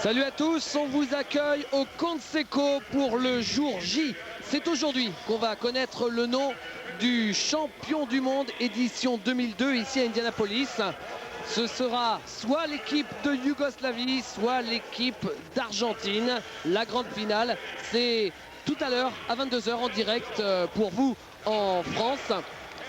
Salut à tous, on vous accueille au Conseco pour le jour J. C'est aujourd'hui qu'on va connaître le nom du champion du monde édition 2002 ici à Indianapolis. Ce sera soit l'équipe de Yougoslavie, soit l'équipe d'Argentine. La grande finale, c'est tout à l'heure à 22 h en direct pour vous en France.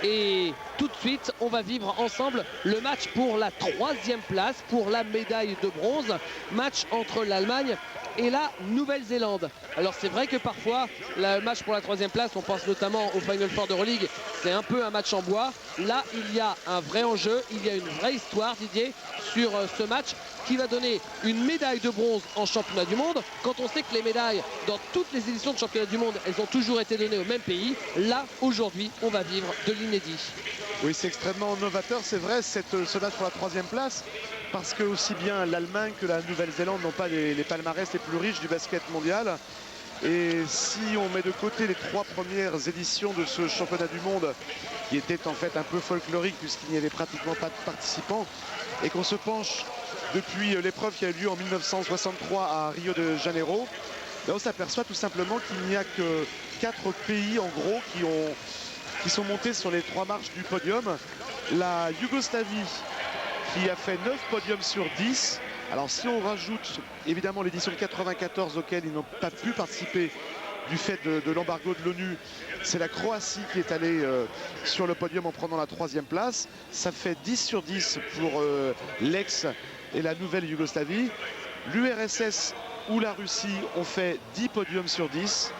Et tout de suite, on va vivre ensemble le match pour la 3e place, pour la médaille de bronze. Match entre l'Allemagne et la Nouvelle-Zélande. Alors c'est vrai que parfois, le match pour la 3e place, on pense notamment au Final Four d'Euroleague, c'est un peu un match en bois. Là, il y a un vrai enjeu, il y a une vraie histoire, Didier, sur ce match qui va donner une médaille de bronze en championnat du monde. Quand on sait que les médailles, dans toutes les éditions de championnat du monde, elles ont toujours été données au même pays. Là, aujourd'hui, on va vivre de l'inédit. Oui, c'est extrêmement novateur, c'est vrai, ce match pour la 3e place, parce que aussi bien l'Allemagne que la Nouvelle-Zélande n'ont pas les palmarès les plus riches du basket mondial. Et si on met de côté les 3 premières éditions de ce championnat du monde, qui étaient en fait un peu folkloriques puisqu'il n'y avait pratiquement pas de participants, et qu'on se penche depuis l'épreuve qui a eu lieu en 1963 à Rio de Janeiro, on s'aperçoit tout simplement qu'il n'y a que 4 pays en gros qui sont montés sur les 3 marches du podium. La Yougoslavie qui a fait 9 podiums sur 10. Alors si on rajoute évidemment l'édition de 94 auquel ils n'ont pas pu participer du fait de l'embargo de l'ONU, c'est la Croatie qui est allée sur le podium en prenant la 3e place. Ça fait 10 sur 10 pour l'ex et la nouvelle Yougoslavie. L'URSS ou la Russie ont fait 10 podiums sur 10.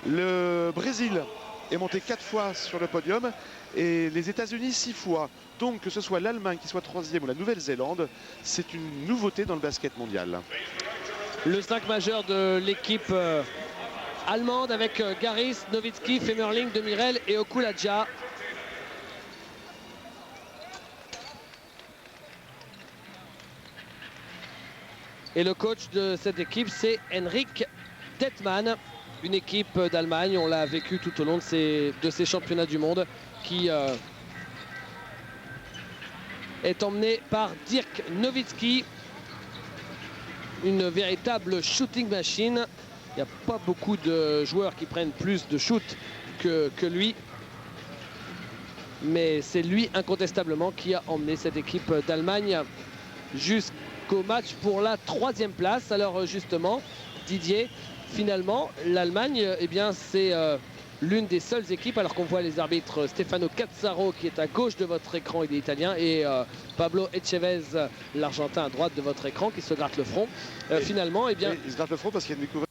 Le Brésil est monté 4 fois sur le podium et les États-Unis 6 fois. Donc que ce soit l'Allemagne qui soit 3e ou la Nouvelle-Zélande, c'est une nouveauté dans le basket mondial. Le 5 majeur de l'équipe allemande avec Garis, Nowitzki, Femerling, Demirel et Okulaja. Et le coach de cette équipe, c'est Henrik Detman, une équipe d'Allemagne. On l'a vécu tout au long de ces championnats du monde qui est emmené par Dirk Nowitzki, une véritable shooting machine. Il n'y a pas beaucoup de joueurs qui prennent plus de shoot que lui. Mais c'est lui incontestablement qui a emmené cette équipe d'Allemagne jusqu'au match pour la 3e place. Alors justement, Didier, finalement, l'Allemagne, eh bien, c'est l'une des seules équipes, alors qu'on voit les arbitres Stefano Cazzaro qui est à gauche de votre écran, il est italien, et Pablo Echavez, l'Argentin, à droite de votre écran, qui se gratte le front. Finalement, eh bien... Il se gratte le front parce qu'il y a une découverte.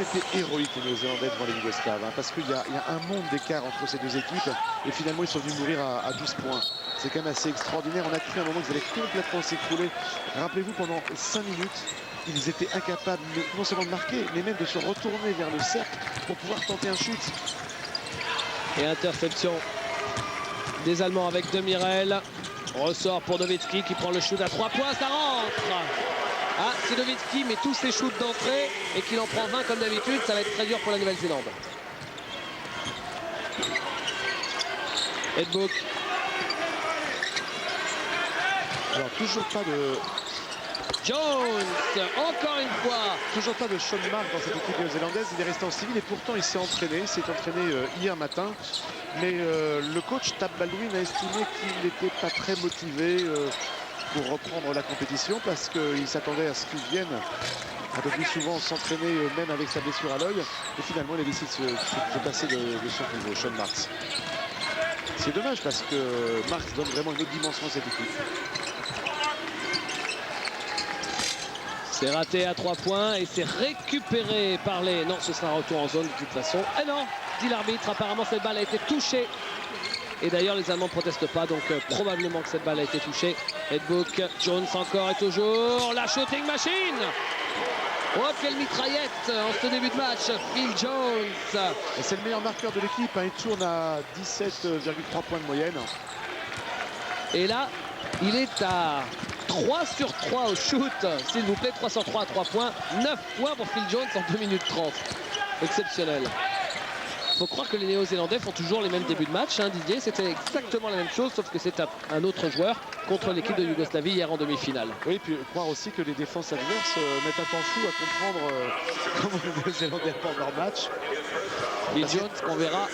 été héroïques les Néo-Zélandais devant les Yougoslaves, hein, parce qu'il y, a un monde d'écart entre ces deux équipes et finalement ils sont venus mourir à 12 points. C'est quand même assez extraordinaire. On a cru à un moment qu'ils allaient complètement s'écrouler. Rappelez-vous, pendant 5 minutes, ils étaient incapables non seulement de marquer, mais même de se retourner vers le cercle pour pouvoir tenter un shoot. Et interception des Allemands avec Demirel. Ressort pour Nowitzki qui prend le shoot à 3 points, ça rentre. Ah, si Nowitzki met tous ses shoots d'entrée et qu'il en prend 20 comme d'habitude, ça va être très dur pour la Nouvelle-Zélande. Edbook. Alors toujours pas de... Jones, encore une fois. Toujours pas de Sean Marks dans cette équipe néo-zélandaise. Il est resté en civil et pourtant il s'est entraîné. Il s'est entraîné hier matin. Mais le coach Tab Baldwin a estimé qu'il n'était pas très motivé pour reprendre la compétition parce qu'il s'attendait à ce qu'il vienne un peu plus souvent s'entraîner même avec sa blessure à l'œil. Et finalement il a décidé de se passer de son niveau, Sean Marks. C'est dommage parce que Marks donne vraiment une autre dimension à cette équipe. C'est raté à 3 points et c'est récupéré par les... Non, ce sera un retour en zone de toute façon. Ah non, dit l'arbitre, apparemment cette balle a été touchée. Et d'ailleurs les Allemands ne protestent pas, donc probablement que cette balle a été touchée. Edbook, Jones encore et toujours la shooting machine. Oh, quelle mitraillette en ce début de match, Phil Jones. Et c'est le meilleur marqueur de l'équipe, hein. Il tourne à 17,3 points de moyenne. Et là, il est à 3 sur 3 au shoot, s'il vous plaît, 3 sur 3 à 3 points. 9 points pour Phil Jones en 2 minutes 30. Exceptionnel. Il faut croire que les Néo-Zélandais font toujours les mêmes débuts de match, hein, Didier. C'était exactement la même chose, sauf que c'est un autre joueur contre l'équipe de Yougoslavie hier en demi-finale. Oui, puis croire aussi que les défenses adverses mettent un temps fou à comprendre comment les Néo-Zélandais abordent leur match. Phil Jones, qu'on verra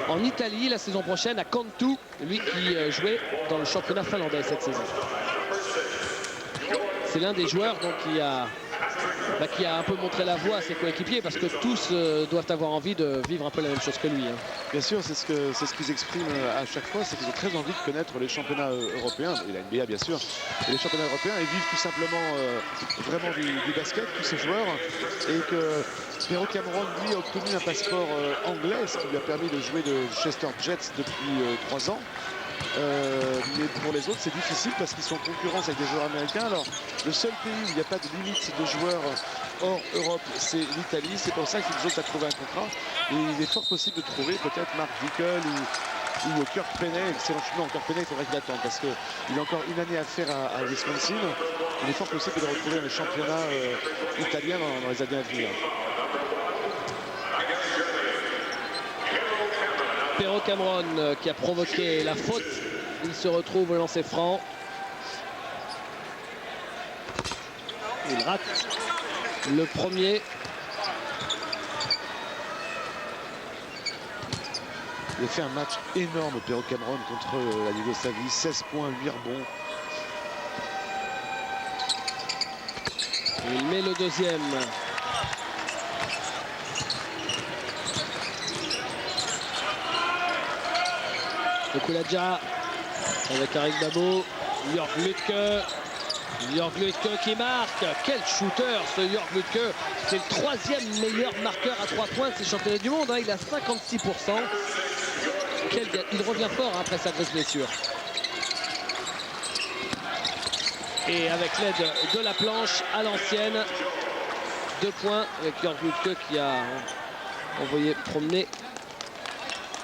en Italie la saison prochaine à Cantu, lui qui jouait dans le championnat finlandais cette saison. C'est l'un des joueurs donc, qui a un peu montré la voie à ses coéquipiers parce que tous doivent avoir envie de vivre un peu la même chose que lui. Hein. Bien sûr, c'est ce qu'ils expriment à chaque fois, c'est qu'ils ont très envie de connaître les championnats européens, et la NBA bien sûr, et les championnats européens, et vivent tout simplement vraiment du basket, tous ces joueurs, et que Pero Cameron, lui, a obtenu un passeport anglais, ce qui lui a permis de jouer de Chester Jets depuis 3 ans. Mais pour les autres c'est difficile parce qu'ils sont en concurrence avec des joueurs américains. Alors le seul pays où il n'y a pas de limite de joueurs hors Europe, c'est l'Italie. C'est pour ça qu'ils ont trouvé un contrat et il est fort possible de trouver peut-être Mark Dickel ou Kirk Penney. Excellent. Non, Kirk Penney, il faudrait qu'il attende parce qu'il a encore une année à faire à Wisconsin. Il est fort possible de le retrouver dans les championnats italiens dans les années à venir. Pero Cameron qui a provoqué la faute. Il se retrouve au lancer franc. Il rate le premier. Il a fait un match énorme, Pero Cameron, contre la Yougoslavie. 16 points, 8 rebonds. Il met le deuxième. Okuladja avec Arik Babo, Jörg Lütke qui marque. Quel shooter ce Jörg Lütke. C'est le 3e meilleur marqueur à 3 points de ces championnats du monde, hein. Il a 56%. Il revient fort hein, après sa grosse blessure. Et avec l'aide de la planche à l'ancienne, 2 points avec Jörg Lütke qui a envoyé promener.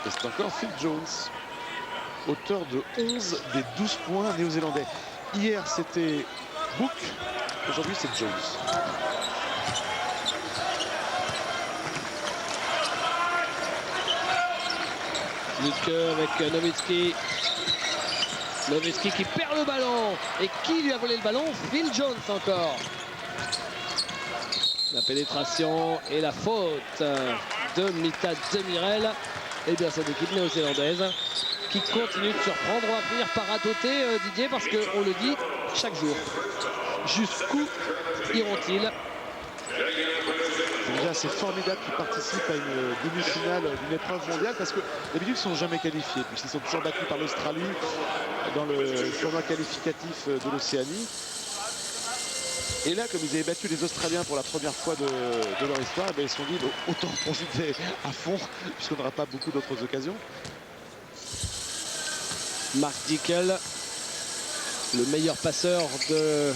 Et c'est encore Phil Jones, auteur de 11 des 12 points néo-zélandais. Hier, c'était Book. Aujourd'hui, c'est Jones. Lütke avec Nowitzki. Nowitzki qui perd le ballon. Et qui lui a volé le ballon? Phil Jones encore. La pénétration et la faute de Mitad Demirel. Et bien cette équipe néo-zélandaise qui continue de surprendre. On va finir par radoter Didier parce qu'on le dit chaque jour. Jusqu'où iront-ils? Déjà c'est formidable qu'ils participent à une demi-finale d'une épreuve mondiale parce que d'habitude ils ne sont jamais qualifiés puisqu'ils sont toujours battus par l'Australie dans le tournoi qualificatif de l'Océanie. Et là, comme ils avaient battu les Australiens pour la première fois de leur histoire, eh bien, ils se sont dit autant profiter à fond, puisqu'on n'aura pas beaucoup d'autres occasions. Mark Dickel, le meilleur passeur de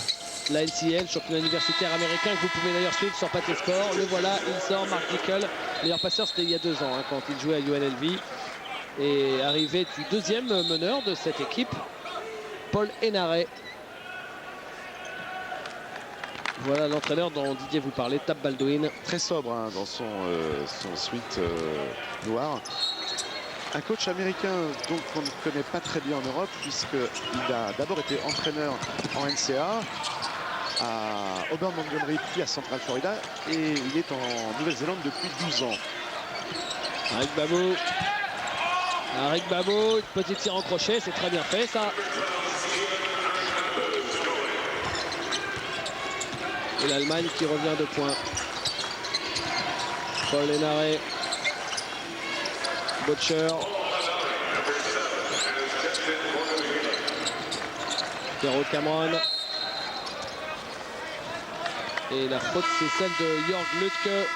la NCL, championnat universitaire américain, que vous pouvez d'ailleurs suivre sur Pathé Sport. Le voilà, il sort, Mark Dickel. Meilleur passeur, c'était il y a 2 ans, quand il jouait à UNLV. Et arrivé du deuxième meneur de cette équipe, Paul Henare. Voilà l'entraîneur dont Didier vous parlait, Tab Baldwin. Très sobre dans son suite noir. Un coach américain donc on ne connaît pas très bien en Europe, puisqu'il a d'abord été entraîneur en NCAA à Auburn Montgomery puis à Central Florida, et il est en Nouvelle-Zélande depuis 12 ans. Arik Babo, petit tir en crochet, c'est très bien fait ça. Et l'Allemagne qui revient de points. Paul Henare. Butcher. Terreau Cameron. Et la faute, c'est celle de Jörg Lütke.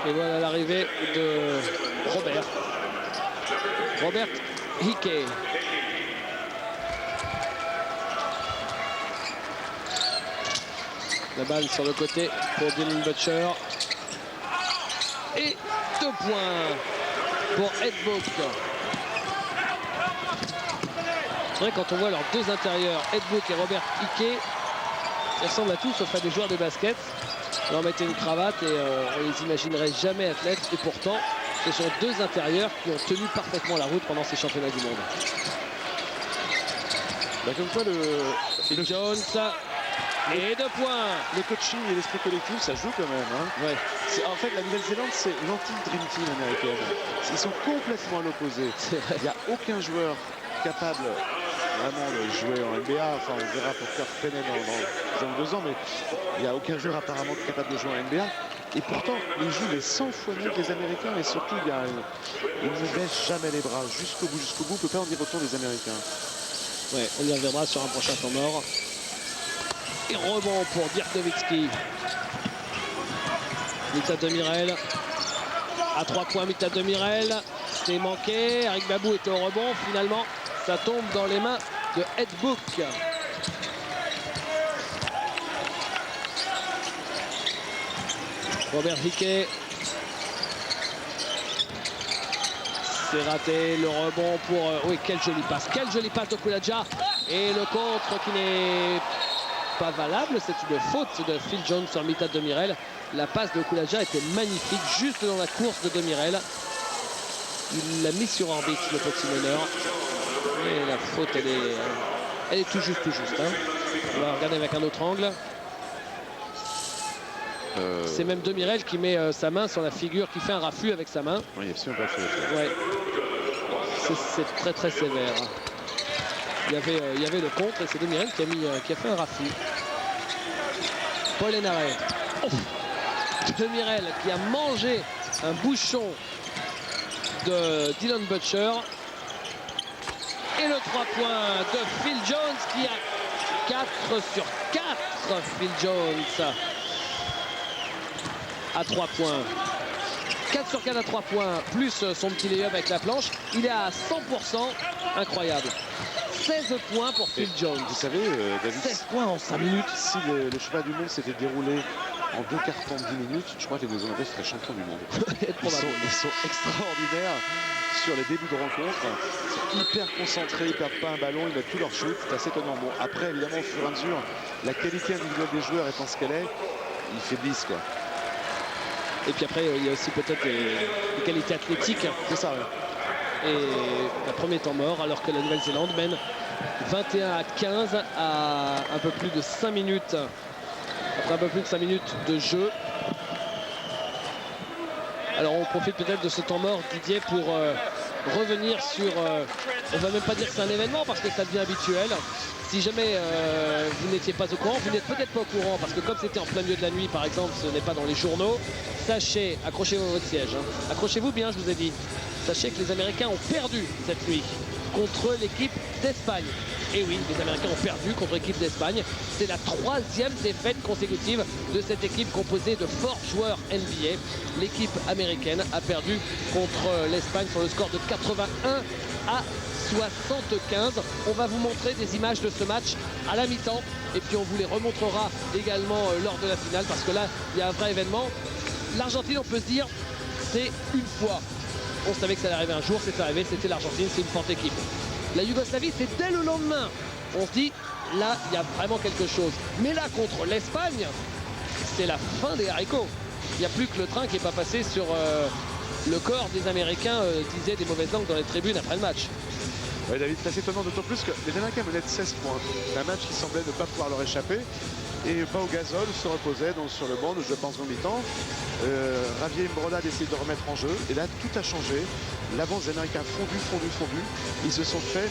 Et voilà l'arrivée de Robert Hickey. La balle sur le côté pour Dylan Butcher. Et 2 points pour Ed Book. C'est vrai, quand on voit leurs 2 intérieurs, Ed Book et Robert Hickey, ils ressemblent à tous sauf à des joueurs de basket. On leur mettait une cravate et on les imaginerait jamais athlètes. Et pourtant, ce sont 2 intérieurs qui ont tenu parfaitement la route pendant ces championnats du monde. Bah, comme quoi Phil Jones. Et 2 points. Le coaching et l'esprit collectif, ça joue quand même. Ouais. En fait, la Nouvelle-Zélande, c'est l'anti-dream team américaine. Ils sont complètement à l'opposé. Il n'y a aucun joueur capable vraiment de jouer en NBA. Enfin, on verra pour Kurt Penney dans 2 ans, mais il n'y a aucun joueur apparemment capable de jouer en NBA. Et pourtant, ils jouent les 100 fois mieux que les Américains. Et surtout, ils ne baissent jamais les bras jusqu'au bout. On ne peut pas en dire autant des Américains. Ouais, on y reviendra sur un prochain temps mort. Et rebond pour Dirk Nowitzki. Mita Demirel. À 3 points, Mita Demirel. C'est manqué. Arik Babou était au rebond. Finalement, ça tombe dans les mains de Ed Book. Robert Hickey. C'est raté. Le rebond pour... oui, quelle jolie passe. Quelle jolie passe de Kulaja. Et le contre qui n'est pas valable. C'est une faute de Phil Jones sur Mita Demirel. La passe de Kulaja était magnifique, juste dans la course de Demirel. Il l'a mis sur orbite, le petit meneur. Et la faute, elle est tout juste. On va regarder avec un autre angle. C'est même Demirel qui met sa main sur la figure, qui fait un raffut avec sa main. Oui, il a pas fait. Ouais. C'est très très sévère. Il y avait le contre et c'est Demirel qui a fait un raffut. Paul Henare. Oh, Demirel qui a mangé un bouchon de Dylan Butcher. Et le 3 points de Phil Jones qui a 4 sur 4. Phil Jones à 3 points. 4 sur 4 à 3 points, plus son petit lay-up avec la planche. Il est à 100%. Incroyable. 16 points pour Phil Jones. Vous savez, David, 16 points en 5 minutes. Si le championnat du monde s'était déroulé en 2 cartons de 10 minutes, je crois que les Néo-Zélandais seraient champions du monde. Ils sont extraordinaires sur les débuts de rencontre. Ils sont hyper concentrés, ils ne perdent pas un ballon, ils mettent tout leur shoot. C'est assez étonnant. Bon, après, évidemment, au fur et à mesure, la qualité individuelle des joueurs étant ce qu'elle est, ils faiblissent, quoi. Et puis après, il y a aussi peut-être des qualités athlétiques. C'est ça, ouais. Et un premier temps mort, alors que la Nouvelle-Zélande mène 21 à 15 à un peu plus de 5 minutes. Après un peu plus de 5 minutes de jeu. Alors on profite peut-être de ce temps mort, Didier, pour revenir sur... on va même pas dire que c'est un événement parce que ça devient habituel. Si jamais vous n'étiez pas au courant, vous n'êtes peut-être pas au courant parce que comme c'était en plein milieu de la nuit, par exemple, ce n'est pas dans les journaux. Sachez, accrochez-vous à votre siège. Accrochez-vous bien, je vous ai dit. Sachez que les Américains ont perdu cette nuit. contre l'équipe d'Espagne. Et oui, les Américains ont perdu contre l'équipe d'Espagne. C'est la 3e défaite consécutive de cette équipe composée de forts joueurs NBA. L'équipe américaine a perdu contre l'Espagne sur le score de 81 à 75. On va vous montrer des images de ce match à la mi-temps et puis on vous les remontrera également lors de la finale, parce que là il y a un vrai événement. L'Argentine, on peut se dire, c'est une fois. On savait que ça allait arriver un jour, c'est arrivé, c'était l'Argentine, c'est une forte équipe. La Yougoslavie, c'est dès le lendemain. On se dit, là, il y a vraiment quelque chose. Mais là, contre l'Espagne, c'est la fin des haricots. Il n'y a plus que le train qui n'est pas passé sur le corps des Américains, disaient des mauvaises langues dans les tribunes après le match. Oui, David, c'est assez étonnant, d'autant plus que les Américains menaient de 16 points. Un match qui semblait ne pas pouvoir leur échapper. Et Pau Gasol se reposait donc sur le banc, je pense, en mi-temps. Javier Imbroda essayé de remettre en jeu. Et là, tout a changé. L'avance des Américains fondu. Ils se sont fait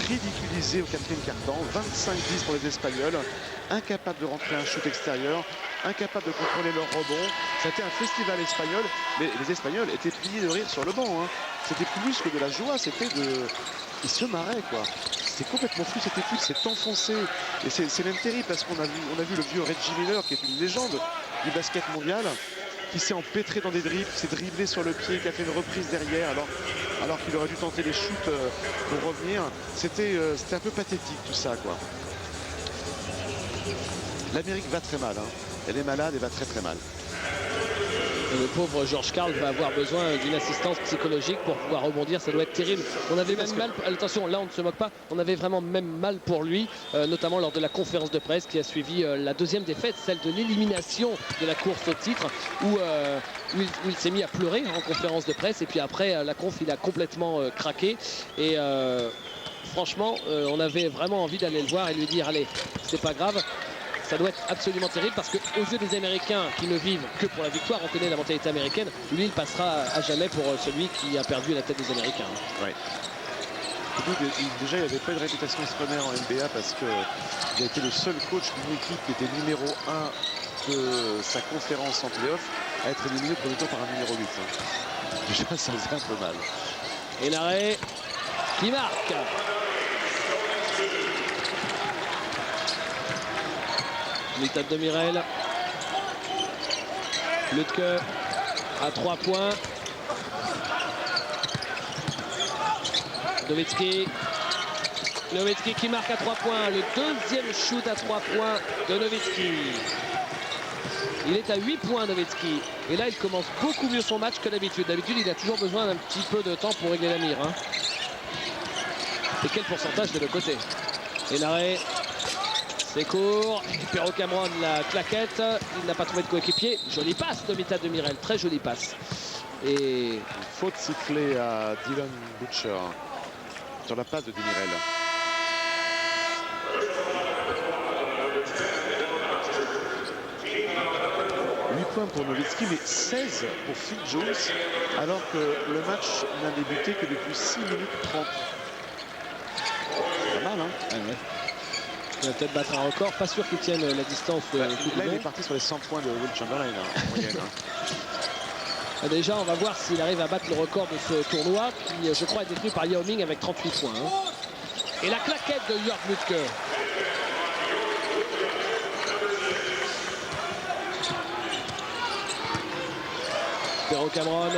ridiculiser au 4e quart-temps. 25-10 pour les Espagnols. Incapables de rentrer un shoot extérieur. Incapables de contrôler leur rebond. C'était un festival espagnol. Les Espagnols étaient pliés de rire sur le banc. Hein. C'était plus que de la joie. C'était de... Ils se marraient, quoi. C'est complètement fou, cette équipe s'est enfoncée. Et c'est même terrible parce qu'on a vu le vieux Reggie Miller, qui est une légende du basket mondial, qui s'est empêtré dans des dribbles, qui s'est dribblé sur le pied, qui a fait une reprise derrière alors qu'il aurait dû tenter les shoots pour revenir. C'était un peu pathétique tout ça, quoi. L'Amérique va très mal, hein. Elle est malade et va très mal. Et le pauvre Georges Karl va avoir besoin d'une assistance psychologique pour pouvoir rebondir. Ça doit être terrible. On avait même mal, attention, là on ne se moque pas, on avait vraiment même mal pour lui, notamment lors de la conférence de presse qui a suivi la 2e défaite, celle de l'élimination de la course au titre, où il s'est mis à pleurer en conférence de presse. Et puis après la conf, il a complètement craqué. Et franchement, on avait vraiment envie d'aller le voir et lui dire, allez, c'est pas grave. Ça doit être absolument terrible, parce qu'aux yeux des Américains qui ne vivent que pour la victoire, on connaît la mentalité américaine, lui il passera à jamais pour celui qui a perdu la tête des Américains. Ouais. Déjà, il n'avait pas de réputation extraordinaire en NBA parce qu'il a été le seul coach d'une équipe qui était numéro 1 de sa conférence en play-off à être éliminé pour le tour par un numéro 8. Hein. Déjà, ça faisait un peu mal. Et l'arrêt qui marque. L'étape de Mirel. Lutke à 3 points. Nowitzki. Nowitzki qui marque à 3 points. Le 2e shoot à 3 points de Nowitzki. Il est à 8 points, Nowitzki. Et là, il commence beaucoup mieux son match que d'habitude. D'habitude, il a toujours besoin d'un petit peu de temps pour régler la mire. Hein. Et quel pourcentage de l'autre côté. Et l'arrêt. C'est court, Pero Cameron la claquette, il n'a pas trouvé de coéquipier. Jolie passe de Mitad de Mirel, très jolie passe. Et une faute sifflée à Dylan Butcher sur la passe de Demirel. 8 points pour Nowitzki, mais 16 pour Phil Jones, alors que le match n'a débuté que depuis 6 minutes 30. Pas mal, hein? Ah ouais. Il va peut-être battre un record, pas sûr qu'il tienne la distance. Là, il est parti sur les 100 points de Will Chamberlain en moyenne. Hein. Déjà, on va voir s'il arrive à battre le record de ce tournoi, qui, je crois, est détenu par Yao Ming avec 38 points. Hein. Et la claquette de Jörg Lütke. Pero Cameron.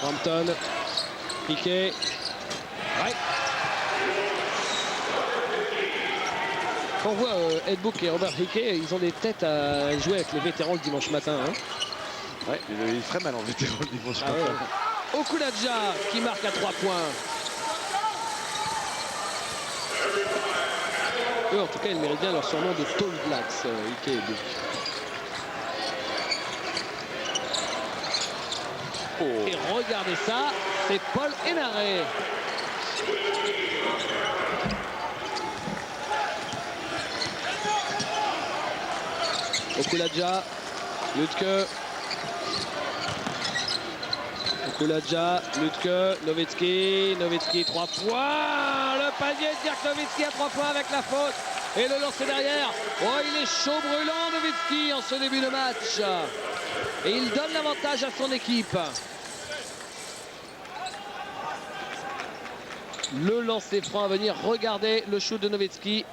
Hampton. Piqué. Ouais. On voit Ed Book et Robert Hickey, ils ont des têtes à jouer avec les vétérans le dimanche matin. Hein. Ouais, il ferait mal en vétéran le dimanche matin. Ouais. Okuladja qui marque à 3 points. Eux, en tout cas, ils méritent bien leur surnom de Tall Blacks, Hickey et Book. Oh. Et regardez ça, c'est Paul Henare. Okuladja, Lütke. Okuladja, Lütke, Nowitzki, Nowitzki 3 points. Le panier de Dirk Nowitzki à 3 points avec la faute. Et le lancer derrière. Oh, il est chaud brûlant, Nowitzki, en ce début de match. Et il donne l'avantage à son équipe. Le lancer franc à venir. Regardez le shoot de Nowitzki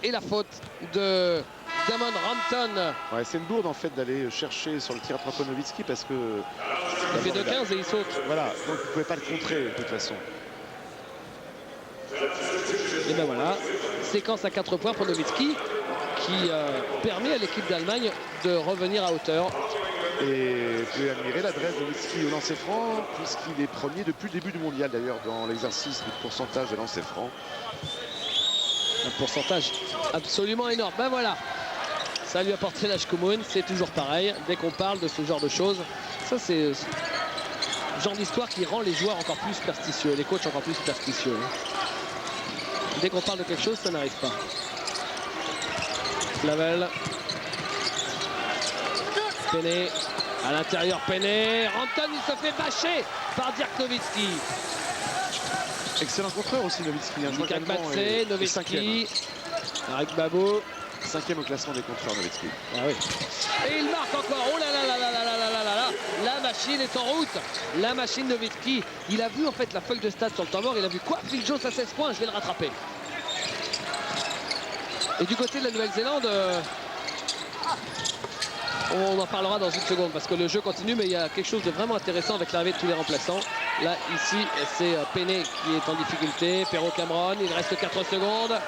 et la faute de Damon Rampton. Ouais, c'est une bourde en fait d'aller chercher sur le tir à 3 points Nowitzki parce que Il fait 2-15 et il saute. Voilà, donc vous ne pouvez pas le contrer de toute façon. Et ben voilà, séquence à 4 points pour Nowitzki qui permet à l'équipe d'Allemagne de revenir à hauteur. Et vous pouvez admirer l'adresse de Nowitzki au lancer franc, puisqu'il est premier depuis le début du mondial d'ailleurs dans l'exercice du pourcentage de lancer franc. Un pourcentage absolument énorme. Ben voilà, ça lui a porté la Shkumun, c'est toujours pareil. Dès qu'on parle de ce genre de choses, ça c'est le genre d'histoire qui rend les joueurs encore plus superstitieux, les coachs encore plus superstitieux. Dès qu'on parle de quelque chose, ça n'arrive pas. Clavel. Penney. À l'intérieur, Penney. Rampton, il se fait bâcher par Dirk Nowitzki. Excellent contreur aussi Nowitzki. Mika Gbatse, Nowitzki. Arik Babou. 5e au classement des contreurs Nowitzki. Ah oui. Et il marque encore. Oh là là là là là là là là là là. La machine est en route. La machine Nowitzki. Il a vu en fait la feuille de stade sur le temps mort. Il a vu quoi? Phil Jones à 16 points. Je vais le rattraper. Et du côté de la Nouvelle-Zélande, on en parlera dans une seconde parce que le jeu continue, mais il y a quelque chose de vraiment intéressant avec l'arrivée de tous les remplaçants. Là, ici, c'est Penney qui est en difficulté. Perrault Cameron, il reste 4 secondes.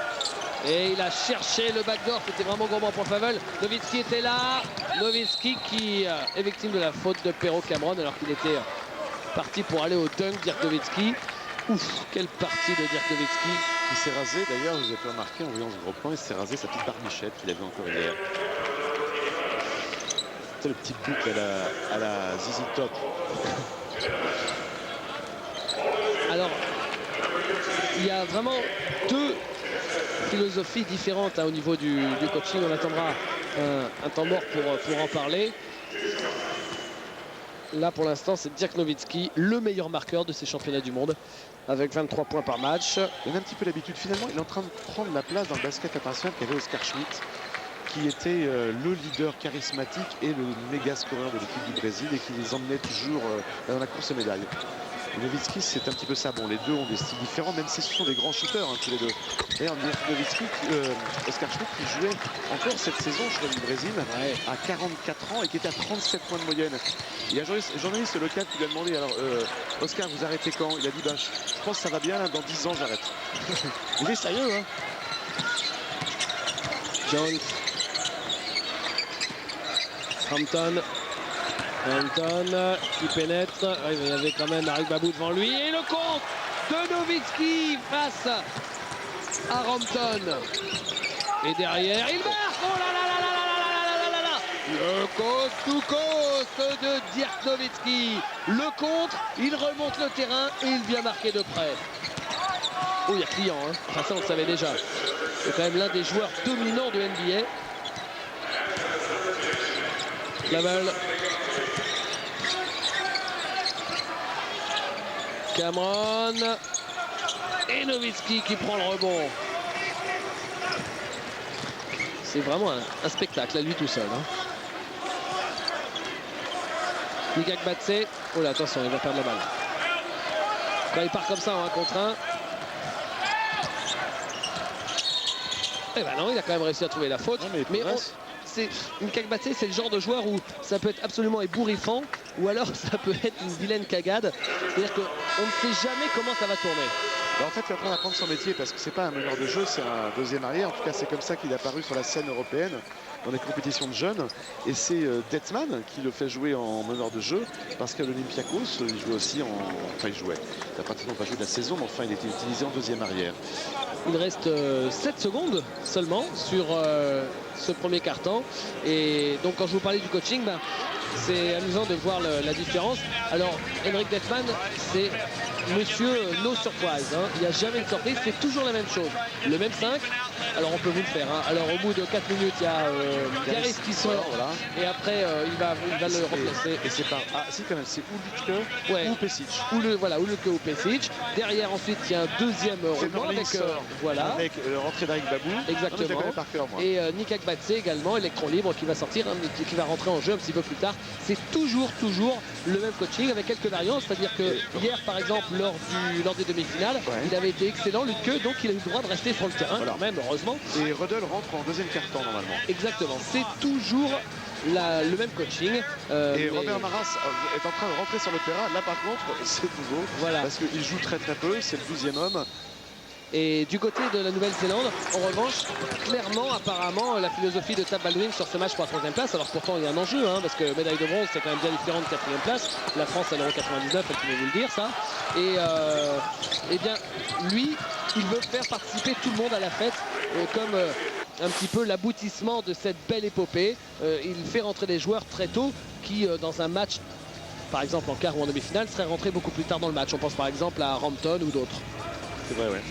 Et il a cherché le backdoor, c'était vraiment gourmand pour Favel. Nowitzki était là. Nowitzki qui est victime de la faute de Perrault Cameron alors qu'il était parti pour aller au dunk. Dirk Nowitzki. Ouf, quelle partie de Dirk Nowitzki. Il s'est rasé, d'ailleurs, vous avez pu remarquer en voyant ce gros plan, il s'est rasé sa petite barbichette qu'il avait encore hier. C'est le petit boucle à la ZZ Top. Alors, il y a vraiment deux philosophies différentes au niveau du coaching. On attendra un temps mort pour en parler. Là, pour l'instant, c'est Dirk Nowitzki, le meilleur marqueur de ces championnats du monde, avec 23 points par match. Il a un petit peu l'habitude. Finalement, il est en train de prendre la place dans le basket international qu'avait Oscar Schmidt, qui était le leader charismatique et le méga scoreur de l'équipe du Brésil et qui les emmenait toujours dans la course aux médailles. Nowitzki, c'est un petit peu ça. Bon, les deux ont des styles différents, même si ce sont des grands shooters, tous les deux. D'ailleurs, Nowitzki, Oscar Schmidt, qui jouait encore cette saison, je crois, du Brésil, à 44 ans et qui était à 37 points de moyenne. Il y a un journaliste local qui lui a demandé, alors, Oscar, vous arrêtez quand? Il a dit, bah, je pense que ça va bien, là, dans 10 ans, j'arrête. Il est sérieux, hein. Jones. Hampton qui pénètre. Il y avait quand même Arik Babou devant lui. Et le compte de Nowitzki face à Rampton. Et derrière, il marque. Oh là là là là là là là là là. Le coast to coast de Dirk Nowitzki. Le contre, il remonte le terrain et il vient marquer de près. Oh, il y a client, hein. Enfin, ça, on le savait déjà. C'est quand même l'un des joueurs dominants de NBA. Clavel. Cameron. Et Nowitzki qui prend le rebond. C'est vraiment un spectacle à lui tout seul. Hein. Mika Gbatse. Oh là, attention, il va perdre la balle. Quand il part comme ça en 1 contre 1. Eh ben non, il a quand même réussi à trouver la faute. Non, mais Mika Gbatse, c'est le genre de joueur où ça peut être absolument ébouriffant ou alors ça peut être une vilaine cagade. C'est-à-dire qu'on ne sait jamais comment ça va tourner. Alors en fait, il va apprendre à prendre son métier parce que c'est pas un meneur de jeu, c'est un deuxième arrière. En tout cas, c'est comme ça qu'il est apparu sur la scène européenne dans les compétitions de jeunes. Et c'est Detman qui le fait jouer en meneur de jeu parce qu'à l'Olympiakos, il jouait aussi en... Enfin, il jouait. Il n'a pratiquement pas joué de la saison, mais enfin, il était utilisé en deuxième arrière. Il reste 7 secondes seulement sur ce premier quart-temps. Et donc, quand je vous parlais du coaching, ben, c'est amusant de voir la différence. Alors, Henrik Detman, c'est monsieur no surprise. Hein. Il n'y a jamais de surprise, c'est toujours la même chose. Le même 5. Alors, on peut vous le faire. Hein. Alors, au bout de 4 minutes, il y a Garis qui sort. Voilà. Et après, il va le remplacer. Et c'est pas... Ah, si, quand même, c'est ou Lutke ou Pesic. Ou Lutke ou Pesic. Derrière, ensuite, il y a un deuxième roulement avec... voilà. Avec rentrée d'Arik Babou. Exactement. Et Mika Gbatse également, électron libre, qui va sortir, hein, qui va rentrer en jeu un petit peu plus tard. C'est toujours le même coaching avec quelques variantes. C'est-à-dire que hier, par exemple, lors des demi-finales. Ouais. Il avait été excellent, Lütke, donc il a eu le droit de rester sur le terrain, Voilà. quand même, heureusement. Et Rödl rentre en deuxième quart-temps normalement. Exactement, c'est toujours le même coaching. Et mais- Robert Maras est en train de rentrer sur le terrain. Là par contre, c'est nouveau. Voilà. Parce qu'il joue très peu, c'est le 12e homme. Et du côté de la Nouvelle-Zélande, en revanche, clairement, apparemment, la philosophie de Tab Baldwin sur ce match pour la 3e place, alors pourtant il y a un enjeu, hein, parce que médaille de bronze, c'est quand même bien différent de 4e place. La France à l'Euro 99, elle pouvait vous le dire, ça. Et eh bien, lui, il veut faire participer tout le monde à la fête, comme un petit peu l'aboutissement de cette belle épopée. Il fait rentrer des joueurs très tôt qui, dans un match, par exemple en quart ou en demi-finale, seraient rentrés beaucoup plus tard dans le match. On pense par exemple à Rampton ou d'autres. C'est vrai, ouais.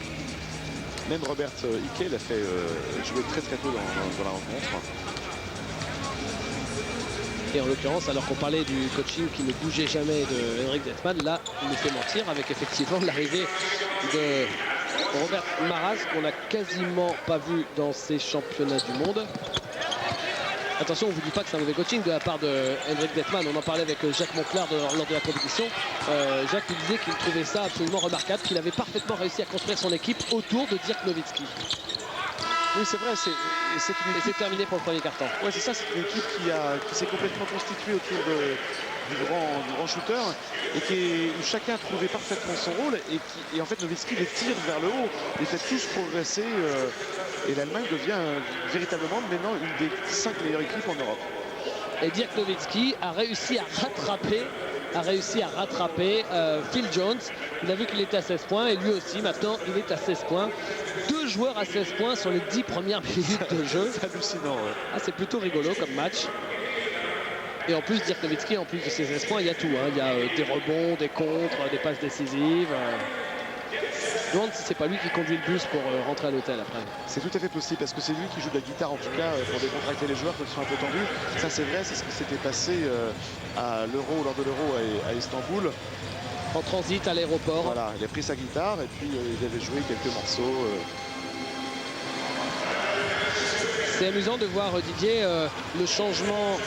Même Robert Ike l'a fait jouer très tôt dans la rencontre. Et en l'occurrence, alors qu'on parlait du coaching qui ne bougeait jamais de Henrik Detman, là, il nous fait mentir avec effectivement l'arrivée de Robert Maras, qu'on n'a quasiment pas vu dans ces championnats du monde. Attention, on ne vous dit pas que c'est un mauvais coaching de la part de Henrik Detman. On en parlait avec Jacques Monclar lors de la compétition. Jacques lui disait qu'il trouvait ça absolument remarquable, qu'il avait parfaitement réussi à construire son équipe autour de Dirk Nowitzki. Oui, c'est vrai, c'est une Et équipe. c'est terminé pour le premier quart-temps. Ouais, c'est ça, c'est une équipe qui s'est complètement constituée autour du grand shooter et où chacun trouvait parfaitement son rôle et en fait Nowitzki les tire vers le haut, les fait tous progresser et l'Allemagne devient véritablement maintenant une des 5 meilleures équipes en Europe. Et Dirk Nowitzki a réussi à rattraper Phil Jones. Il a vu qu'il était à 16 points et lui aussi maintenant il est à 16 points. 2 joueurs à 16 points sur les 10 premières minutes de jeu. C'est hallucinant. Ouais. Ah, c'est plutôt rigolo comme match. Et en plus, Dirk Nowitzki, en plus de ses 16 points, il y a tout. Hein. Il y a des rebonds, des contres, des passes décisives. Je me demande si c'est pas lui qui conduit le bus pour rentrer à l'hôtel après. C'est tout à fait possible parce que c'est lui qui joue de la guitare en tout cas pour décontracter les joueurs quand ils sont un peu tendus. Ça c'est vrai, c'est ce qui s'était passé à l'Euro, lors de l'Euro à Istanbul. En transit à l'aéroport. Voilà, il a pris sa guitare et puis il avait joué quelques morceaux. C'est amusant de voir Didier le changement,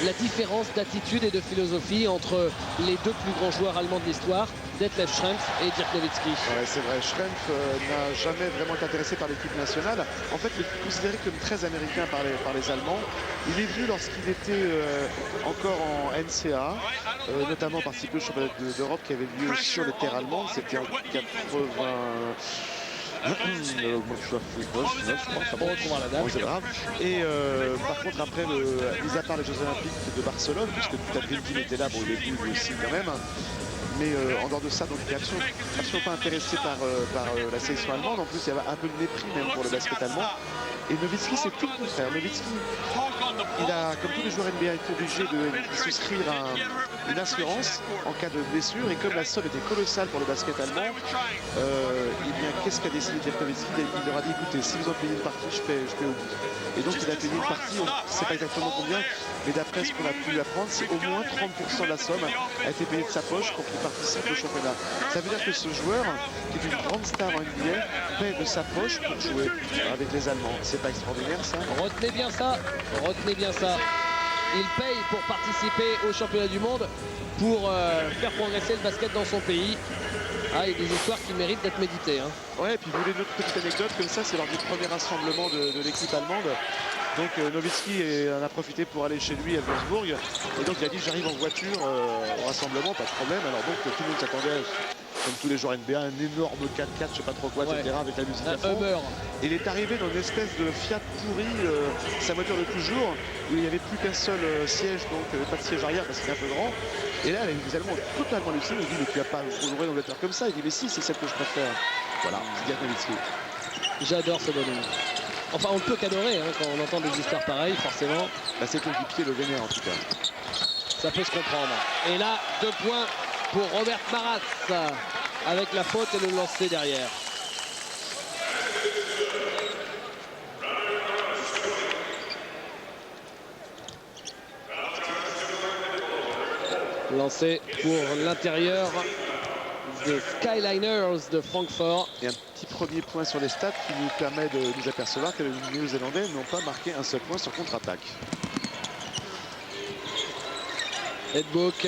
la différence d'attitude et de philosophie entre les 2 plus grands joueurs allemands de l'histoire, Detlef Schrempf et Dirk Nowitzki. Ouais, c'est vrai, Schrempf n'a jamais vraiment été intéressé par l'équipe nationale. En fait, il est considéré comme très américain par les Allemands. Il est venu lorsqu'il était encore en NCAA, notamment participer au championnat d'Europe qui avait lieu sur les terres allemandes. C'était en 80... moi, je On retrouvera la date. c'est grave. Et par contre, après, mis à part les Jeux Olympiques de Barcelone, puisque Tabrinkin était là, bon, il est venu lui aussi quand même. Mais en dehors de ça, donc, il n'est absolument pas intéressé par la sélection allemande. En plus, il y avait un peu de mépris même pour le basket allemand. Et Nowitzki, c'est tout le contraire. Nowitzki, il a, comme tous les joueurs NBA, été obligé de souscrire une assurance en cas de blessure. Et comme la somme était colossale pour le basket allemand, eh bien, qu'est-ce qu'a décidé Dirk Nowitzki? Il leur a dit, écoutez, si vous en payez une partie, je fais au bout. Et donc, il a payé une partie, on ne sait pas exactement combien, mais d'après ce qu'on a pu apprendre, c'est au moins 30% de la somme a été payée de sa poche pour qu'il participe au championnat. Ça veut dire que ce joueur, qui est une grande star en NBA, paie de sa poche pour jouer avec les Allemands. C'est pas extraordinaire, ça? Retenez bien ça, retenez bien ça. Il paye pour participer au championnat du monde, pour faire progresser le basket dans son pays. Ah, il y a des histoires qui méritent d'être méditées. Hein. Ouais, et puis vous voulez une autre petite anecdote comme ça, c'est lors du premier rassemblement de l'équipe allemande. Donc Nowitzki en a profité pour aller chez lui à Würzburg. Et donc il a dit j'arrive en voiture au rassemblement, pas de problème. Alors donc tout le monde s'attendait, comme tous les joueurs NBA, un énorme 4x4, je sais pas trop quoi, Ouais. etc. avec la musique à Un fond. Hummer. Il est arrivé dans une espèce de Fiat pourri, sa voiture de toujours, où il n'y avait plus qu'un seul siège, donc pas de siège arrière parce qu'il est un peu grand. Et là, les Allemands ont totalement halluciné. Il dit mais tu n'as pas roulé dans une voiture comme ça. Il dit mais si, c'est celle que je préfère. Voilà, c'est Dirk Nowitzki. J'adore ce bonhomme. Enfin, on ne peut qu'adorer hein, quand on entend des histoires pareilles, forcément. Bah, c'est coéquipier le vénère en tout cas. Ça peut se comprendre. Et là, 2 points pour Robert Maras avec la faute et le lancer derrière. Lancé pour l'intérieur des Skyliners de Francfort. Et un petit premier point sur les stats qui nous permet de nous apercevoir que les Néo-Zélandais n'ont pas marqué un seul point sur contre-attaque. Edbook.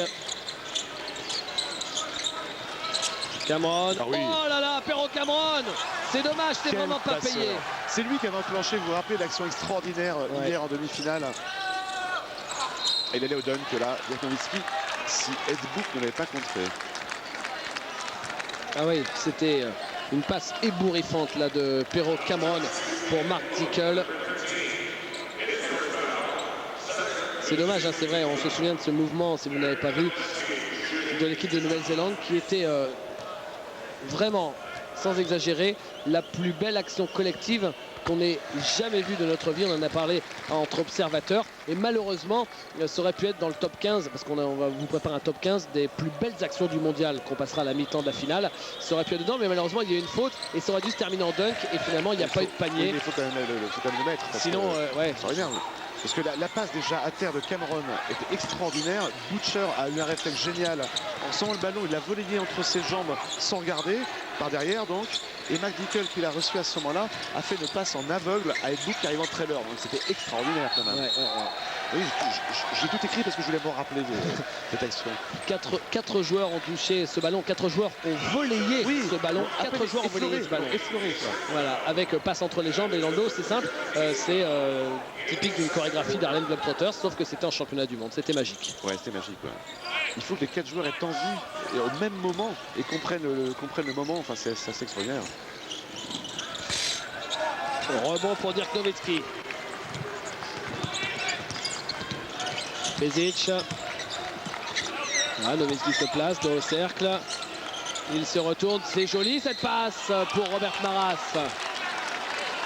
Cameron. Ah oui. Oh là là, Perrault Cameron. C'est dommage, c'est vraiment pas passeur. payé. C'est lui qui avait enclenché, vous vous rappelez, l'action extraordinaire hier en demi-finale. Et il allait au dunk là, Dirk Nowitzki, si Ed Book ne l'avait pas contré. Ah oui, c'était une passe ébouriffante là de Perrault Cameron pour Mark Dickel. C'est dommage, hein, c'est vrai, on se souvient de ce mouvement, si vous n'avez pas vu, de l'équipe de Nouvelle-Zélande qui était vraiment, sans exagérer, la plus belle action collective qu'on ait jamais vue de notre vie. On en a parlé entre observateurs et malheureusement ça aurait pu être dans le top 15 parce qu'on va vous préparer un top 15 des plus belles actions du mondial qu'on passera à la mi-temps de la finale. Ça aurait pu être dedans, mais malheureusement il y a eu une faute et ça aurait dû se terminer en dunk et finalement il n'y a pas eu de panier. Il faut quand même le mettre. Sinon ouais. Ça énerve. Parce que la passe déjà à terre de Cameron était extraordinaire. Butcher a eu un réflexe génial. En sentant le ballon, il l'a volayé entre ses jambes sans regarder, par derrière donc. Et McDickle, qui l'a reçu à ce moment-là, a fait une passe en aveugle à Ed Book qui arrive en trailer. Donc c'était extraordinaire quand même. Oui, j'ai tout écrit parce que je voulais me rappeler cette action. 4 joueurs ont touché ce ballon, 4 joueurs ont volayé ce ballon. 4 joueurs ont volayé ce ballon. Effleuré, quoi. Voilà, avec passe entre les jambes et dans le dos, c'est simple. C'est typique d'une chorégraphie d'Harlem Globetrotters, sauf que c'était en championnat du monde. C'était magique. Ouais, c'était magique. Ouais. Il faut que les 4 joueurs aient envie et au même moment et comprennent le moment. Enfin, c'est assez extraordinaire. Rebond pour Dirk Nowitzki. Pezic. Ah, Nowitzki se place dans le cercle. Il se retourne. C'est joli cette passe pour Robert Maras.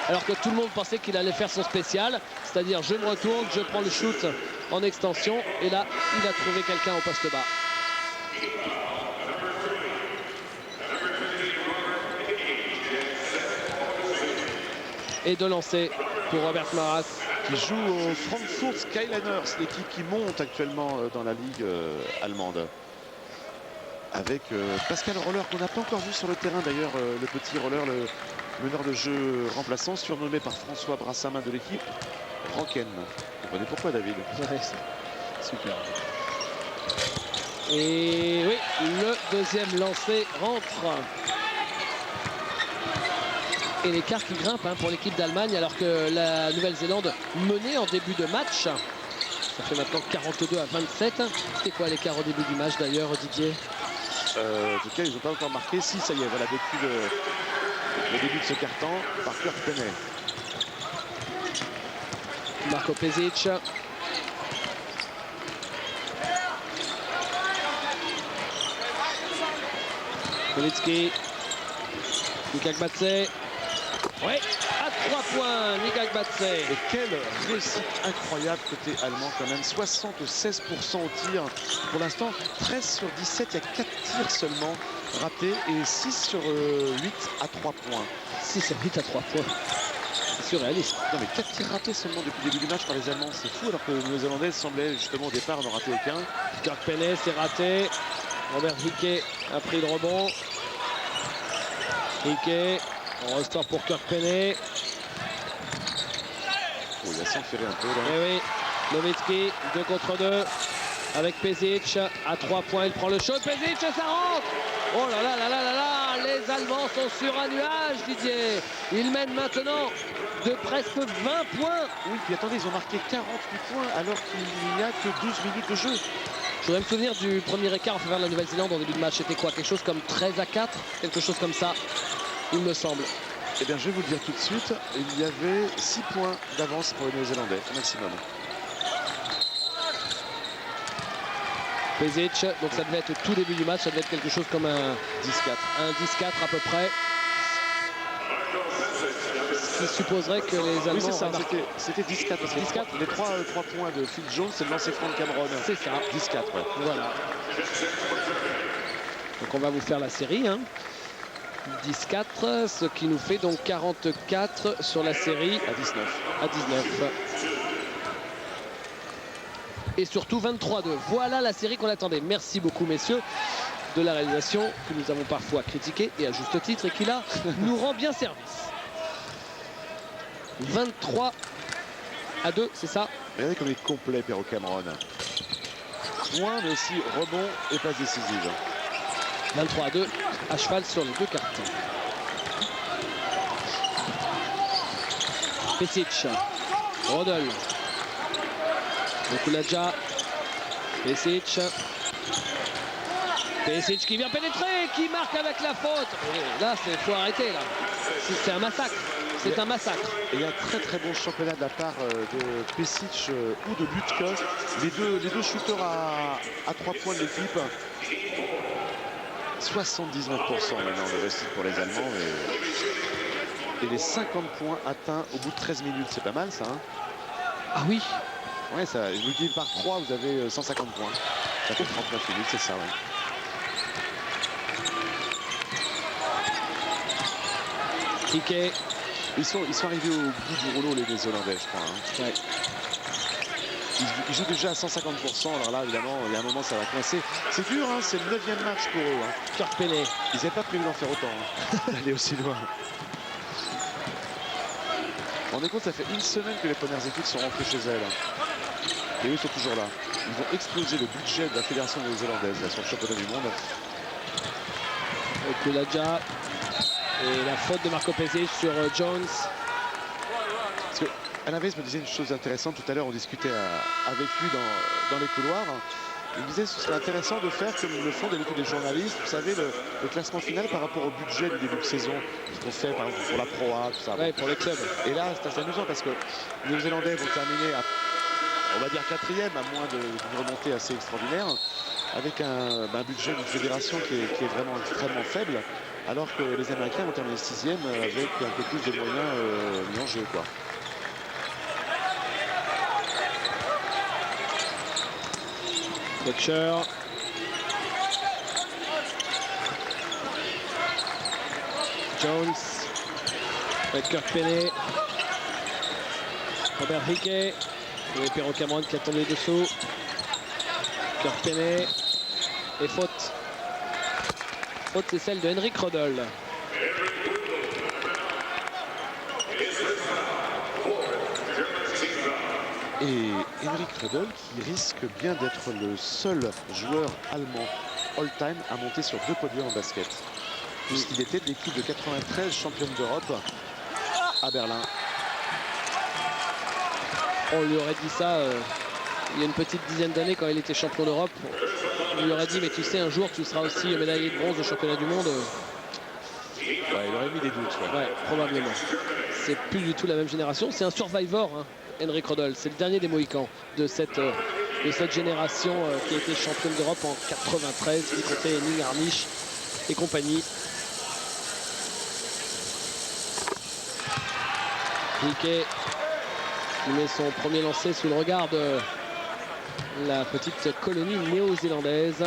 Alors que tout le monde pensait qu'il allait faire son spécial. C'est-à-dire je me retourne, je prends le shoot en extension. Et là, il a trouvé quelqu'un au poste bas. Et de lancer pour Robert Maras. Qui joue au Frankfurt Skyliners, l'équipe qui monte actuellement dans la ligue allemande. Avec Pascal Roller, qu'on n'a pas encore vu sur le terrain d'ailleurs, le petit Roller, le meneur de jeu remplaçant, surnommé par François Brassamin de l'équipe, Ranken. Vous comprenez pourquoi, David? Ouais, super. Et oui, le deuxième lancé rentre. Et l'écart qui grimpe pour l'équipe d'Allemagne alors que la Nouvelle-Zélande menait en début de match. Ça fait maintenant 42-27. C'était quoi l'écart au début du match d'ailleurs, Didier? En tout cas, ils n'ont pas encore marqué. Si, ça y est, voilà, depuis le début de ce quart-temps, par Kirk Penney. Marco Pezic. Nowitzki. Mika Gbatse. Oui, à 3 points, Mika Gbatse. Et quelle réussite incroyable côté allemand quand même. 76% au tir. Pour l'instant, 13 sur 17, il y a 4 tirs seulement ratés et 6 sur 8 à 3 points. 6 sur 8 à 3 points. C'est surréaliste. Non mais 4 tirs ratés seulement depuis le début du match par les Allemands, c'est fou alors que les Néo-Zélandais semblaient justement au départ n'en rater aucun. Kirk Penney, c'est raté. Robert Hickey a pris le rebond. Hickey, on restaure pour Kirk Penney. Oh, il a s'enferré un peu là. Et oui, Nowitzki, 2 contre 2. Avec Pezic à 3 points, il prend le shot. Pezic, ça rentre. Oh là là là là là là, les Allemands sont sur un nuage, Didier. Ils mènent maintenant de presque 20 points. Oui, puis attendez, ils ont marqué 48 points alors qu'il n'y a que 12 minutes de jeu. Je voudrais me souvenir du premier écart en faveur de la Nouvelle-Zélande en début de match. C'était quoi? Quelque chose comme 13 à 4? Quelque chose comme ça, il me semble. Eh bien, je vais vous le dire tout de suite. Il y avait 6 points d'avance pour les Néo-Zélandais, au maximum. Pezic, donc ça devait être au tout début du match, ça devait être quelque chose comme un 10-4. Un 10-4 à peu près. Ce qui supposerait que les Allemands... Oui, c'est ça, c'était 10-4. Parce que 10-4. les 3 points de Phil Jones, c'est le lancer franc de Cameron. C'est ça. 10-4, ouais. Voilà. Donc on va vous faire la série. 10-4, ce qui nous fait donc 44 sur la série. À 19. À 19. Et surtout 23-2. Voilà la série qu'on attendait. Merci beaucoup, messieurs, de la réalisation que nous avons parfois critiquée, et à juste titre, et qui là nous rend bien service. 23-2, c'est ça? Regardez comme il est complet, Perrault Cameron. Point, mais aussi rebond et passe décisive. 23-2 à cheval sur les deux cartons. Pesic, Rodol, Okulaja, Pesic qui vient pénétrer, qui marque avec la faute. Et là, il faut arrêter là. C'est un massacre. C'est un massacre. Et il y a un très bon championnat de la part de Pesic ou de Lutke. Les deux shooters à 3 points de l'équipe. 79% maintenant de réussite pour les Allemands. Et les 50 points atteints au bout de 13 minutes. C'est pas mal ça. Hein. Ah oui. Ouais, ça, je vous dis par 3, vous avez 150 points. Ça fait 39 minutes, c'est ça. Ouais. Piqué. Ils sont arrivés au bout du rouleau, les Hollandais, je crois. Hein. Ouais. Ils jouent déjà à 150%. Alors là, évidemment, il y a un moment, ça va coincer. C'est dur, hein, c'est le 9e match pour eux. Hein. Kirk Penney. Ils n'avaient pas prévu d'en faire autant, hein, d'aller aussi loin. On est compte, ça fait une semaine que les premières équipes sont rentrées chez elles. Et eux sont toujours là. Ils vont exploser le budget de la fédération néo-zélandaise là, sur le championnat du monde. Okulaja. Et la faute de Marco Pesic sur Jones. Parce que Alaves me disait une chose intéressante tout à l'heure, on discutait avec lui dans les couloirs. Il me disait que ce serait intéressant de faire comme le font d'habitude les journalistes, vous savez, le classement final par rapport au budget du début de saison, ce qu'on fait par exemple pour la Pro A, tout ça. Ouais, pour les clubs. Et là, c'est assez amusant parce que les Néo-Zélandais vont terminer à, on va dire 4e, à moins d'une remontée assez extraordinaire, avec un budget d'une fédération qui est vraiment extrêmement faible, alors que les Américains vont terminer 6e avec un peu plus de moyens mis en jeu, quoi. Fletcher. Jones. Kirk Penney. Robert Hickey. Et Perro Cameron qui attendait dessous. Kirk Penney. Et faute. Faute, c'est celle de Henrik Rodol. Et Henrik Rodol qui risque bien d'être le seul joueur allemand all-time à monter sur 2 podiums en basket. Puisqu'il était de l'équipe de 93 championne d'Europe à Berlin. On lui aurait dit ça il y a une petite dizaine d'années quand il était champion d'Europe. On lui aurait dit mais tu sais un jour tu seras aussi médaillé de bronze au championnat du monde. Ouais, il aurait mis des doutes. Ouais, probablement. C'est plus du tout la même génération. C'est un survivor, hein, Henrik Rodol. C'est le dernier des Mohicans de cette génération qui a été championne d'Europe en 93, qui comptait Henning Harnisch et compagnie. Piqué qui met son premier lancer sous le regard de la petite colonie néo-zélandaise.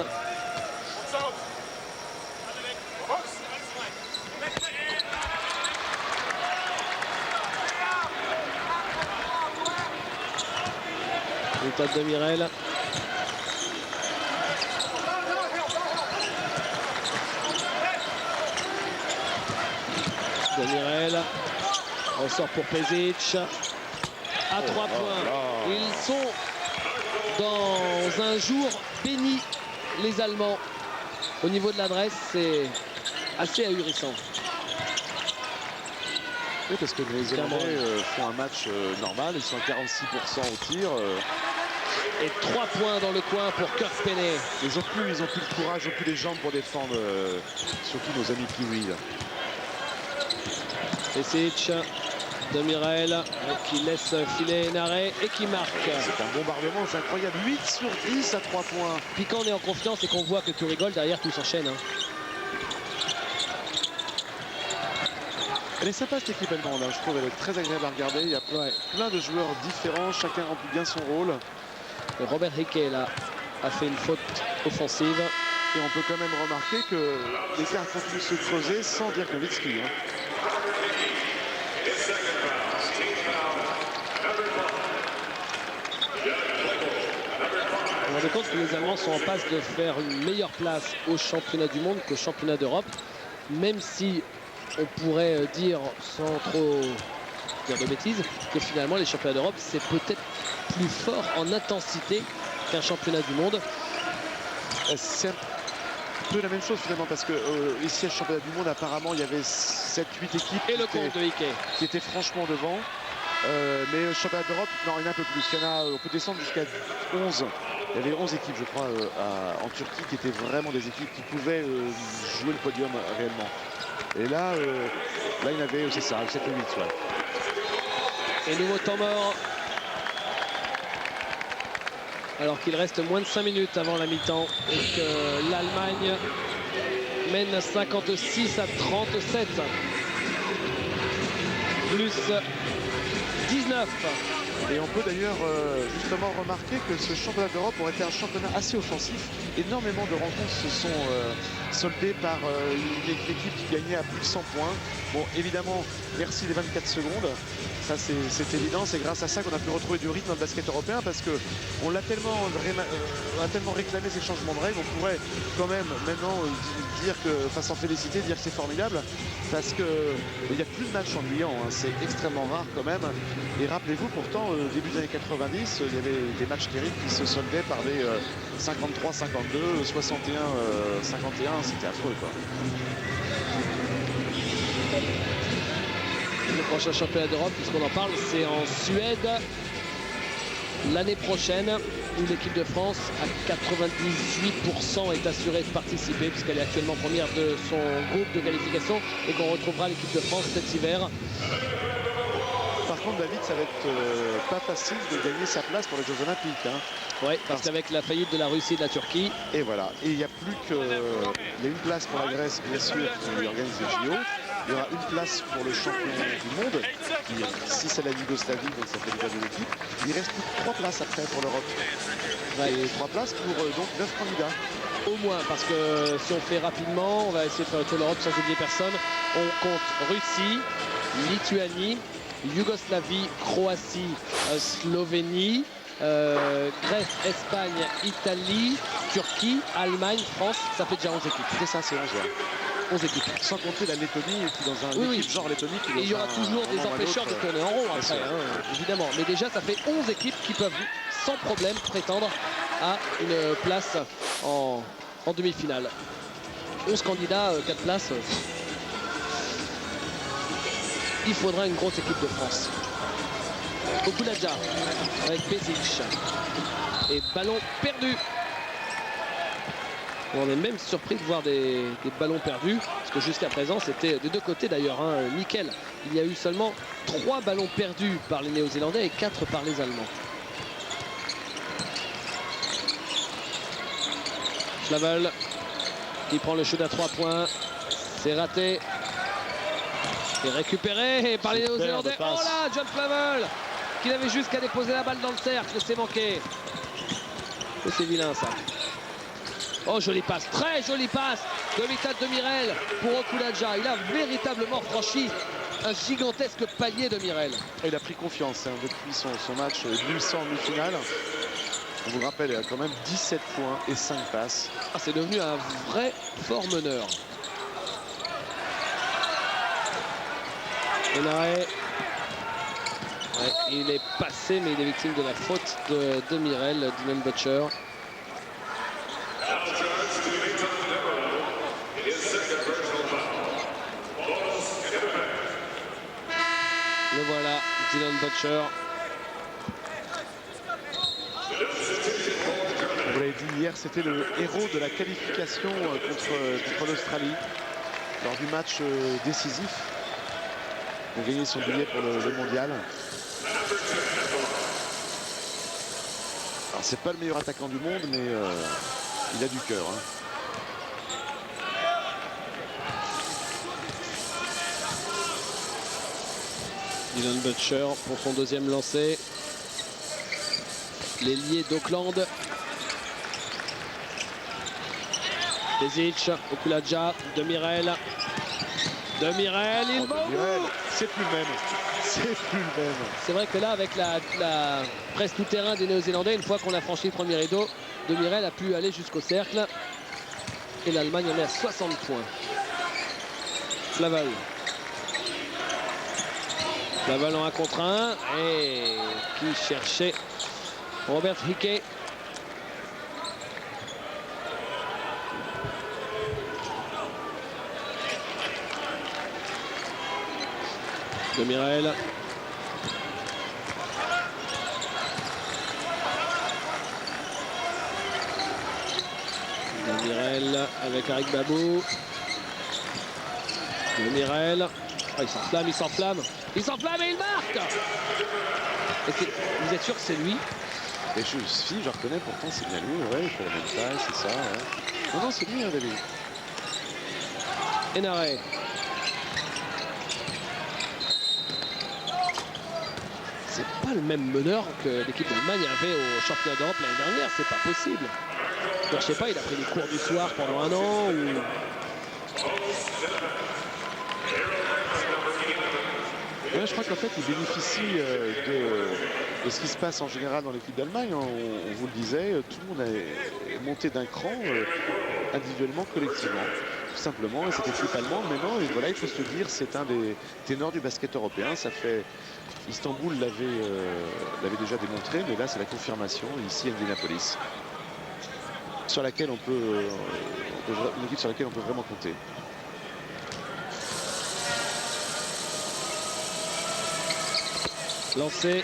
Méthode de Mirel. De Mirel. Ressort pour Pesic. À 3 points. Ils sont dans un jour béni, les Allemands. Au niveau de l'adresse, c'est assez ahurissant. Oui, parce que les Zélandais font un match normal. Ils sont à 46% au tir. Et 3 points dans le coin pour Kirk Penney. Ils ont plus le courage, ils ont plus les jambes pour défendre, surtout nos amis Kiwi. Pesic. De Mirel qui laisse filer Naré et qui marque. C'est un bombardement, c'est incroyable. 8 sur 10 à 3 points. Puis quand on est en confiance et qu'on voit que tout rigole, derrière tout s'enchaîne. Hein. Elle est sympa cette équipe allemande, hein. Je trouve elle est très agréable à regarder. Il y a plein de joueurs différents, chacun remplit bien son rôle. Et Robert Hickey là a fait une faute offensive. Et on peut quand même remarquer que l'écart continue de se creuser sans Dirk Nowitzki. Hein. On se rend compte que les Allemands sont en passe de faire une meilleure place au championnat du monde qu'au championnat d'Europe, même si on pourrait dire, sans trop dire de bêtises, que finalement les championnats d'Europe c'est peut-être plus fort en intensité qu'un championnat du monde. peu la même chose finalement parce que ici à ce championnat du monde apparemment il y avait 7-8 équipes Et le compte de Ike qui étaient franchement devant. Mais le championnat d'Europe, non, il y en a un peu plus. On peut descendre jusqu'à 11. Il y avait 11 équipes, je crois, en Turquie qui étaient vraiment des équipes qui pouvaient jouer le podium réellement. Et là, il y en avait, c'est ça, 7 ou 8. Ouais. Et nouveau temps mort. Alors qu'il reste moins de 5 minutes avant la mi-temps et que l'Allemagne mène 56 à 37. Plus 19. Et on peut d'ailleurs justement remarquer que ce championnat d'Europe aurait été un championnat assez offensif. Énormément de rencontres se sont soldées par une équipe qui gagnait à plus de 100 points. Bon, évidemment, merci les 24 secondes. Ça, c'est évident. C'est grâce à ça qu'on a pu retrouver du rythme dans le basket européen parce qu'on l'a tellement, réclamé ces changements de règles. On pourrait quand même maintenant dire que, enfin s'en féliciter, dire que c'est formidable parce qu'il n'y a plus de matchs ennuyants. Hein. C'est extrêmement rare quand même. Et rappelez-vous, pourtant, au début des années 90, il y avait des matchs terribles qui se soldaient par des 53-52, 61-51. C'était affreux, quoi. Le prochain championnat d'Europe, puisqu'on en parle, c'est en Suède l'année prochaine, où l'équipe de France à 98% est assurée de participer, puisqu'elle est actuellement première de son groupe de qualification, et qu'on retrouvera l'équipe de France cet hiver. Par contre, David, ça va être pas facile de gagner sa place pour les Jeux Olympiques. Hein. Oui, parce qu'avec la faillite de la Russie et de la Turquie. Et voilà. Et il n'y a plus que. Il y a une place pour la Grèce, bien sûr, qui organise les JO. Il y aura une place pour le champion du monde, qui, si c'est la Yougoslavie, donc ça fait déjà deux équipes. Il reste plus que 3 places après pour l'Europe. Ouais. Et 3 places pour donc 9 candidats. Au moins, parce que si on fait rapidement, on va essayer de faire le tour de l'Europe sans oublier personne. On compte Russie, Lituanie, Yougoslavie, Croatie, Slovénie, Grèce, Espagne, Italie, Turquie, Allemagne, France. Ça fait déjà 11 équipes. C'est ça, c'est 11. Ouais. 11 équipes. Sans compter la Lettonie qui dans un équipe genre Lettonie. Et il y aura toujours des empêcheurs de tourner en rond après, évidemment. Mais déjà, ça fait 11 équipes qui peuvent sans problème prétendre à une place en demi-finale. 11 candidats, 4 places. Il faudra une grosse équipe de France. Okuladja avec Pezic. Et ballon perdu. On est même surpris de voir des ballons perdus, parce que jusqu'à présent, c'était des deux côtés d'ailleurs, hein, nickel. Il y a eu seulement 3 ballons perdus par les Néo-Zélandais et 4 par les Allemands. Flavel qui prend le shoot à 3 points. C'est raté. Et récupéré par les Néo-Zélandais. Oh là, John Flavel qui n'avait juste qu'à déposer la balle dans le cercle. C'est manqué. Et c'est vilain ça. Oh, jolie passe, très jolie passe de Mithat Demirel pour Okuladja. Il a véritablement franchi un gigantesque palier de Mirel. Il a pris confiance hein, depuis son match nul en demi-finale. On vous rappelle, il a quand même 17 points et 5 passes. Ah, c'est devenu un vrai fort meneur. Ouais, il est passé, mais il est victime de la faute de Mirel, Dylan Butcher. Le voilà, Dylan Butcher. Vous l'avez dit hier, c'était le héros de la qualification contre l'Australie lors du match décisif. Il a gagné son billet pour le mondial. Alors c'est pas le meilleur attaquant du monde, mais il a du cœur. Hein. Dylan Butcher pour son deuxième lancé. L'ailier d'Auckland. Pezic, Okuladja, Demirel. Demirel, il va. C'est plus le même. C'est plus le même. C'est vrai que là, avec la presse tout-terrain des Néo-Zélandais, une fois qu'on a franchi le premier rideau, Demirel a pu aller jusqu'au cercle. Et l'Allemagne en est à 60 points. Flavel. Flavel en 1 contre 1. Et qui cherchait Robert Hickey. Demirel. Demirel avec Arik Babou. Demirel. Ah, il s'enflamme, il s'enflamme. Il s'enflamme et il marque. Vous êtes sûr que c'est lui? Et je reconnais, pourtant c'est bien lui, ouais, il fait la même taille, c'est ça. Ouais. Non, c'est lui, hein, David. Hénaré. C'est pas le même meneur que l'équipe d'Allemagne avait au championnat d'Europe l'année dernière, c'est pas possible. Je sais pas, il a pris des cours du soir pendant un an ou... Ouais, je crois qu'en fait, il bénéficie de ce qui se passe en général dans l'équipe d'Allemagne. On vous le disait, tout le monde est monté d'un cran individuellement, collectivement. Tout simplement, et cette équipe allemande, maintenant, et voilà, il faut se le dire, c'est un des ténors du basket européen. Ça fait... Istanbul l'avait déjà démontré, mais là, c'est la confirmation ici à Indianapolis. Sur laquelle une équipe sur laquelle on peut vraiment compter. Lancé.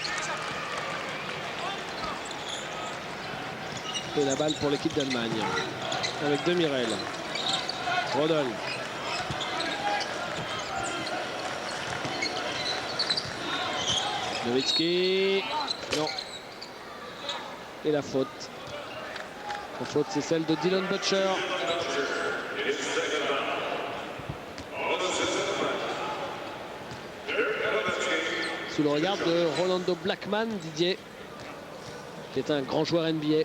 Et la balle pour l'équipe d'Allemagne. Avec Demirel. Rodol. Nowitzki. Non. Et la faute. La faute, c'est celle de Dylan Butcher. Sous le regard de Rolando Blackman, Didier, qui est un grand joueur NBA.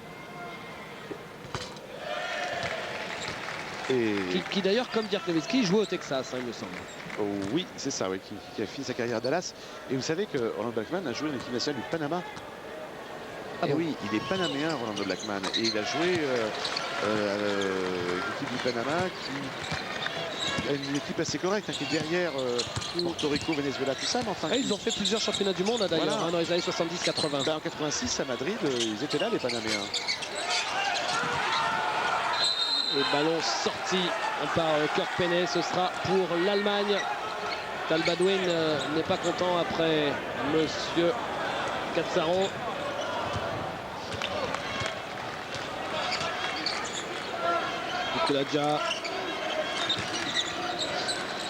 Et... Qui d'ailleurs, comme Dirk Nowitzki, jouait au Texas, hein, il me semble. Oh, oui, c'est ça, oui, qui a fini sa carrière à Dallas. Et vous savez que Rolando Blackman a joué dans l'équipe nationale du Panama. Ah bon? Oui, il est panaméen, Rolando Blackman. Et il a joué l'équipe du Panama qui a une équipe assez correcte, hein, qui est derrière Porto Rico, Venezuela, tout ça. Mais enfin, ils ont fait plusieurs championnats du monde d'ailleurs, voilà, hein, dans les années 70-80. En 86, à Madrid, ils étaient là, les Panaméens. Le ballon sorti par Kirk Penney, ce sera pour l'Allemagne. Tal Badouin n'est pas content après Monsieur Katsaro.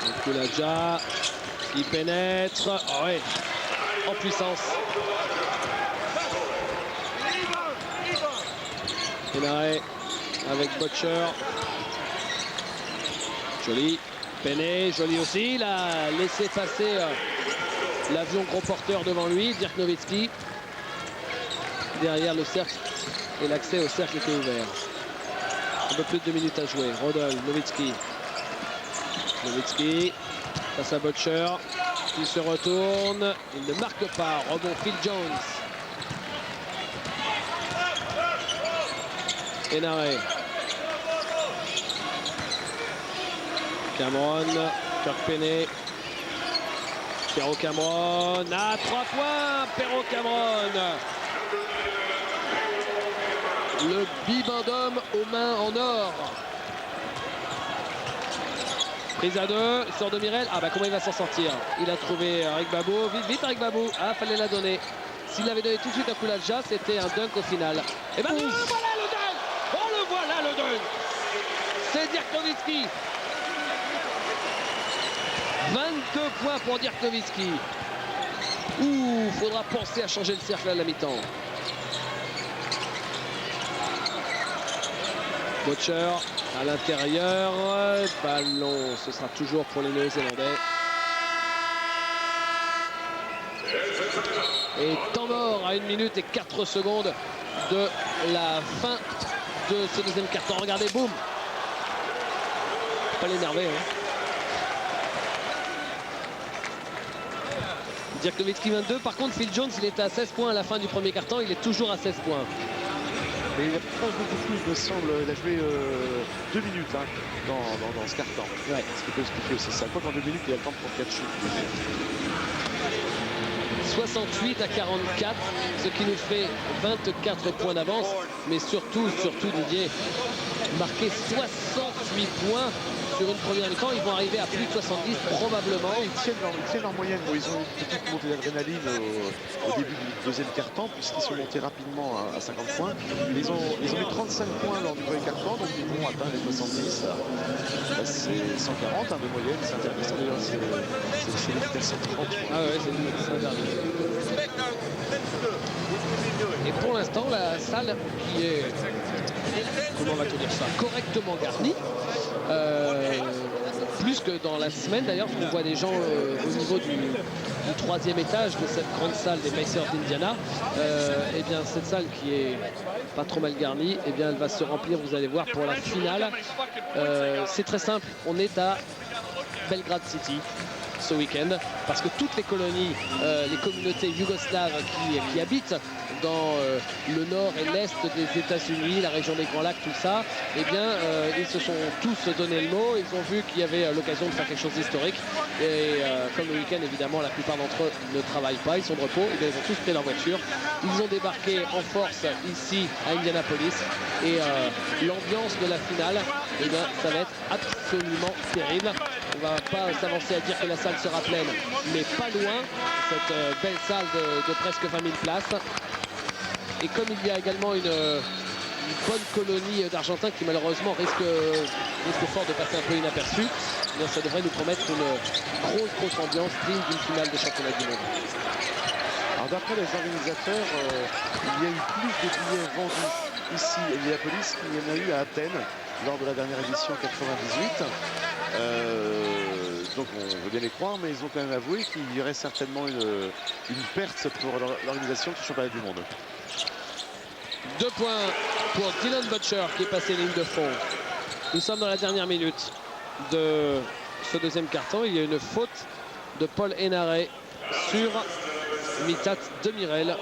Nikuladja qui pénètre. Oh ouais, en puissance. Hénaré avec Butcher. Joli. Penney, joli aussi. Il a laissé passer l'avion gros porteur devant lui. Dirk Nowitzki. Derrière le cercle. Et l'accès au cercle était ouvert. Un peu plus de 2 minutes à jouer. Rodol, Nowitzki. Nowitzki face à Butcher. Il se retourne. Il ne marque pas. Rebond Phil Jones. Hénaré. Cameron. Kirk Penney. Perrault Cameron. Ah, 3 points. Perrault Cameron. Le bibendum aux mains en or. Prise à 2 sur Demirel. Ah bah comment il va s'en sortir? Il a trouvé Arik Babou. Vite, vite Arik Babou. Ah, fallait la donner. S'il l'avait donné tout de suite à Kouladja, c'était un dunk au final. Et ben voilà le dunk. Oh, le voilà le dunk. C'est Dirk Nowitzki. 22 points pour Dirk Nowitzki. Ouh, faudra penser à changer le cercle à la mi-temps. Butcher à l'intérieur. Ballon, ce sera toujours pour les Néo-Zélandais. Et temps mort à 1 minute et 4 secondes de la fin de ce deuxième quart-temps. Regardez, boum. Pas l'énerver, hein. Dirk Nowitzki 22. Par contre, Phil Jones, il était à 16 points à la fin du premier quart-temps. Il est toujours à 16 points. Mais il a pas beaucoup plus, me semble. Il a joué 2 minutes hein, dans ce carton. Ouais. Ce qui peut expliquer aussi ça. Quoi qu'en 2 minutes, il a le temps pour 4 shoots. 68 à 44, ce qui nous fait 24 points d'avance. Mais surtout, Didier, marquer 68 points sur une première mi-temps, ils vont arriver à plus de 70 probablement. Ils tiennent leur moyenne. Bon, ils ont une petite montée d'adrénaline au début du deuxième quart-temps, puisqu'ils sont montés rapidement à 50 points. Ils ont mis 35 points lors du premier quart-temps, donc ils vont atteindre les 70. C'est 140 de moyenne, c'est intéressant d'ailleurs, c'est les 130. Ah ouais, c'est interdit. Et pour l'instant, la salle qui est, comment va-t-on dire ça, correctement garnie. Plus que dans la semaine d'ailleurs, on voit des gens au niveau du troisième étage de cette grande salle des Pacers d'Indiana. Et bien cette salle qui est pas trop mal garnie, et bien elle va se remplir, vous allez voir, pour la finale. C'est très simple, on est à Belgrade City ce week-end, parce que toutes les colonies, les communautés yougoslaves qui habitent dans le nord et l'est des États-Unis, la région des Grands Lacs, tout ça, eh bien, ils se sont tous donné le mot. Ils ont vu qu'il y avait l'occasion de faire quelque chose d'historique. Et comme le week-end, évidemment, la plupart d'entre eux ne travaillent pas, ils sont de repos. Et bien, ils ont tous pris leur voiture. Ils ont débarqué en force ici à Indianapolis. Et l'ambiance de la finale, eh bien, ça va être absolument terrible. On va pas s'avancer à dire que la salle sera pleine, mais pas loin. Cette belle salle de presque 20 000 places. Et comme il y a également une bonne colonie d'Argentins qui malheureusement risque fort de passer un peu inaperçu, eh ça devrait nous promettre une grosse ambiance digne d'une finale de championnat du monde. Alors d'après les organisateurs, il y a eu plus de billets vendus ici à Indianapolis qu'il y en a eu à Athènes lors de la dernière édition 98. Donc on veut bien les croire, mais ils ont quand même avoué qu'il y aurait certainement une perte pour l'organisation du championnat du monde. 2 points pour Dylan Butcher qui est passé ligne de fond. Nous sommes dans la dernière minute de ce deuxième quart-temps. Il y a une faute de Paul Henare sur Mithat Demirel.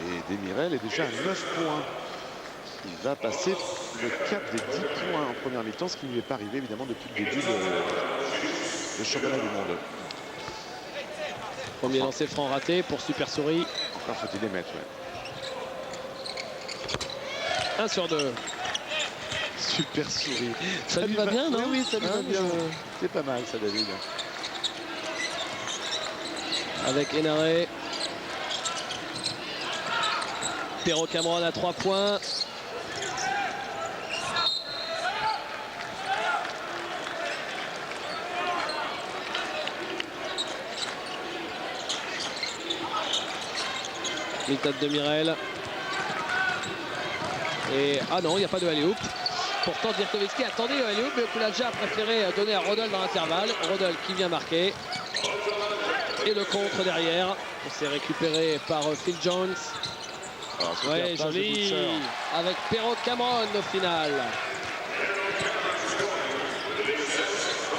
Et Demirel est déjà à 9 points. Il va passer le cap des 10 points en première mi-temps, ce qui ne lui est pas arrivé évidemment depuis le début du championnat du monde. Premier lancé franc raté pour Super Souris. Encore faut-il les mettre, ouais. 1 sur 2. Super Souris. Ça lui va bien, non? Oui, ça lui va bien. C'est pas mal ça, David. Avec Henare. Perrault Cameron à 3 points. Mithat Demirel. Et ah non, il n'y a pas de alley-oop. Pourtant, Dirk Nowitzki attendait le alley-oop, mais Okulaja a préféré donner à Rodol dans l'intervalle. Rodol qui vient marquer. Et le contre derrière. C'est récupéré par Phil Jones. Ouais, joli. Avec Perrault Cameron au final.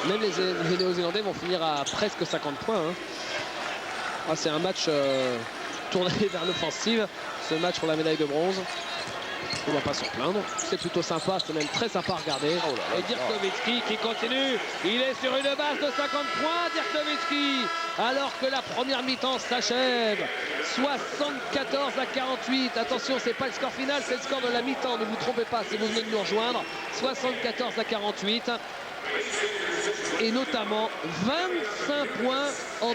Même les Néo-Zélandais vont finir à presque 50 points. Hein. Ah, c'est un match tourné vers l'offensive. Ce match pour la médaille de bronze. On ne va pas s'en plaindre. C'est plutôt sympa, c'est même très sympa à regarder. Et Dirk Nowitzki qui continue. Il est sur une base de 50 points, Dirk Nowitzki. Alors que la première mi-temps s'achève. 74 à 48. Attention, c'est pas le score final, c'est le score de la mi-temps. Ne vous trompez pas si vous venez de nous rejoindre. 74 à 48. Et notamment 25 points en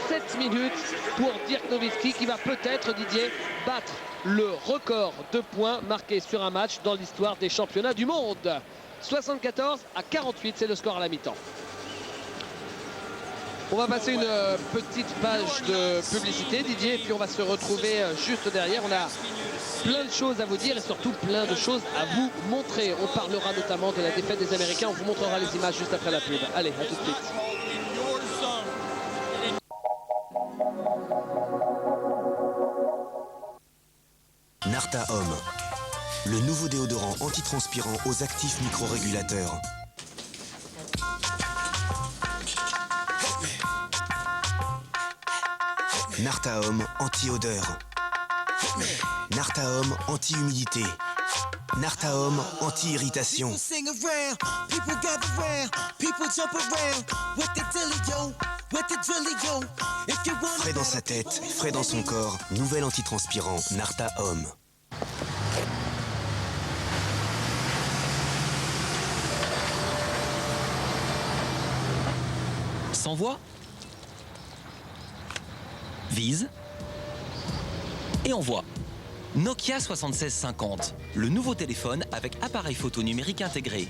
17 minutes pour Dirk Nowitzki qui va peut-être, Didier, battre le record de points marqués sur un match dans l'histoire des championnats du monde. 74 à 48, c'est le score à la mi-temps. On va passer une petite page de publicité, Didier, et puis on va se retrouver juste derrière. On a plein de choses à vous dire et surtout plein de choses à vous montrer. On parlera notamment de la défaite des Américains. On vous montrera les images juste après la pub. Allez, à tout de suite. Narta Homme, le nouveau déodorant antitranspirant aux actifs microrégulateurs. Narta Homme anti-odeur. Narta Homme anti-humidité. Narta Homme anti-irritation. Frais dans sa tête, frais dans son corps, nouvel antitranspirant Narta Homme. S'envoie, vise et envoie. Nokia 7650, le nouveau téléphone avec appareil photo numérique intégré.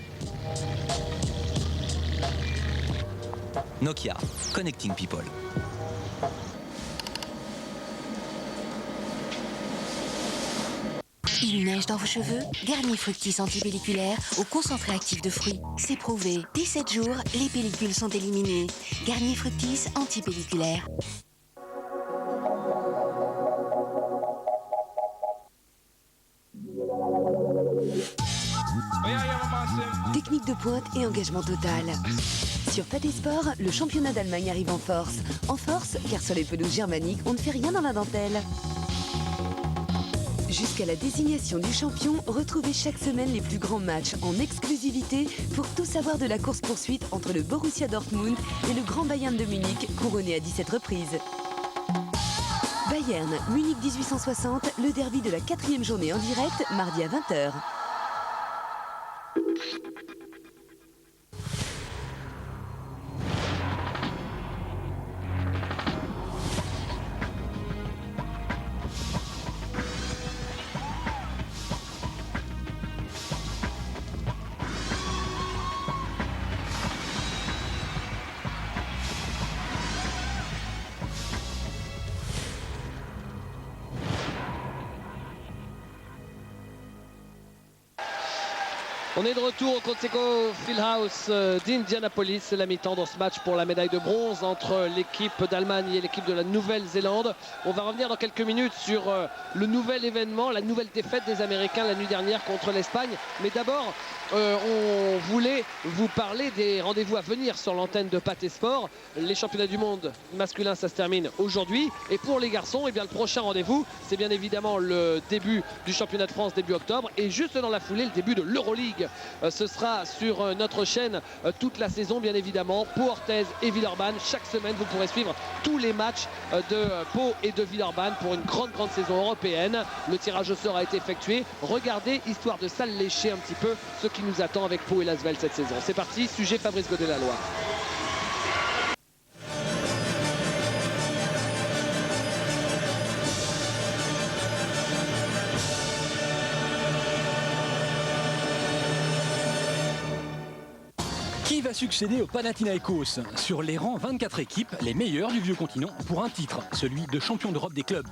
Nokia, Connecting People. Il neige dans vos cheveux? Garnier Fructis antipelliculaire au concentré actif de fruits. C'est prouvé. 17 jours, les pellicules sont éliminées. Garnier Fructis antipelliculaire. Technique de pointe et engagement total. Sur Pâté Sport, le championnat d'Allemagne arrive en force. En force, car sur les pelouses germaniques, on ne fait rien dans la dentelle. Jusqu'à la désignation du champion, retrouvez chaque semaine les plus grands matchs en exclusivité pour tout savoir de la course-poursuite entre le Borussia Dortmund et le Grand Bayern de Munich, couronné à 17 reprises. Bayern, Munich 1860, le derby de la 4e journée en direct, mardi à 20h. On est de retour au Conseco Fieldhouse d'Indianapolis. C'est la mi-temps dans ce match pour la médaille de bronze entre l'équipe d'Allemagne et l'équipe de la Nouvelle-Zélande. On va revenir dans quelques minutes sur le nouvel événement, la nouvelle défaite des Américains la nuit dernière contre l'Espagne. Mais d'abord, on voulait vous parler des rendez-vous à venir sur l'antenne de Pâté Sport. Les championnats du monde masculin, ça se termine aujourd'hui. Et pour les garçons, eh bien, le prochain rendez-vous, c'est bien évidemment le début du championnat de France début octobre. Et juste dans la foulée, le début de l'Euroleague. Ce sera sur notre chaîne toute la saison, bien évidemment. Pau, Orthez et Villeurbanne. Chaque semaine, vous pourrez suivre tous les matchs de Pau et de Villeurbanne pour une grande saison européenne. Le tirage au sort a été effectué. Regardez, histoire de s'allécher un petit peu ce qui nous attend avec Pau et Lasvel cette saison. C'est parti, sujet Fabrice Godet-Laloy. Qui va succéder au Panathinaikos? Sur les rangs, 24 équipes, les meilleures du vieux continent, pour un titre, celui de champion d'Europe des clubs.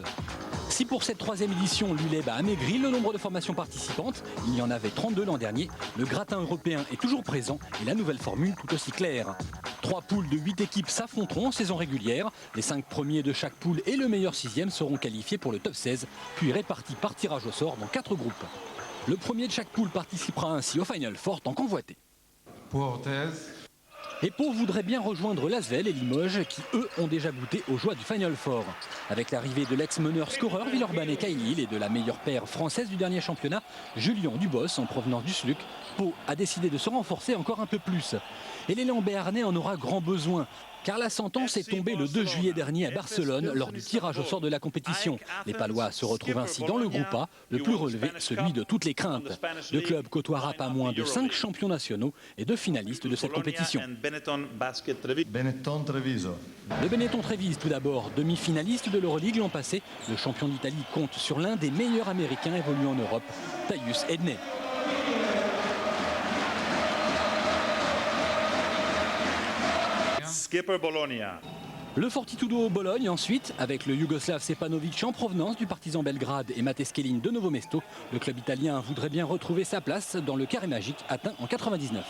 Si pour cette 3e édition, l'ULEB a amaigri le nombre de formations participantes, il y en avait 32 l'an dernier, le gratin européen est toujours présent et la nouvelle formule tout aussi claire. 3 poules de 8 équipes s'affronteront en saison régulière. Les 5 premiers de chaque poule et le meilleur 6e seront qualifiés pour le top 16, puis répartis par tirage au sort dans 4 groupes. Le premier de chaque poule participera ainsi au Final Four tant convoité. Et Pau voudrait bien rejoindre Lasvel et Limoges qui, eux, ont déjà goûté aux joies du Final Four. Avec l'arrivée de l'ex-meneur scoreur Villeurbanne et Kyle Hill et de la meilleure paire française du dernier championnat, Julien Dubos, en provenance du SLUC, Pau a décidé de se renforcer encore un peu plus. Et l'élan béarnais en aura grand besoin, car la sentence est tombée le 2 juillet dernier à Barcelone lors du tirage au sort de la compétition. Les Palois se retrouvent ainsi dans le groupe A, le plus relevé, celui de toutes les craintes. Le club côtoiera pas moins de 5 champions nationaux et 2 finalistes de cette compétition. Le Benetton Trévise tout d'abord, demi-finaliste de l'Euroleague l'an passé. Le champion d'Italie compte sur l'un des meilleurs américains évoluant en Europe, Tyus Edney. Skipper Bologna. Le Fortitudo Bologne ensuite, avec le Yougoslave Stepanovic en provenance du Partizan Belgrade et Mate Skelin de Novo Mesto. Le club italien voudrait bien retrouver sa place dans le carré magique atteint en 99.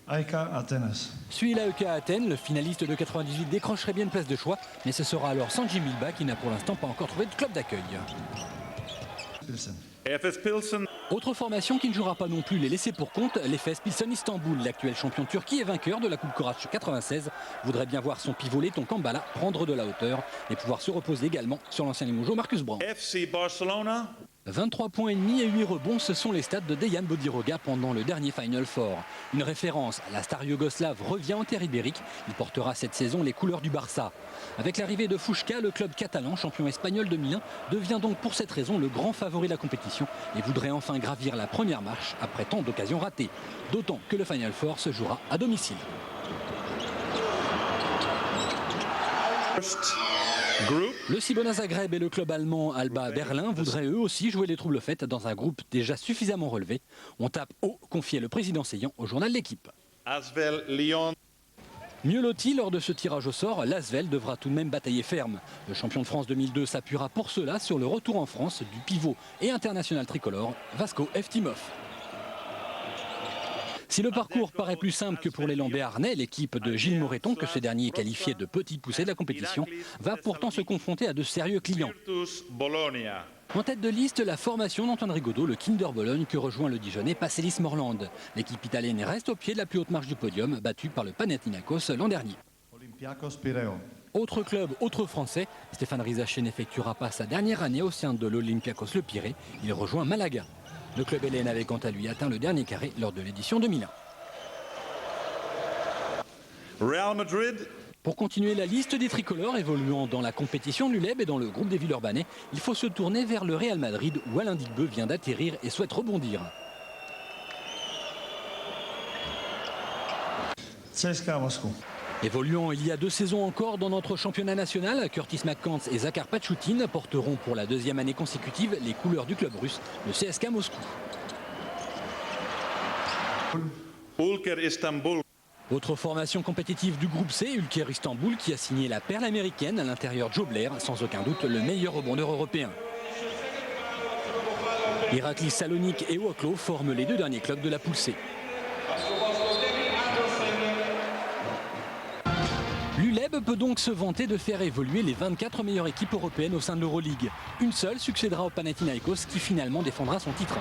AEK Athènes. Suit l'AEK Athènes, le finaliste de 98 décrocherait bien une place de choix, mais ce sera alors Sanji Milba qui n'a pour l'instant pas encore trouvé de club d'accueil. FS Pilsen. Autre formation qui ne jouera pas non plus les laissés pour compte, l'Efes Pilsen Istanbul, l'actuel champion de Turquie et vainqueur de la Coupe Korac 96, voudrait bien voir son pivot Leton Kambala prendre de la hauteur et pouvoir se reposer également sur l'ancien Limoges Marcus Brown. FC Barcelona. 23 points et demi et 8 rebonds, ce sont les stats de Dejan Bodiroga pendant le dernier Final Four. Une référence à la star yougoslave revient en terre ibérique. Il portera cette saison les couleurs du Barça. Avec l'arrivée de Fushka, le club catalan, champion espagnol 2001, devient donc pour cette raison le grand favori de la compétition et voudrait enfin gravir la première marche après tant d'occasions ratées. D'autant que le Final Four se jouera à domicile. Le Cibona Zagreb et le club allemand Alba Berlin voudraient eux aussi jouer les troubles faites dans un groupe déjà suffisamment relevé. On tape haut, confiait le président Seillan au journal L'Équipe. Asvel Lyon. Mieux loti lors de ce tirage au sort, l'Asvel devra tout de même batailler ferme. Le champion de France 2002 s'appuiera pour cela sur le retour en France du pivot et international tricolore Vasko Eftimov. Si le parcours paraît plus simple que pour l'élan béarnais, l'équipe de Gilles Moreton, que ce dernier est qualifié de petite poussée de la compétition, va pourtant se confronter à de sérieux clients. En tête de liste, la formation d'Antoine Rigaudot, le Kinder Bologne, que rejoint le Dijonais Passelis Morland. L'équipe italienne reste au pied de la plus haute marche du podium, battue par le Panathinaikos l'an dernier. Autre club, autre français, Stéphane Rizaché n'effectuera pas sa dernière année au sein de l'Olympiakos Le Pirée. Il rejoint Malaga. Le club hellène avait quant à lui atteint le dernier carré lors de l'édition 2001. Real Madrid. Pour continuer la liste des tricolores évoluant dans la compétition du LEB et dans le groupe des Villeurbanais, il faut se tourner vers le Real Madrid où Alain Dilbeu vient d'atterrir et souhaite rebondir. CSKA Moscou. Évoluant il y a 2 saisons encore dans notre championnat national, Curtis McCants et Zakhar Pachoutine porteront pour la 2e année consécutive les couleurs du club russe, le CSKA Moscou. Ulker Istanbul. Autre formation compétitive du groupe C, Ulker Istanbul, qui a signé la perle américaine à l'intérieur Joe Blair, sans aucun doute le meilleur rebondeur européen. Iraklis Salonique et Woklo forment les 2 derniers clubs de la poule C. L'ULEB peut donc se vanter de faire évoluer les 24 meilleures équipes européennes au sein de l'Euroleague. Une seule succédera au Panathinaikos qui finalement défendra son titre.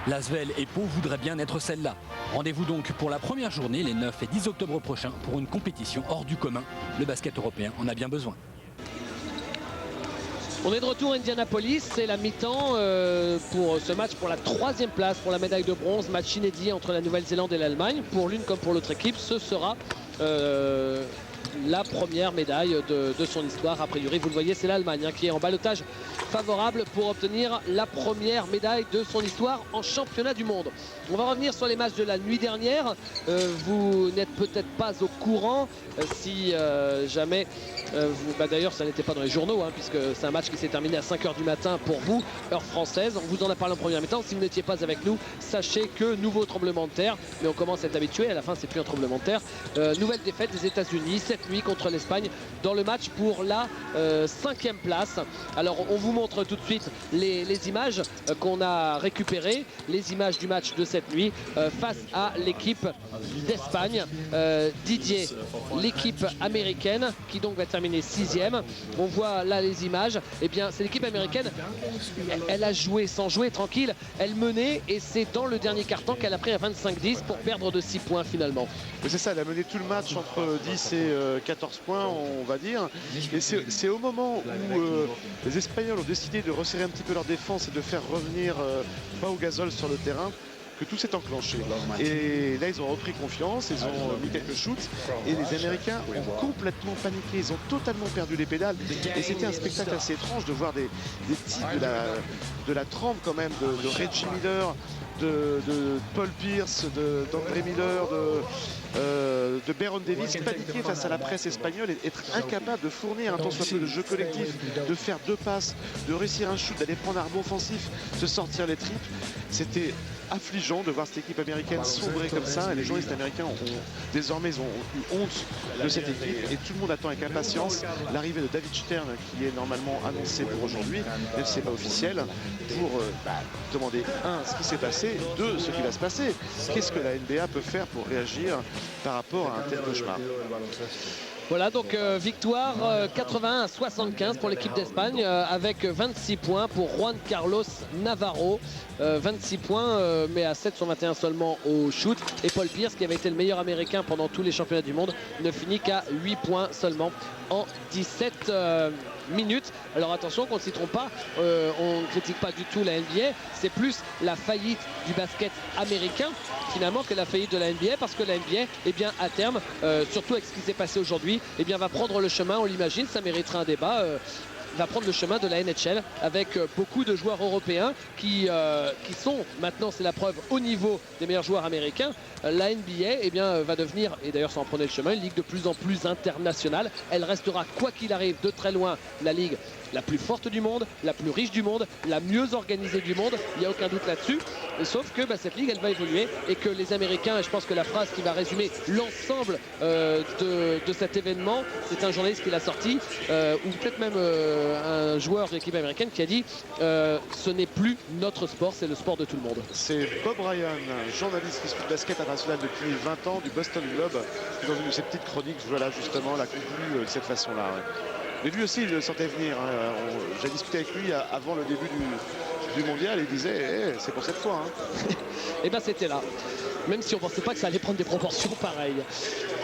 L'Asvel et Pau voudraient bien être celle-là. Rendez-vous donc pour la première journée les 9 et 10 octobre prochains pour une compétition hors du commun. Le basket européen en a bien besoin. On est de retour à Indianapolis, c'est la mi-temps pour ce match pour la 3e place pour la médaille de bronze. Match inédit entre la Nouvelle-Zélande et l'Allemagne. Pour l'une comme pour l'autre équipe, ce sera la première médaille de son histoire. A priori, vous le voyez, c'est l'Allemagne qui est en ballottage favorable pour obtenir la première médaille de son histoire en championnat du monde. On va revenir sur les matchs de la nuit dernière. Vous n'êtes peut-être pas au courant si jamais d'ailleurs ça n'était pas dans les journaux puisque c'est un match qui s'est terminé à 5 h du matin pour vous, heure française. On vous en a parlé en première mi-temps. Si vous n'étiez pas avec nous, sachez que nouveau tremblement de terre, mais on commence à être habitué. À la fin, c'est plus un tremblement de terre. Nouvelle défaite des États-Unis cette nuit contre l'Espagne dans le match pour la 5e place. Alors on vous montre tout de suite les images qu'on a récupérées, les images du match de cette nuit face à l'équipe d'Espagne. Didier, l'équipe américaine qui donc va terminer 6e. On voit là les images. Eh bien, c'est l'équipe américaine. Elle a joué sans jouer, tranquille. Elle menait et c'est dans le dernier quart-temps qu'elle a pris un 25-10 pour perdre de 6 points finalement. C'est ça, elle a mené tout le match entre 10 et 14 points, on va dire. Et c'est au moment où les Espagnols ont décidé de resserrer un petit peu leur défense et de faire revenir Pau Gasol sur le terrain que tout s'est enclenché. Et là, ils ont repris confiance, ils ont mis quelques shoots et les Américains ont complètement paniqué, ils ont totalement perdu les pédales. Et c'était un spectacle assez étrange de voir des types de la trempe quand même, de Reggie Miller, de Paul Pierce, d'André Miller, de Baron Davis, paniquer face à la presse espagnole et être incapable de fournir un tant soit peu de jeu collectif, de faire 2 passes, de réussir un shoot, d'aller prendre un rebond offensif, de sortir les triples. C'était affligeant de voir cette équipe américaine sombrer comme ça, et les journalistes américains désormais ont eu honte de cette équipe et tout le monde attend avec impatience l'arrivée de David Stern qui est normalement annoncé pour aujourd'hui, même si c'est pas officiel, pour demander 1 ce qui s'est passé, 2 ce qui va se passer. Qu'est-ce que la NBA peut faire pour réagir par rapport à un tel cauchemar? Voilà donc victoire 81-75 pour l'équipe d'Espagne avec 26 points pour Juan Carlos Navarro. 26 points mais à 7 sur 21 seulement au shoot. Et Paul Pierce qui avait été le meilleur américain pendant tous les championnats du monde ne finit qu'à 8 points seulement en 17 minutes. Alors attention qu'on ne s'y trompe pas, on ne critique pas du tout la NBA, c'est plus la faillite du basket américain finalement que la faillite de la NBA, parce que la NBA, eh bien, à terme, surtout avec ce qui s'est passé aujourd'hui, eh bien, va prendre le chemin, on l'imagine, ça mériterait un débat, va prendre le chemin de la NHL avec beaucoup de joueurs européens qui sont maintenant, c'est la preuve, au niveau des meilleurs joueurs américains. La NBA eh bien, va devenir, et d'ailleurs ça en prenait le chemin, une ligue de plus en plus internationale. Elle restera, quoi qu'il arrive, de très loin la ligue la plus forte du monde, la plus riche du monde, la mieux organisée du monde, il n'y a aucun doute là-dessus. Sauf que cette ligue, elle va évoluer et que les Américains, et je pense que la phrase qui va résumer l'ensemble de cet événement, c'est un journaliste qui l'a sorti, ou peut-être même un joueur de l'équipe américaine qui a dit ce n'est plus notre sport, c'est le sport de tout le monde. C'est Bob Ryan, journaliste qui suit le basket international depuis 20 ans du Boston Globe, qui dans une de ses petites chroniques, voilà justement, l'a conclu de cette façon-là. Ouais. Mais lui aussi, il le sentait venir. Hein. J'ai discuté avec lui avant le début du mondial et il disait c'est pour cette fois. Hein. Et bien c'était là. Même si on ne pensait pas que ça allait prendre des proportions pareilles.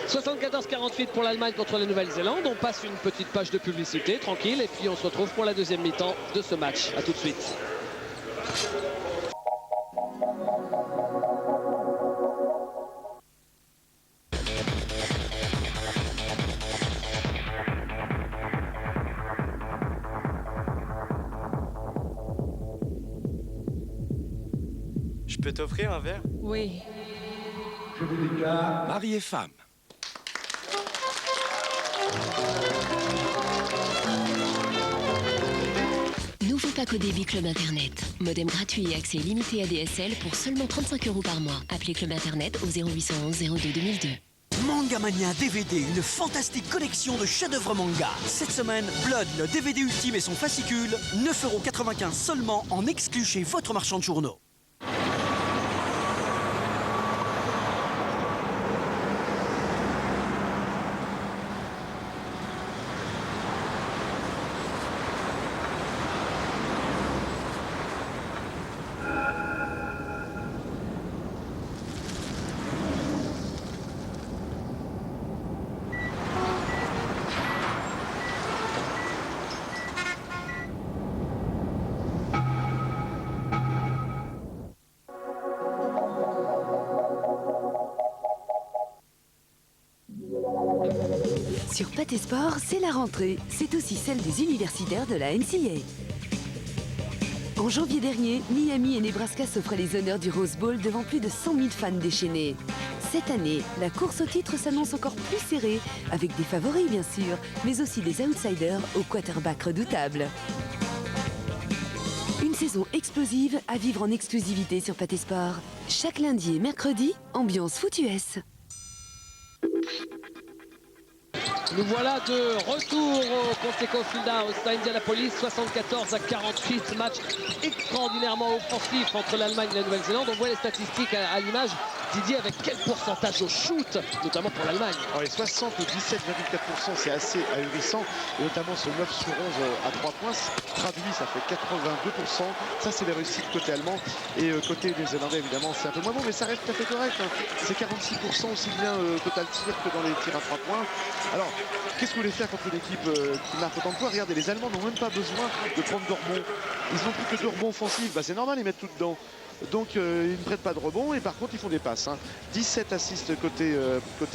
74-48 pour l'Allemagne contre la Nouvelle-Zélande. On passe une petite page de publicité, tranquille. Et puis on se retrouve pour la deuxième mi-temps de ce match. A tout de suite. Je peux t'offrir un verre? Oui. Je vous déclare Mari et femme. Nouveau pack ODV Club Internet. Modem gratuit et accès limité à DSL pour seulement 35 € par mois. Appelez Club Internet au 0811 02 2002. Manga Mania DVD, une fantastique collection de chefs-d'œuvre manga. Cette semaine, Blood, le DVD ultime et son fascicule, 9,95 € seulement en exclu chez votre marchand de journaux. Sur Pâté Sport, c'est la rentrée. C'est aussi celle des universitaires de la NCAA. En janvier dernier, Miami et Nebraska s'offraient les honneurs du Rose Bowl devant plus de 100 000 fans déchaînés. Cette année, la course au titre s'annonce encore plus serrée, avec des favoris bien sûr, mais aussi des outsiders au quarterback redoutable. Une saison explosive à vivre en exclusivité sur Pâté Sport. Chaque lundi et mercredi, ambiance foot US. Nous voilà de retour au Conseco Fieldhouse à Indianapolis, 74-48, match extraordinairement offensif entre l'Allemagne et la Nouvelle-Zélande. On voit les statistiques à l'image. Didier, avec quel pourcentage au shoot, notamment pour l'Allemagne? 77,4%, c'est assez ahurissant, et notamment ce 9 sur 11 à 3 points, traduit, ça fait 82%. Ça, c'est les réussites côté allemand, et côté néo-zélandais, évidemment, c'est un peu moins bon, mais ça reste tout à fait correct. Hein. C'est 46% aussi bien total tir que dans les tirs à 3 points. Alors, qu'est-ce que vous voulez faire contre une équipe qui marque autant de points? Regardez, les Allemands n'ont même pas besoin de prendre de rebonds. Ils n'ont plus que 2 rebonds offensifs. C'est normal, ils mettent tout dedans. Donc ils ne prennent pas de rebond et par contre ils font des passes. Hein. 17 assists côté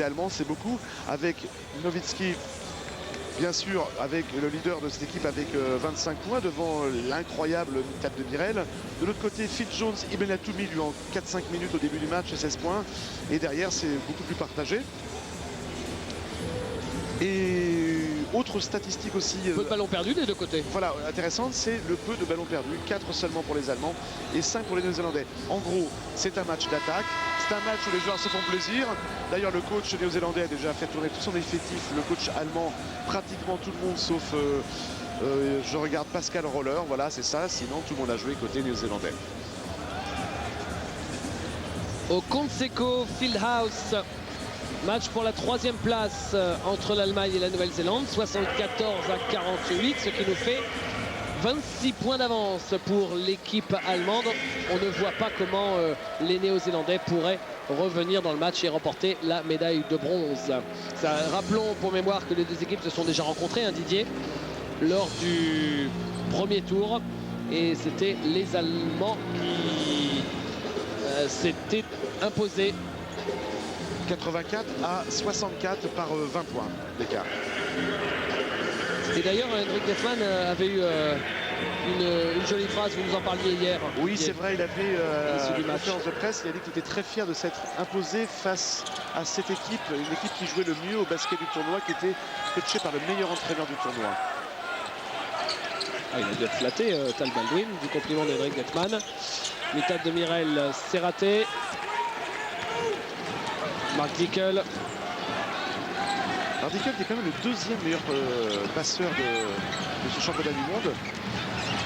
allemand, c'est beaucoup. Avec Nowitzki, bien sûr, avec le leader de cette équipe avec 25 points devant l'incroyable table de Mirel. De l'autre côté, Phil Jones, Ibn Atoumi lui en 4-5 minutes au début du match, 16 points. Et derrière, c'est beaucoup plus partagé. Et autre statistique aussi. Peu de ballons perdus des deux côtés. Voilà, intéressante, c'est le peu de ballons perdus. 4 seulement pour les Allemands et 5 pour les Néo-Zélandais. En gros, c'est un match d'attaque. C'est un match où les joueurs se font plaisir. D'ailleurs, le coach néo-zélandais a déjà fait tourner tout son effectif. Le coach allemand, pratiquement tout le monde, sauf, je regarde Pascal Roller. Voilà, c'est ça. Sinon, tout le monde a joué côté néo-zélandais. Au Conseco Fieldhouse. Match pour la 3e place entre l'Allemagne et la Nouvelle-Zélande, 74-48, ce qui nous fait 26 points d'avance pour l'équipe allemande. On ne voit pas comment les Néo-Zélandais pourraient revenir dans le match et remporter la médaille de bronze. Rappelons pour mémoire que les deux équipes se sont déjà rencontrées, hein, Didier. lors du premier tour. Et c'était les Allemands qui s'étaient imposés. 84 à 64 par 20 points d'écart. Et d'ailleurs, Hendrik Detman avait eu une jolie phrase, vous nous en parliez hier. Oui, c'est vrai, il avait du une conférence de presse, il a dit qu'il était très fier de s'être imposé face à cette équipe, une équipe qui jouait le mieux au basket du tournoi, qui était coachée par le meilleur entraîneur du tournoi. Ah, il a dû être flatté, Tal Baldwin, du compliment d'Hendrik Detman. Mitad de Mirel, c'est raté. Mark Dickel. Alors Dickel qui est quand même le deuxième meilleur passeur de ce championnat du monde,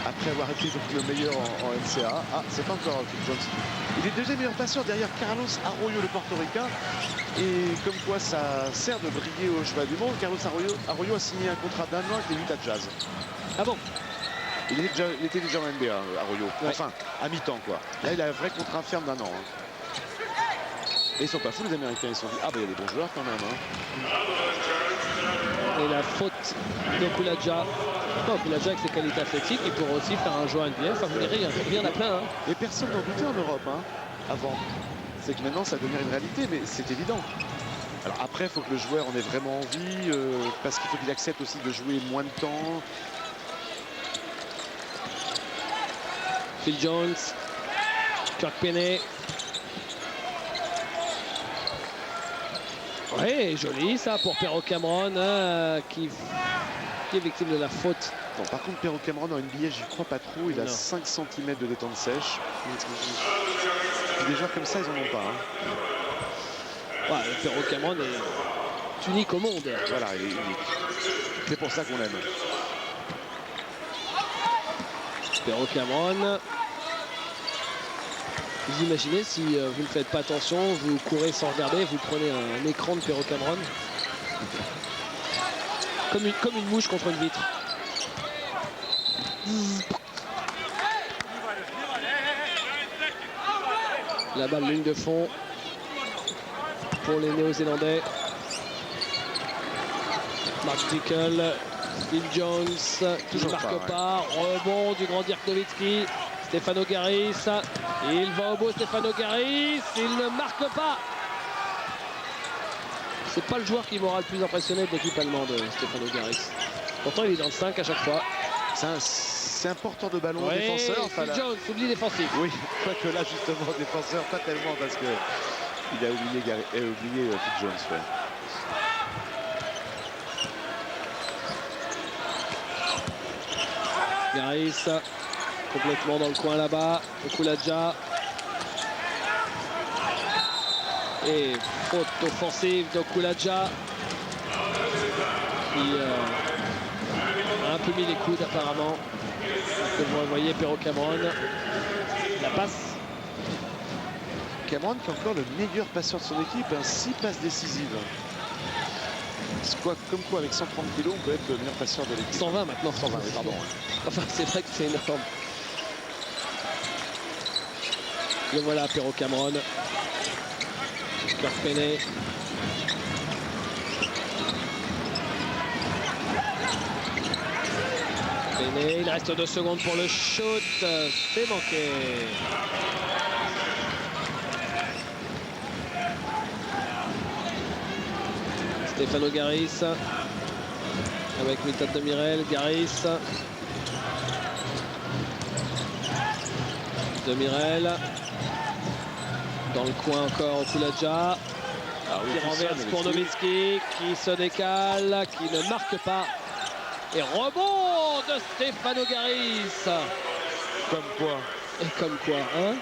après avoir été le meilleur en NCAA. Ah, c'est pas encore Phil Jones. Il est deuxième meilleur passeur derrière Carlos Arroyo, le portoricain. Et comme quoi ça sert de briller au cheval du monde, Carlos Arroyo a signé un contrat d'1 an avec les Utah Jazz. Ah bon? Il était déjà en NBA, Arroyo. Ouais. Enfin, à mi-temps, quoi. Là, il a un vrai contrat ferme d'1 an. Et ils sont pas fous, les Américains. Ils sont dit, ah ben il y a des bons joueurs quand même. Et la faute d'Okulaja. Okulaja avec ses qualités athlétiques, il pourrait aussi faire un joueur NBA. Enfin, vous verrez, il y en a plein. Et personne n'en doutait en Europe, avant. C'est que maintenant, ça devient une réalité, mais c'est évident. Alors après, il faut que le joueur en ait vraiment envie, parce qu'il faut qu'il accepte aussi de jouer moins de temps. Phil Jones, Kirk Penney. Ouais, joli ça pour Perro Cameron, qui est victime de la faute. Bon, par contre, Perro Cameron en NBA, j'y crois pas trop. Il a 5 cm de détente sèche. Des joueurs comme ça, ils en ont pas. Ouais, Perro Cameron est unique au monde. Voilà, il est unique. C'est pour ça qu'on l'aime. Perro Cameron. Vous imaginez si vous ne faites pas attention, vous courez sans regarder, vous prenez un écran de Perro Cameron. Comme une mouche contre une vitre. La balle ligne de fond pour les Néo-Zélandais. Mark Dickel, Phil Jones, qui ne marque pas. Rebond du grand Dirk Nowitzki. Stefano Garis, il va au beau Stefano Garis, il ne marque pas. C'est pas le joueur qui m'aura le plus impressionné de l'équipe allemande, Stefano Garis. Pourtant il est dans le 5 à chaque fois. C'est un porteur de ballon, ouais, défenseur. Phil Jones, oublie défensif. Oui, quoique là justement défenseur, pas tellement parce que il a oublié, Phil Jones. Ouais. Garis, complètement dans le coin là-bas. Okulaja. Et faute offensive d'Okulaja. Qui a un peu mis les coudes apparemment. Comme vous voyez, Perro Cameron. La passe. Cameron qui est encore le meilleur passeur de son équipe, 6 passes décisives. Comme quoi avec 130 kg on peut être le meilleur passeur de l'équipe. 120 maintenant. 120, pardon. Enfin c'est vrai que c'est énorme. Le voilà, Perro Cameron. Kirk Penney. Penney, il reste 2 secondes pour le shoot. C'est manqué. Stefano Garis. Avec Mitad de Mirel. Garis. De Mirel. Dans le coin encore Okulaja. Qui renverse pour Nowitzki, qui se décale, qui ne marque pas. Et rebond de Stefano Garis. Comme quoi. Et comme quoi, hein?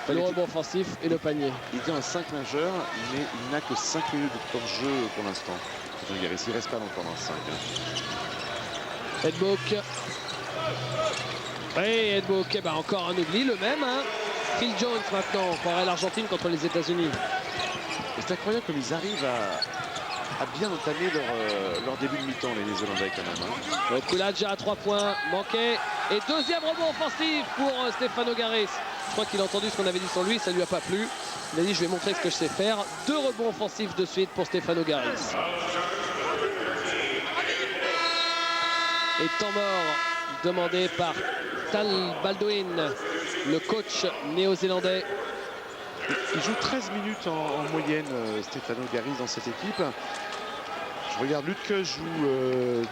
Le rebond offensif et le panier. Il est en 5 majeur, mais il n'a que 5 minutes de temps de jeu pour l'instant. Il ne reste pas longtemps dans le 5. Edbook. Et Edbook, bah encore un oubli, le même. Hein. Phil Jones maintenant, pour l'Argentine contre les États-Unis. C'est incroyable comme ils arrivent à bien entamer leur début de mi-temps, les Néo-Zélandais quand même. Hein. Okulaja à 3 points, manqué. Et deuxième rebond offensif pour Stefano Garis. Je crois qu'il a entendu ce qu'on avait dit sur lui, ça lui a pas plu. Il a dit je vais montrer ce que je sais faire. 2 rebonds offensifs de suite pour Stefano Garis. Et temps mort demandé par Tal Baldwin, le coach néo-zélandais. Il joue 13 minutes en moyenne, Stefano Garis, dans cette équipe. Je regarde, Lutke joue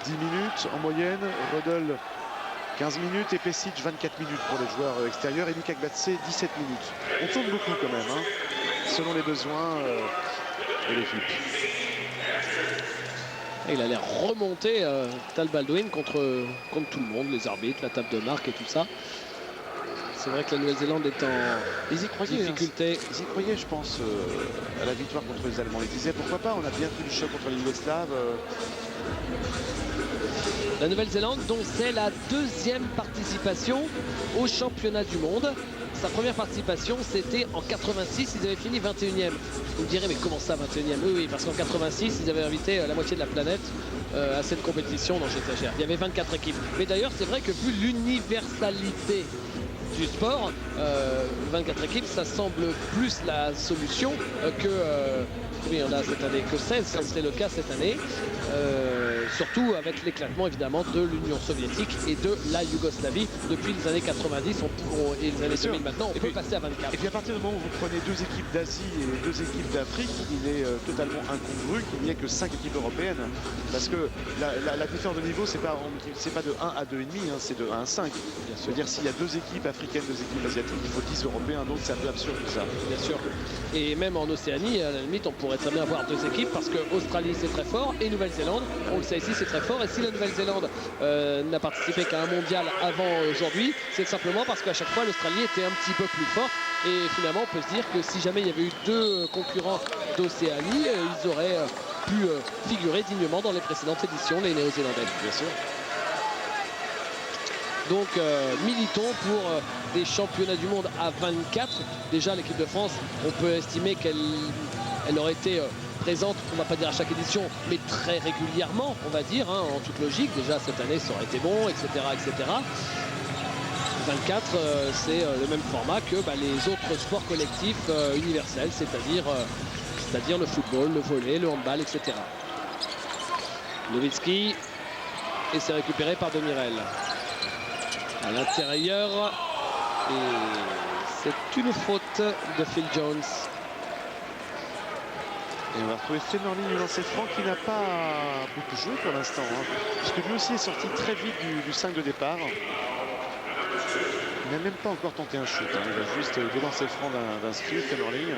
10 minutes en moyenne, Rödl 15 minutes et Pesic 24 minutes pour les joueurs extérieurs et Luc Agbatse 17 minutes. On tourne beaucoup quand même, hein, selon les besoins de l'équipe. Il a l'air remonté, Tal Baldwin, contre tout le monde, les arbitres, la table de marque et tout ça. C'est vrai que la Nouvelle-Zélande est en difficulté. Hein, ils y croyaient, je pense, à la victoire contre les Allemands. Ils disaient pourquoi pas, on a bien pris le choc contre les Yougoslaves. La Nouvelle-Zélande, dont c'est la deuxième participation au championnat du monde. Sa première participation, c'était en 86, ils avaient fini 21e. Vous me direz, mais comment ça 21e? Oui, parce qu'en 86, ils avaient invité la moitié de la planète à cette compétition. Non, j'exagère. Il y avait 24 équipes. Mais d'ailleurs, c'est vrai que vu l'universalité du sport, 24 équipes, ça semble plus la solution que... oui, on a cette année que 16, comme c'était le cas cette année. Surtout avec l'éclatement évidemment de l'Union soviétique et de la Yougoslavie depuis les années 90 et les années 2000 maintenant, on peut passer à 24. Et puis à partir du moment où vous prenez deux équipes d'Asie et deux équipes d'Afrique, il est totalement incongru qu'il n'y ait que 5 équipes européennes. Parce que la différence de niveau, c'est pas de 1 à 2,5, hein, c'est de 1 à 5. Je veux dire, s'il y a deux équipes africaines, deux équipes asiatiques, il faut 10 européens, donc c'est un peu absurde tout ça. Bien sûr. Et même en Océanie, à la limite, on pourrait très bien avoir deux équipes parce que Australie c'est très fort et Nouvelle-Zélande, on le sait ici, c'est très fort. Et si la Nouvelle-Zélande n'a participé qu'à un mondial avant aujourd'hui, c'est simplement parce qu'à chaque fois l'Australie était un petit peu plus forte. Et finalement, on peut se dire que si jamais il y avait eu deux concurrents d'Océanie, ils auraient pu figurer dignement dans les précédentes éditions, les Néo-Zélandais. Bien sûr. Donc militons pour des championnats du monde à 24. Déjà l'équipe de France, on peut estimer qu'elle aurait été présente, on ne va pas dire à chaque édition, mais très régulièrement, on va dire, hein, en toute logique. Déjà cette année ça aurait été bon, etc. etc. 24, c'est le même format que les autres sports collectifs universels, c'est-à-dire le football, le volley, le handball, etc. Nowitzki, et c'est récupéré par Demirel. À l'intérieur, et c'est une faute de Phil Jones. Et on va retrouver Femerling dans ses francs qui n'a pas beaucoup joué pour l'instant, hein, puisque lui aussi est sorti très vite du 5 de départ. Il n'a même pas encore tenté un shoot, hein, il va juste devant ses francs d'inscrit, Femerling.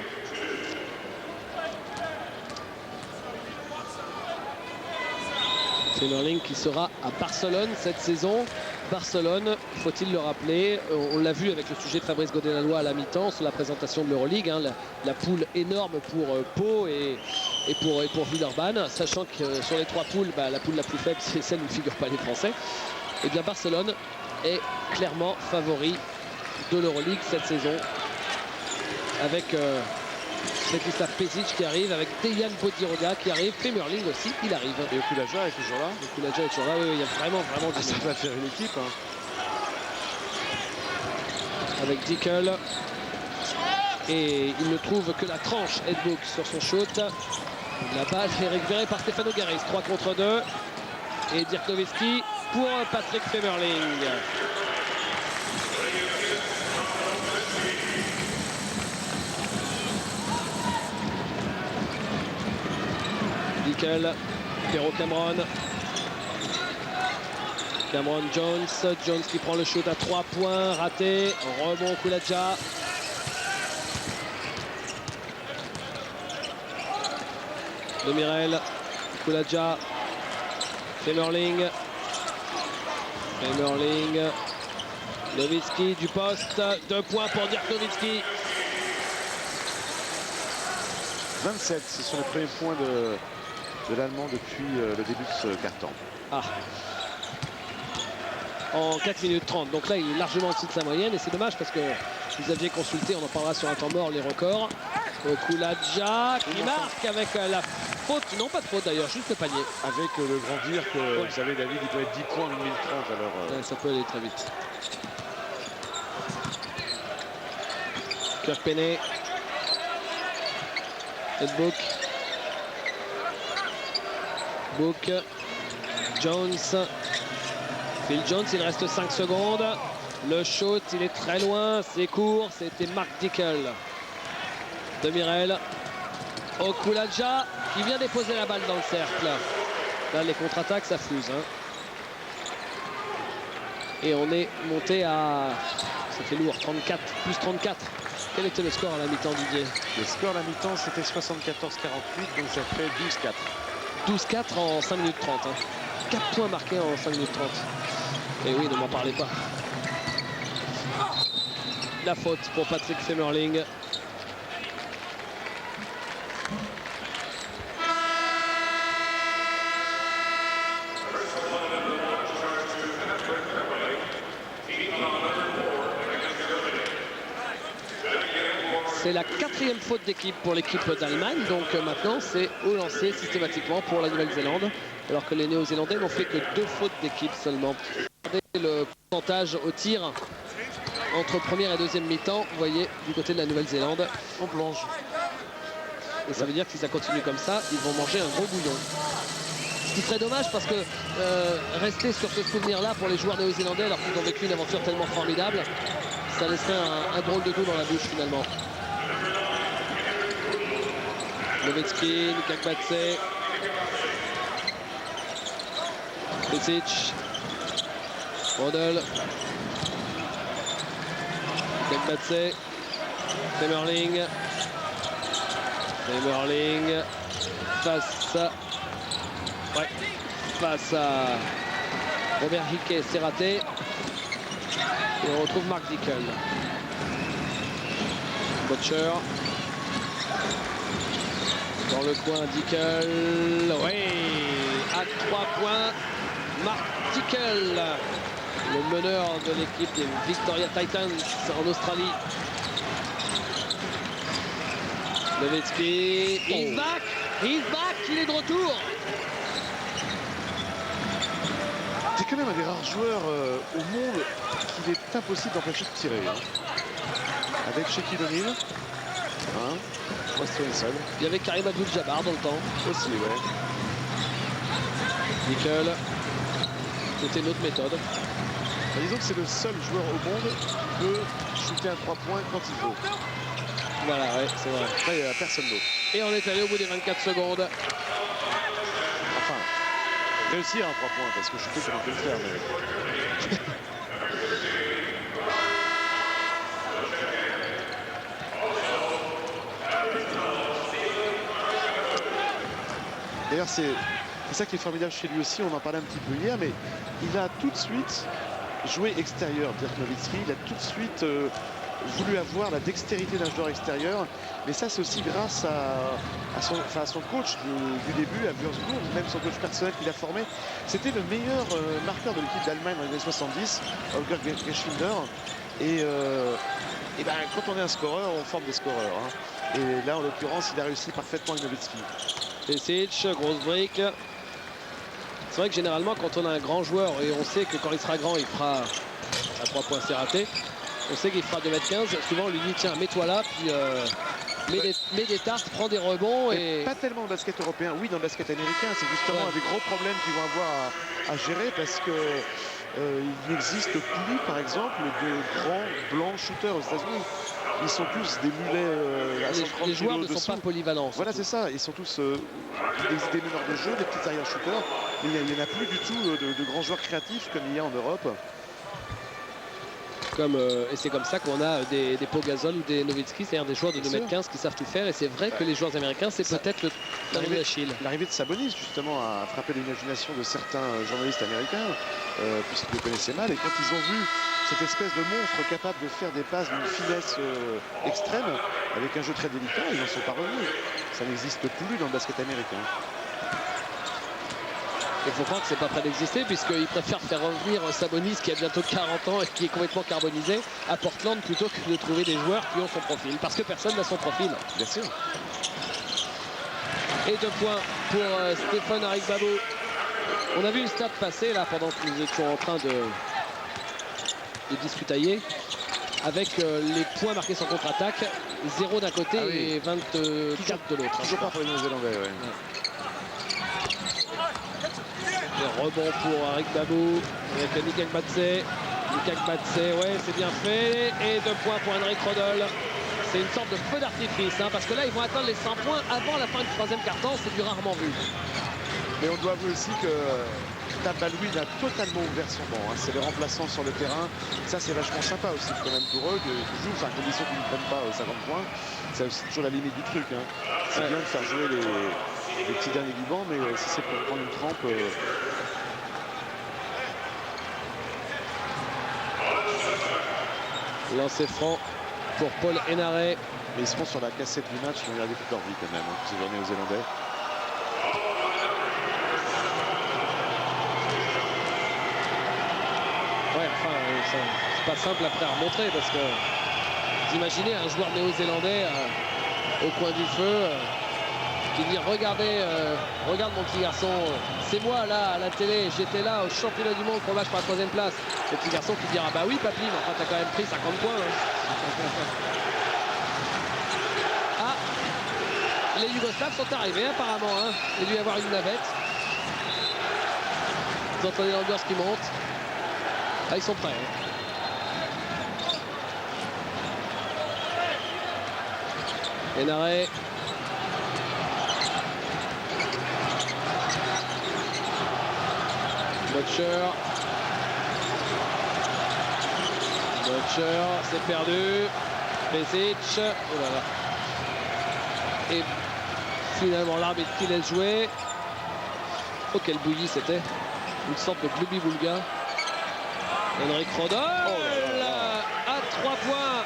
Femerling qui sera à Barcelone cette saison. Barcelone, faut-il le rappeler, on l'a vu avec le sujet de Fabrice Godin-Laloy à la mi-temps sur la présentation de l'Euroleague, hein, la poule énorme pour Pau et pour Villeurbanne, sachant que sur les trois poules, la poule la plus faible c'est celle où ne figurent pas les Français. Et bien Barcelone est clairement favori de l'Euroleague cette saison avec Svetislav Pesic qui arrive, avec Dejan Bodiroga qui arrive, Femerling aussi, il arrive. Et Okulaja est toujours là. Okulaja est toujours là, oui, il y a vraiment du ça va faire une équipe. Hein. Avec Dickel. Et il ne trouve que la tranche Edbook sur son shoot. La balle est récupérée par Stefano Garis, 3 contre 2. Et Dirk Nowitzki pour Patrick Femerling. Dickel, Pero Cameron. Cameron Jones qui prend le shoot à 3 points, raté. Rebond Okulaja. Demirel, Okulaja. Femerling. Nowitzki du poste. 2 points pour Dirk Nowitzki. 27, ce sont les premiers points de l'Allemand depuis le début de ce quart-temps. Ah. En 4 minutes 30. Donc là, il est largement au-dessus de sa moyenne. Et c'est dommage parce que vous aviez consulté, on en parlera sur un temps mort, les records. Okulaja qui marque avec la faute. Non, pas de faute d'ailleurs, juste le panier. Avec le grand dire que, vous savez, David, il peut être 10 points en 1 minute 30. Alors, ouais, ça peut aller très vite. Kirk Penney. Book. Jones. Phil Jones, il reste 5 secondes. Le shoot, il est très loin, c'est court. C'était Mark Dickel de Mirel. Okulaja qui vient déposer la balle dans le cercle. Là, les contre-attaques, ça fuse. Hein. Et on est monté à... Ça fait lourd, 34, plus 34. Quel était le score à la mi-temps, Didier? Le score à la mi-temps, c'était 74-48, donc ça fait 12-4. 12-4 en 5 minutes 30. Hein. 4 points marqués en 5 minutes 30. Et oui, ne m'en parlez pas. La faute pour Patrick Femerling. C'est la 4e faute d'équipe pour l'équipe d'Allemagne. Donc maintenant, c'est au lancer systématiquement pour la Nouvelle-Zélande. Alors que les Néo-Zélandais n'ont fait que 2 fautes d'équipe seulement. Regardez le pourcentage au tir entre première et deuxième mi-temps. Vous voyez, du côté de la Nouvelle-Zélande, on plonge. Et ça veut dire que si ça continue comme ça, ils vont manger un gros bouillon. Ce qui serait dommage parce que rester sur ce souvenir-là pour les joueurs néo-zélandais alors qu'ils ont vécu une aventure tellement formidable, ça laisserait un drôle de goût dans la bouche finalement. Nowitzki, Kakbatse, Pesic, Rodel, Kakbatse, Femerling face à Robert Hickey, c'est raté. Et on retrouve Mark Dickel. Butcher. Dans le coin, Dickel. Oui, à 3 points, Mark Dickel, le meneur de l'équipe des Victoria Titans en Australie. Nowitzki, he's back, il est de retour. C'est quand même un des rares joueurs au monde qu'il est impossible d'empêcher de tirer. Hein. Avec Shaquille O'Neal. Hein. Seul. Il y avait Karim Abdul-Jabbar dans le temps. Aussi, ouais. Nickel. C'était une autre méthode. Bah, disons que c'est le seul joueur au monde qui peut shooter un 3 points quand il faut. Voilà, ouais, c'est vrai. Là, il n'y a personne d'autre. Et on est allé au bout des 24 secondes. Enfin, réussir un 3 points, parce que shooter, ça peut le faire. Mais... D'ailleurs, c'est ça qui est formidable chez lui aussi, on en parlait un petit peu hier, mais il a tout de suite joué extérieur, Dirk Nowitzki. Il a tout de suite voulu avoir la dextérité d'un joueur extérieur. Mais ça, c'est aussi grâce à son coach du début, à Würzburg, même son coach personnel qu'il a formé. C'était le meilleur marqueur de l'équipe d'Allemagne dans les années 70, Holger Geschwinder. Et ben, quand on est un scoreur, on forme des scoreurs. Hein. Et là, en l'occurrence, il a réussi parfaitement avec Nowitzki. Pesic, grosse brique. C'est vrai que généralement quand on a un grand joueur et on sait que quand il sera grand il fera à 3 points, c'est raté. On sait qu'il fera 2,15 m. Souvent on lui dit tiens mets-toi là puis mets des tartes, prends des rebonds. Et pas tellement dans le basket européen, oui dans le basket américain. C'est justement un des gros problèmes qu'ils vont avoir à gérer parce que il n'existe plus par exemple de grands blancs shooters aux États-Unis. Ils sont tous des mulets à 130 les joueurs ne dessous. sont pas polyvalents. Voilà, c'est ça. Ils sont tous des meneurs de jeu, des petits arrière-shooters. Mais il n'y en a plus du tout de grands joueurs créatifs comme il y a en Europe. Et c'est comme ça qu'on a des Pogazol ou des Nowitzki, c'est-à-dire des joueurs de 2,15 m qui savent tout faire. Et c'est vrai que les joueurs américains, c'est peut-être le talon d'Achille. L'arrivée de Sabonis, justement, a frappé l'imagination de certains journalistes américains, puisqu'ils le connaissaient mal. Et quand ils ont vu cette espèce de monstre capable de faire des passes d'une finesse extrême, avec un jeu très délicat, ils n'en sont pas revenus. Ça n'existe plus dans le basket américain. Il faut croire que c'est pas prêt d'exister puisqu'ils préfèrent faire revenir Sabonis qui a bientôt 40 ans et qui est complètement carbonisé à Portland plutôt que de trouver des joueurs qui ont son profil. Parce que personne n'a son profil. Bien sûr. Et 2 points pour Stéphane Arigbabou. On a vu une stat passer là pendant que nous étions en train de discutailler avec les points marqués sans contre-attaque. 0 d'un côté et 24 de l'autre. Toujours pas pour les Néo-Zélandais, ouais. Rebond pour Eric Babou avec Nick Agbatse. Ouais, c'est bien fait. Et 2 points pour Henrik Rodol. C'est une sorte de feu d'artifice, hein, parce que là, ils vont atteindre les 100 points avant la fin du 3e quart-temps. C'est du rarement vu. Mais on doit avouer aussi que Tabaloui a totalement ouvert son banc. Hein. C'est les remplaçants sur le terrain. Ça, c'est vachement sympa aussi quand même pour eux. Qu'ils jouent, à condition qu'ils ne prennent pas 50 points. C'est aussi toujours la limite du truc. Hein. C'est bien de faire jouer les petits derniers du banc, mais si c'est pour prendre une trempe... Lancer franc pour Paul Henare. Mais ils seront sur la cassette du match, ils ont regardé toute leur vie quand même, hein, ces journées aux Zélandais. Ouais, enfin, c'est pas simple après à remontrer parce que vous imaginez un joueur néo-zélandais au coin du feu qui dit regardez, regarde mon petit garçon, c'est moi là à la télé, j'étais là au championnat du monde pour le match pour la 3e place. Le petit garçon qui dira bah oui papy, mais enfin t'as quand même pris 50 points. Hein. Ah, les Yougoslaves sont arrivés apparemment, hein. Il doit y avoir une navette. Vous entendez l'ambiance qui monte. Ah, ils sont prêts. Hein. Henare. Butcher, c'est perdu. Pesic. Oh là là. Et finalement l'arbitre qui laisse jouer. Oh quel bouillie c'était. Une sorte de gloubi-boulga. Henrik Rodol à 3 points.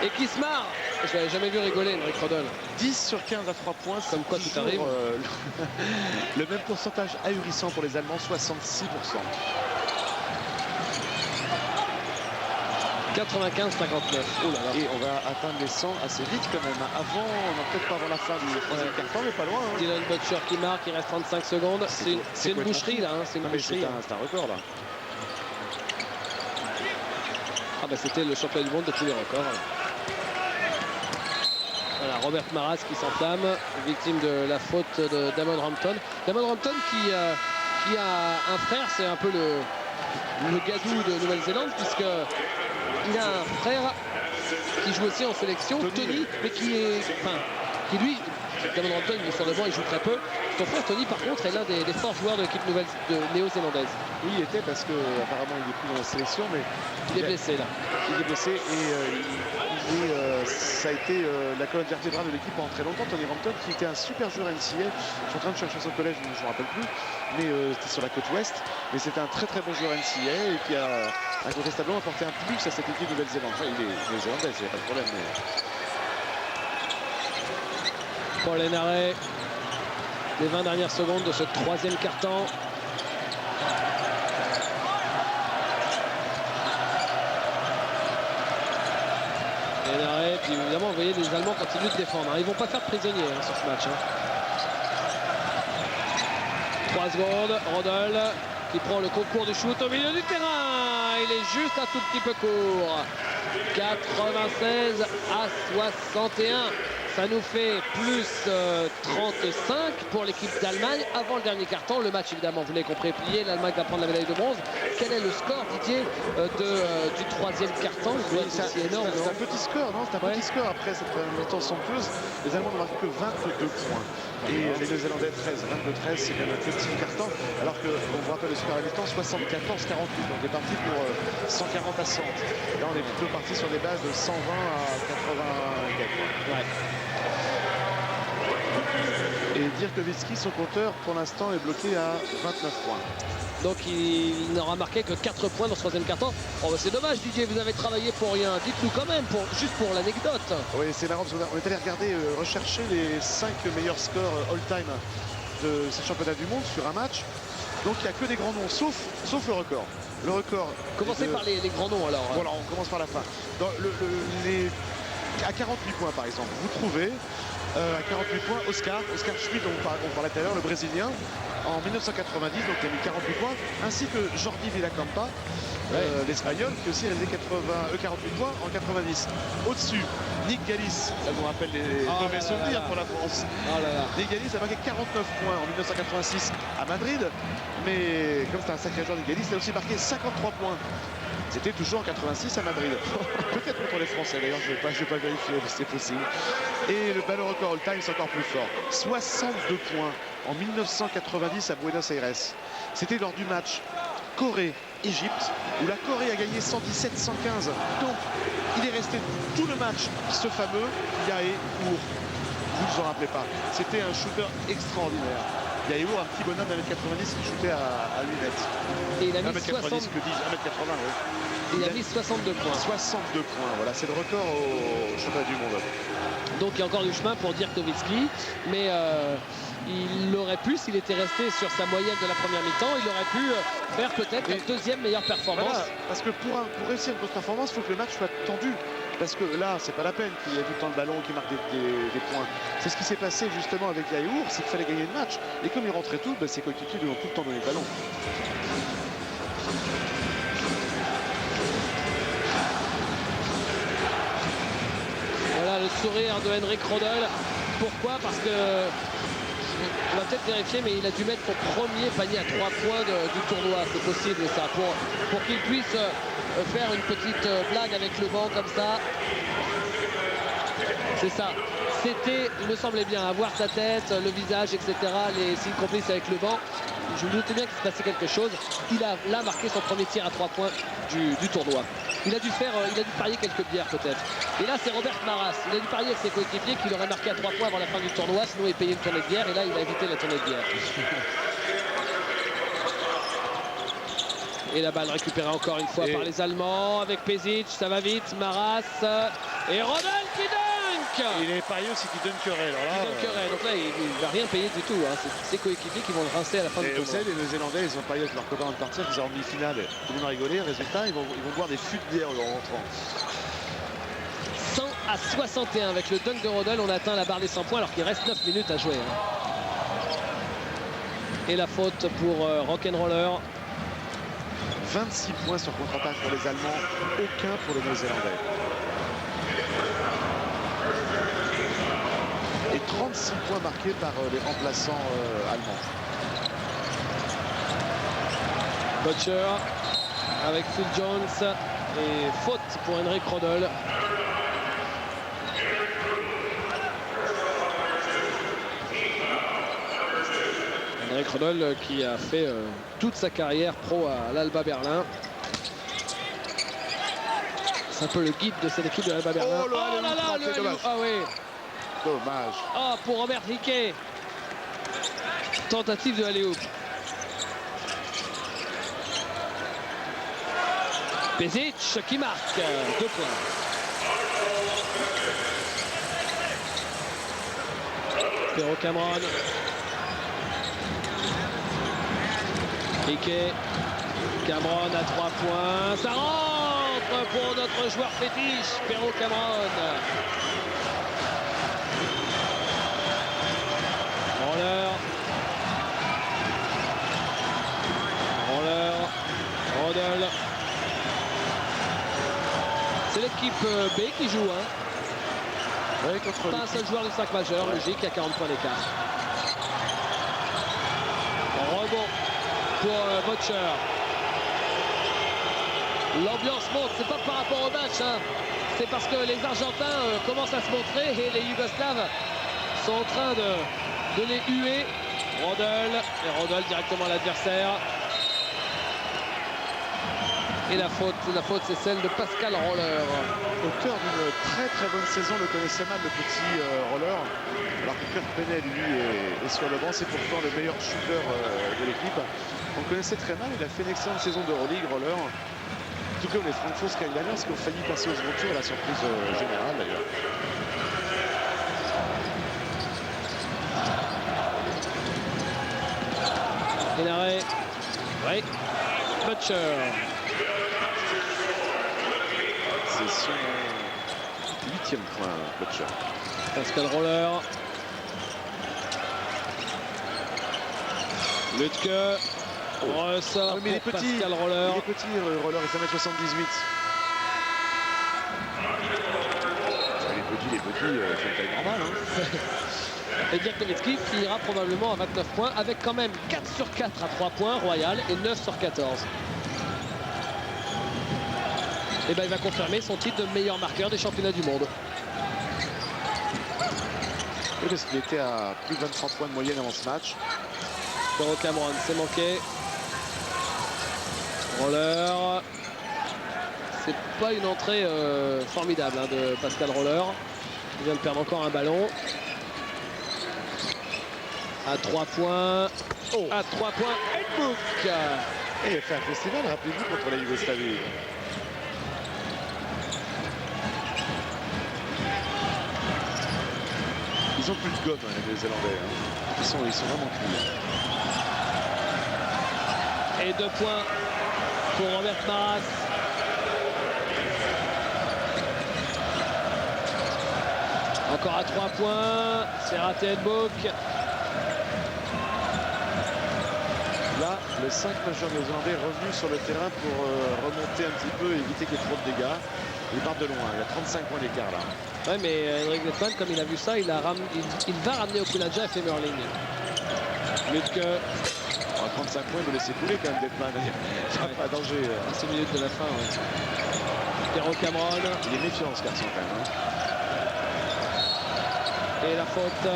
Et qui se marre. Je l'avais jamais vu rigoler, Henrik Rodol. 10 sur 15 à 3 points. Comme quoi tout arrive. Le même pourcentage ahurissant pour les Allemands, 66%. 95-59. Oh là là. Et on va atteindre les 100 assez vite quand même. Avant, on n'a peut-être pas avant la fin du 3e quart-temps, mais pas loin. Hein. Dylan Butcher qui marque, il reste 35 secondes. C'est une boucherie là. Hein. C'est une boucherie. C'est un record là. Ah bah c'était le champion du monde de tous les records. Voilà, Robert Maras qui s'enflamme, victime de la faute de Damon Rampton. Damon Rampton qui a un frère, c'est un peu le gadou de Nouvelle-Zélande, puisque il a un frère qui joue aussi en sélection, Tony, mais qui lui, Damon Rampton, il est sur le banc, il joue très peu. Son frère Tony, par contre, est l'un des forts joueurs de l'équipe néo-zélandaise. Oui, il était parce que apparemment il est plus dans la sélection, mais il est blessé là. Il est blessé et ça a été la colonne vertébrale de l'équipe pendant très longtemps. Tony Rampton, qui était un super joueur NCA. Je suis en train de chercher son collège, je ne me rappelle plus, mais c'était sur la côte ouest. Mais c'était un très très bon joueur NCA et qui a incontestablement apporté un plus à cette équipe de Nouvelle-Zélande. Enfin, il est néo-zélandais, il n'y a pas de problème. Mais... Paul Henare, les 20 dernières secondes de ce 3e quart-temps. Henare, puis évidemment, vous voyez, les Allemands continuent de défendre. Hein. Ils ne vont pas faire de prisonniers hein, sur ce match. Hein. 3 secondes, Rodol qui prend le concours du shoot au milieu du terrain. Il est juste un tout petit peu court. 96 à 61. Ça nous fait plus 35 pour l'équipe d'Allemagne avant le dernier carton. Le match, évidemment, vous l'avez compris, plié. L'Allemagne va prendre la médaille de bronze. Quel est le score, Didier, du 3e carton? C'est énorme. C'est un petit score, non? C'est un petit score après cette mi-temps somptueuse. Les Allemands n'ont marqué que 22 points. Et les Néo-Zélandais 13. 22-13, c'est quand même un petit carton. Alors qu'on vous rappelle le score à mi-temps, 74-48. Donc on est parti pour 140 à 100. Là, on est plutôt parti sur des bases de 120 à 84. Ouais. Et dire que Vitsky, son compteur, pour l'instant, est bloqué à 29 points. Donc il n'aura marqué que 4 points dans ce 3e quart-temps. Oh, bah c'est dommage, Didier, vous avez travaillé pour rien. Dites-nous quand même, juste pour l'anecdote. Oui, c'est marrant, parce qu'on est allé regarder, rechercher les 5 meilleurs scores all-time de ces championnats du monde sur un match. Donc il n'y a que des grands noms, sauf le record. Le record. Commencez par les grands noms alors. Voilà, on commence par la fin. À 48 points par exemple, vous trouvez à 48 points Oscar Schmidt, dont on parlait tout à l'heure, le Brésilien, en 1990, donc il a mis 48 points, ainsi que Jordi Villacampa, l'Espagnol, qui aussi réalisé 48 points en 90. Au-dessus, Nick Galis, ça vous rappelle les mauvais souvenirs pour la France. Nick Galis a marqué 49 points en 1986 à Madrid, mais comme c'est un sacré joueur, Nick Galis, il a aussi marqué 53 points. C'était toujours en 86 à Madrid. Peut-être contre les Français, d'ailleurs, je vais pas vérifier, mais c'est possible. Et le ballon record all-time, c'est encore plus fort. 62 points en 1990 à Buenos Aires. C'était lors du match Corée-Égypte, où la Corée a gagné 117-115. Donc, il est resté tout le match, ce fameux Yae-Our. Vous ne vous en rappelez pas. C'était un shooter extraordinaire. Yae-Our, un petit bonhomme d'1m90 qui shootait à 8 mètres. Et il a mis 1m90, que dis 1m80, oui. Il a mis 62 points. 62 points, voilà, c'est le record au championnat du monde. Donc il y a encore du chemin pour Dirk Nowitzki, mais il aurait pu, s'il était resté sur sa moyenne de la première mi-temps, il aurait pu faire peut-être la deuxième meilleure performance. Voilà, parce que pour réussir une grosse performance, il faut que le match soit tendu. Parce que là, c'est pas la peine qu'il y ait tout le temps le ballon qui marque des points. C'est ce qui s'est passé justement avec Yae-Our, c'est qu'il fallait gagner le match. Et comme il rentrait tout, ses coéquipiers lui ont tout le temps donné le ballon. Voilà le sourire de Henrik Rodel. Pourquoi? Parce que on va peut-être vérifier, mais il a dû mettre son premier panier à 3 points du tournoi. C'est possible ça, pour qu'il puisse faire une petite blague avec le banc comme ça. C'est ça. C'était, il me semblait bien, avoir sa tête, le visage, etc. Les signes complices avec le banc. Je me doutais bien qu'il se passait quelque chose. Il a là marqué son premier tir à 3 points du tournoi. Il a dû parier quelques bières peut-être. Et là c'est Robert Maras. Il a dû parier avec ses coéquipiers qu'il aurait marqué à 3 points avant la fin du tournoi, sinon il payait une tournée de bière. Et là il a évité la tournée de bière. Et la balle récupérée encore une fois par les Allemands avec Pezic. Ça va vite. Maras et Rodel qui dunk. Il est parié aussi qui dunkerait. Donc là il ne va rien payer du tout. Hein. C'est ses coéquipiers qui vont le rincer à la fin du tournoi. Vous savez, les Néo-Zélandais, ils ont parié avec leurs copains de partir, ils ont en demi-finale. Tout le monde a rigolé. Résultat, ils vont boire des fûts de bière en rentrant. 100-61 avec le dunk de Rodel. On atteint la barre des 100 points alors qu'il reste 9 minutes à jouer. Hein. Et la faute pour Rock'n'Roller. 26 points sur contre-attaque pour les Allemands, aucun pour les Néo-Zélandais. Et 36 points marqués par les remplaçants allemands. Butcher avec Phil Jones et faute pour Henrik Rodel. Henrik Rodel qui a fait toute sa carrière pro à l'Alba Berlin. C'est un peu le guide de cette équipe de l'Alba Berlin. Oh là là, le alley-oop. Ah oui. Dommage. Ah, pour Robert Hickey. Tentative de alley-oop. Pezic qui marque 2 points. Pero Cameron. Hickey. Cameron à 3 points. Ça rentre pour notre joueur fétiche, Pero Cameron. Rodel. C'est l'équipe B qui joue. Hein. Ouais, pas un seul joueur de 5 majeurs, logique, il y a 40 points d'écart. Rebond pour Butcher. L'ambiance monte, c'est pas par rapport au match, hein. C'est parce que les Argentins commencent à se montrer et les Yougoslaves sont en train de les huer. Rodel directement à l'adversaire. Et la faute c'est celle de Pascal Roller. Auteur d'une très bonne saison, le connaissait mal le petit Roller. Alors que Kurt Penney lui est sur le banc, c'est pourtant le meilleur shooter de l'équipe. On le connaissait très mal, il a fait une excellente saison d'Euroleague, Roller. Tout comme les Frankfurt Skyliners qui ont failli passer au second tour à la surprise générale d'ailleurs. Et l'arrêt. Oui. Butcher. C'est son 8e point, Butcher. Pascal Roller. Lutke. Ressort mais il est pour petit, Pascal Roller. il est petit, Roller, il fait 1m78. Il est petit, c'est une taille normale. Hein. Et Dirk Nowitzki finira probablement à 29 points avec quand même 4 sur 4 à 3 points Royal et 9 sur 14. Et ben il va confirmer son titre de meilleur marqueur des championnats du monde. Oui, parce qu'il était à plus de 23 points de moyenne avant ce match. Théo Cameron, c'est manqué. Roller. C'est pas une entrée formidable hein, de Pascal Roller. Il vient de perdre encore un ballon. À 3 points. Oh. À 3 points. Edbook. Et il a fait un festival, rappelez-vous, contre la Yougoslavie. Ils ont plus de gomme, hein, les Néo-Zélandais. Hein. Ils sont vraiment cuits. Et 2 points pour Robert Maras. Encore à 3 points. C'est raté Edbook. Là, le 5 majeur néo-zélandais est revenu sur le terrain pour remonter un petit peu et éviter qu'il y ait trop de dégâts. Il part de loin, il y a 35 points d'écart là. Ouais, mais Henrik Detman, comme il a vu ça, il va ramener Okulaja et Femerling. Lutke. 35 points, il veut laisser couler quand même Detman. Il n'y a pas de danger. 6 minutes de la fin. Ouais. Théo Cameron. Il est méfiant ce garçon quand même. Hein. Et la faute.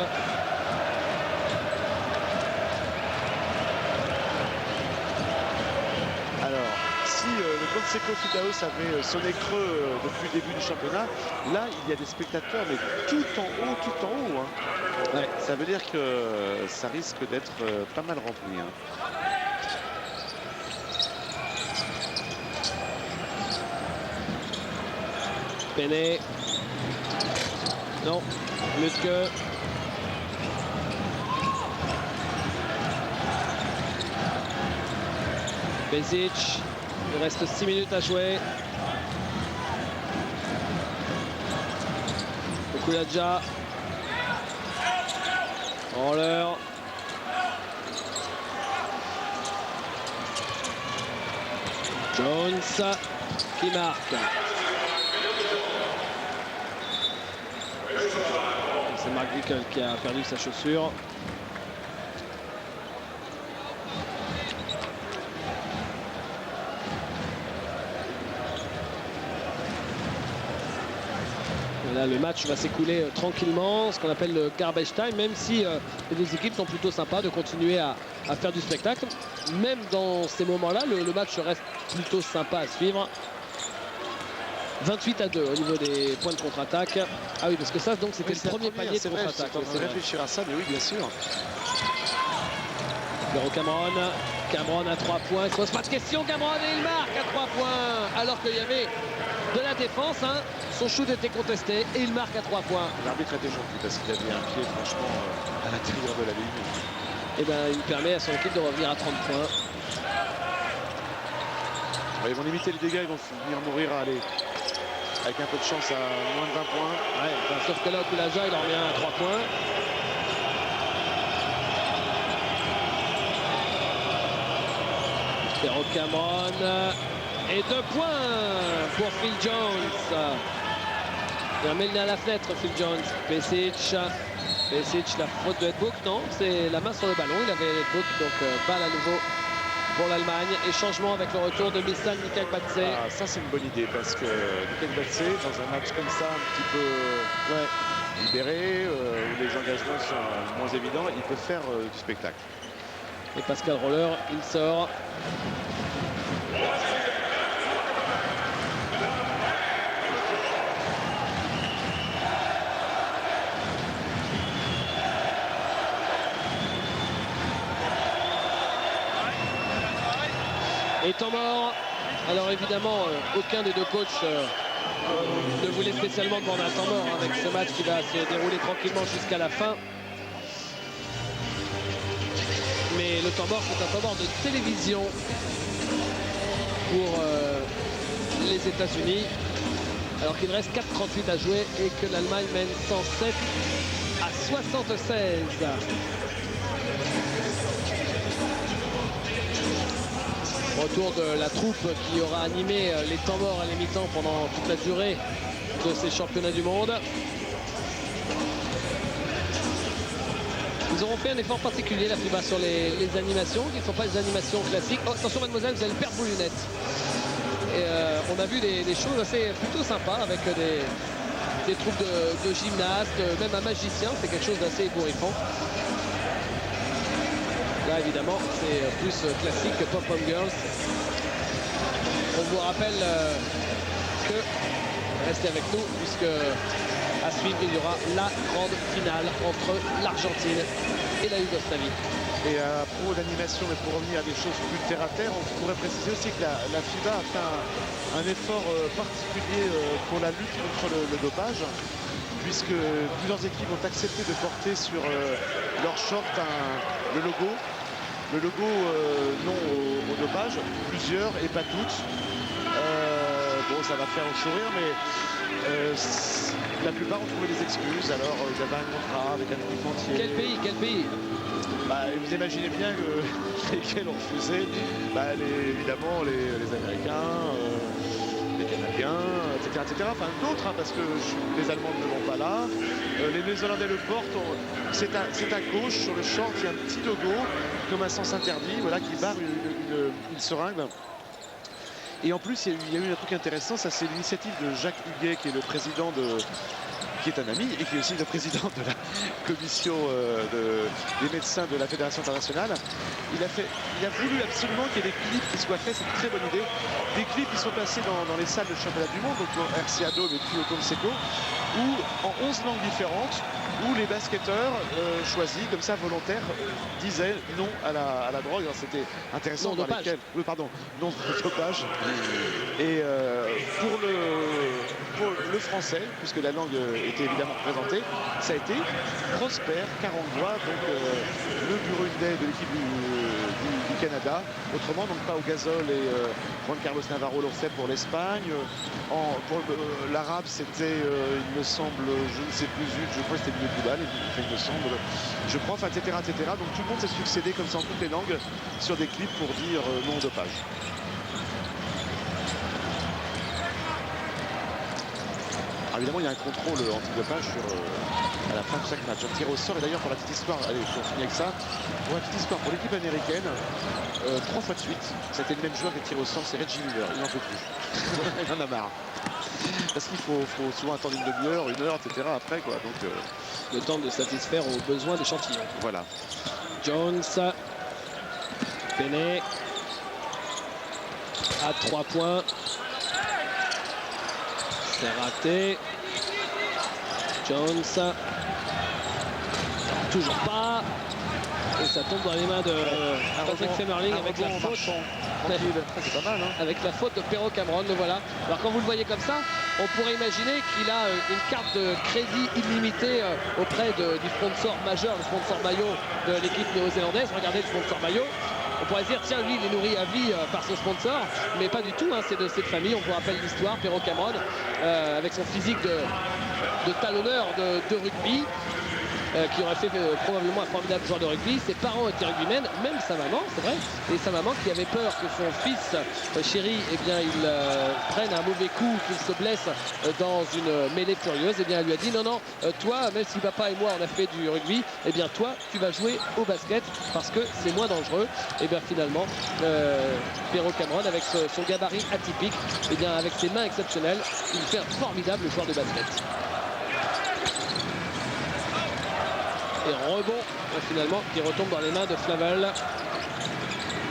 Alors, si le Conseco Fidaos avait sonné creux depuis le début du championnat, là, il y a des spectateurs, mais tout en haut, Hein. Ouais. Ça veut dire que ça risque d'être pas mal rempli. Hein. Penney. Non. Lutke. Bezic. Il reste 6 minutes à jouer. Okulaja. Roller. Jones qui marque. C'est Mark Dickel qui a perdu sa chaussure. Là, le match va s'écouler tranquillement, ce qu'on appelle le garbage time, même si les deux équipes sont plutôt sympas de continuer à faire du spectacle. Même dans ces moments-là, le match reste plutôt sympa à suivre. 28-2 au niveau des points de contre-attaque. Ah oui, parce que ça, donc c'était le premier panier de contre-attaque. C'est réfléchir à ça, mais oui, bien sûr. Théo Cameron. Cameron à 3 points. Il se pose pas de question, Cameron, et il marque à 3 points. Alors qu'il y avait de la défense. Hein. Son shoot était contesté et il marque à 3 points. L'arbitre était gentil parce qu'il avait un pied franchement à l'intérieur de la ligne. Et ben, il permet à son équipe de revenir à 30 points. Alors, ils vont limiter les dégâts, ils vont venir mourir à aller. Avec un peu de chance à moins de 20 points. Ouais, ben, sauf que là, Okulaja, il en revient à 3 points. Théo Cameron. Et 2 points pour Phil Jones. Il remet le nez à la fenêtre, Phil Jones. Pešić, la faute de Edbook, non, c'est la main sur le ballon. Il avait Edbook, donc balle à nouveau pour l'Allemagne. Et changement avec le retour de Missan Nikakbatse. Ah, ça, c'est une bonne idée parce que Nikakbatse, dans un match comme ça, un petit peu libéré, où les engagements sont moins évidents, il peut faire du spectacle. Et Pascal Roller, il sort. Et temps mort. Alors évidemment, aucun des deux coachs ne voulait spécialement demander un temps mort avec ce match qui va se dérouler tranquillement jusqu'à la fin. Mais le temps mort, c'est un temps mort de télévision pour les États-Unis. Alors qu'il reste 4:38 à jouer et que l'Allemagne mène 107 à 76. Retour de la troupe qui aura animé les temps morts et les mi-temps pendant toute la durée de ces championnats du monde. Ils auront fait un effort particulier la FIBA sur les animations, qui ne sont pas des animations classiques. Oh, attention mademoiselle, vous allez perdre vos lunettes. Et on a vu des choses assez plutôt sympas avec des troupes de gymnastes, même un magicien, c'est quelque chose d'assez ébouriffant. Là évidemment c'est plus classique que Pop-Pom Girls. On vous rappelle que restez avec nous puisque à suivre il y aura la grande finale entre l'Argentine et la Yougoslavie. Et à propos d'animation, mais pour revenir à des choses plus terre à terre, on pourrait préciser aussi que la FIBA a fait un effort particulier pour la lutte contre le dopage, puisque plusieurs équipes ont accepté de porter sur leur short le logo non au dopage, plusieurs et pas toutes. Bon, ça va faire sourire, mais la plupart ont trouvé des excuses. Alors ils avaient un contrat avec un équipementier. Quel pays bah, vous imaginez bien que lesquels ont refusé, bah, évidemment les Américains, les Canadiens, etc. Enfin d'autres, hein, parce que les Allemands ne vont pas là. Les Néo-Zélandais le portent. C'est à gauche sur le short, il y a un petit logo comme un sens interdit, voilà, qui barre une seringue. Et en plus, il y a eu un truc intéressant, ça c'est l'initiative de Jacques Huguet, qui est le président qui est un ami et qui est aussi le président de la commission des médecins de la Fédération internationale. Il a voulu absolument qu'il y ait des clips qui soient faits, c'est une très bonne idée. Des clips qui sont passés dans les salles de championnat du monde, donc dans RCA Dome et puis au Conseco, où en 11 langues différentes, où les basketteurs choisis, comme ça, volontaires, disaient non à la drogue. C'était intéressant. Non, dopage. Oui, pardon, non dopage. Et pour le français, puisque la langue était évidemment représentée, ça a été Prosper Karangois, donc le burundais de l'équipe du Canada. Autrement, donc pas au gazole, et Juan Carlos Navarro l'ont fait pour l'Espagne. Pour l'arabe, c'était, il me semble, je ne sais plus, je crois que c'était Milieu Koubal, il me semble, je crois, enfin, etc. Donc tout le monde s'est succédé comme ça en toutes les langues sur des clips pour dire non dopage. Alors évidemment, il y a un contrôle anti-dopage à la fin de chaque match. Un tir au sort, et d'ailleurs, pour la petite histoire, allez, je finis avec ça. Pour la petite histoire, pour l'équipe américaine, 3 fois de suite, c'était le même joueur des tirs au sort, c'est Reggie Miller. Il n'en peut plus. Il en a marre. Parce qu'il faut souvent attendre une demi-heure, une heure, etc. après, quoi. Donc, le temps de satisfaire aux besoins d'échantillons. Voilà. Jones, Penney, à 3 points. C'est raté. Jones. Toujours pas. Et ça tombe dans les mains de Patrick Femerling avec la faute. C'est pas mal, hein. Avec la faute de Perrault Cameron, le voilà. Alors quand vous le voyez comme ça, on pourrait imaginer qu'il a une carte de crédit illimitée auprès du sponsor majeur, le sponsor maillot de l'équipe néo-zélandaise. Regardez le sponsor maillot. On pourrait se dire, tiens, lui, il est nourri à vie par ce sponsor, mais pas du tout, hein, c'est de cette famille. On vous rappelle l'histoire, Perrault Cameron, avec son physique de talonneur de rugby, qui aurait fait probablement un formidable joueur de rugby. Ses parents étaient rugbymen, même sa maman, c'est vrai, et sa maman qui avait peur que son fils chéri, eh bien, il prenne un mauvais coup, qu'il se blesse dans une mêlée furieuse. Eh bien, elle lui a dit, non, toi, même si papa et moi on a fait du rugby, eh bien, toi, tu vas jouer au basket parce que c'est moins dangereux. Et bien, finalement, Perrault Cameron, avec son gabarit atypique, eh bien, avec ses mains exceptionnelles, il fait un formidable joueur de basket. Et rebond finalement qui retombe dans les mains de Flavel.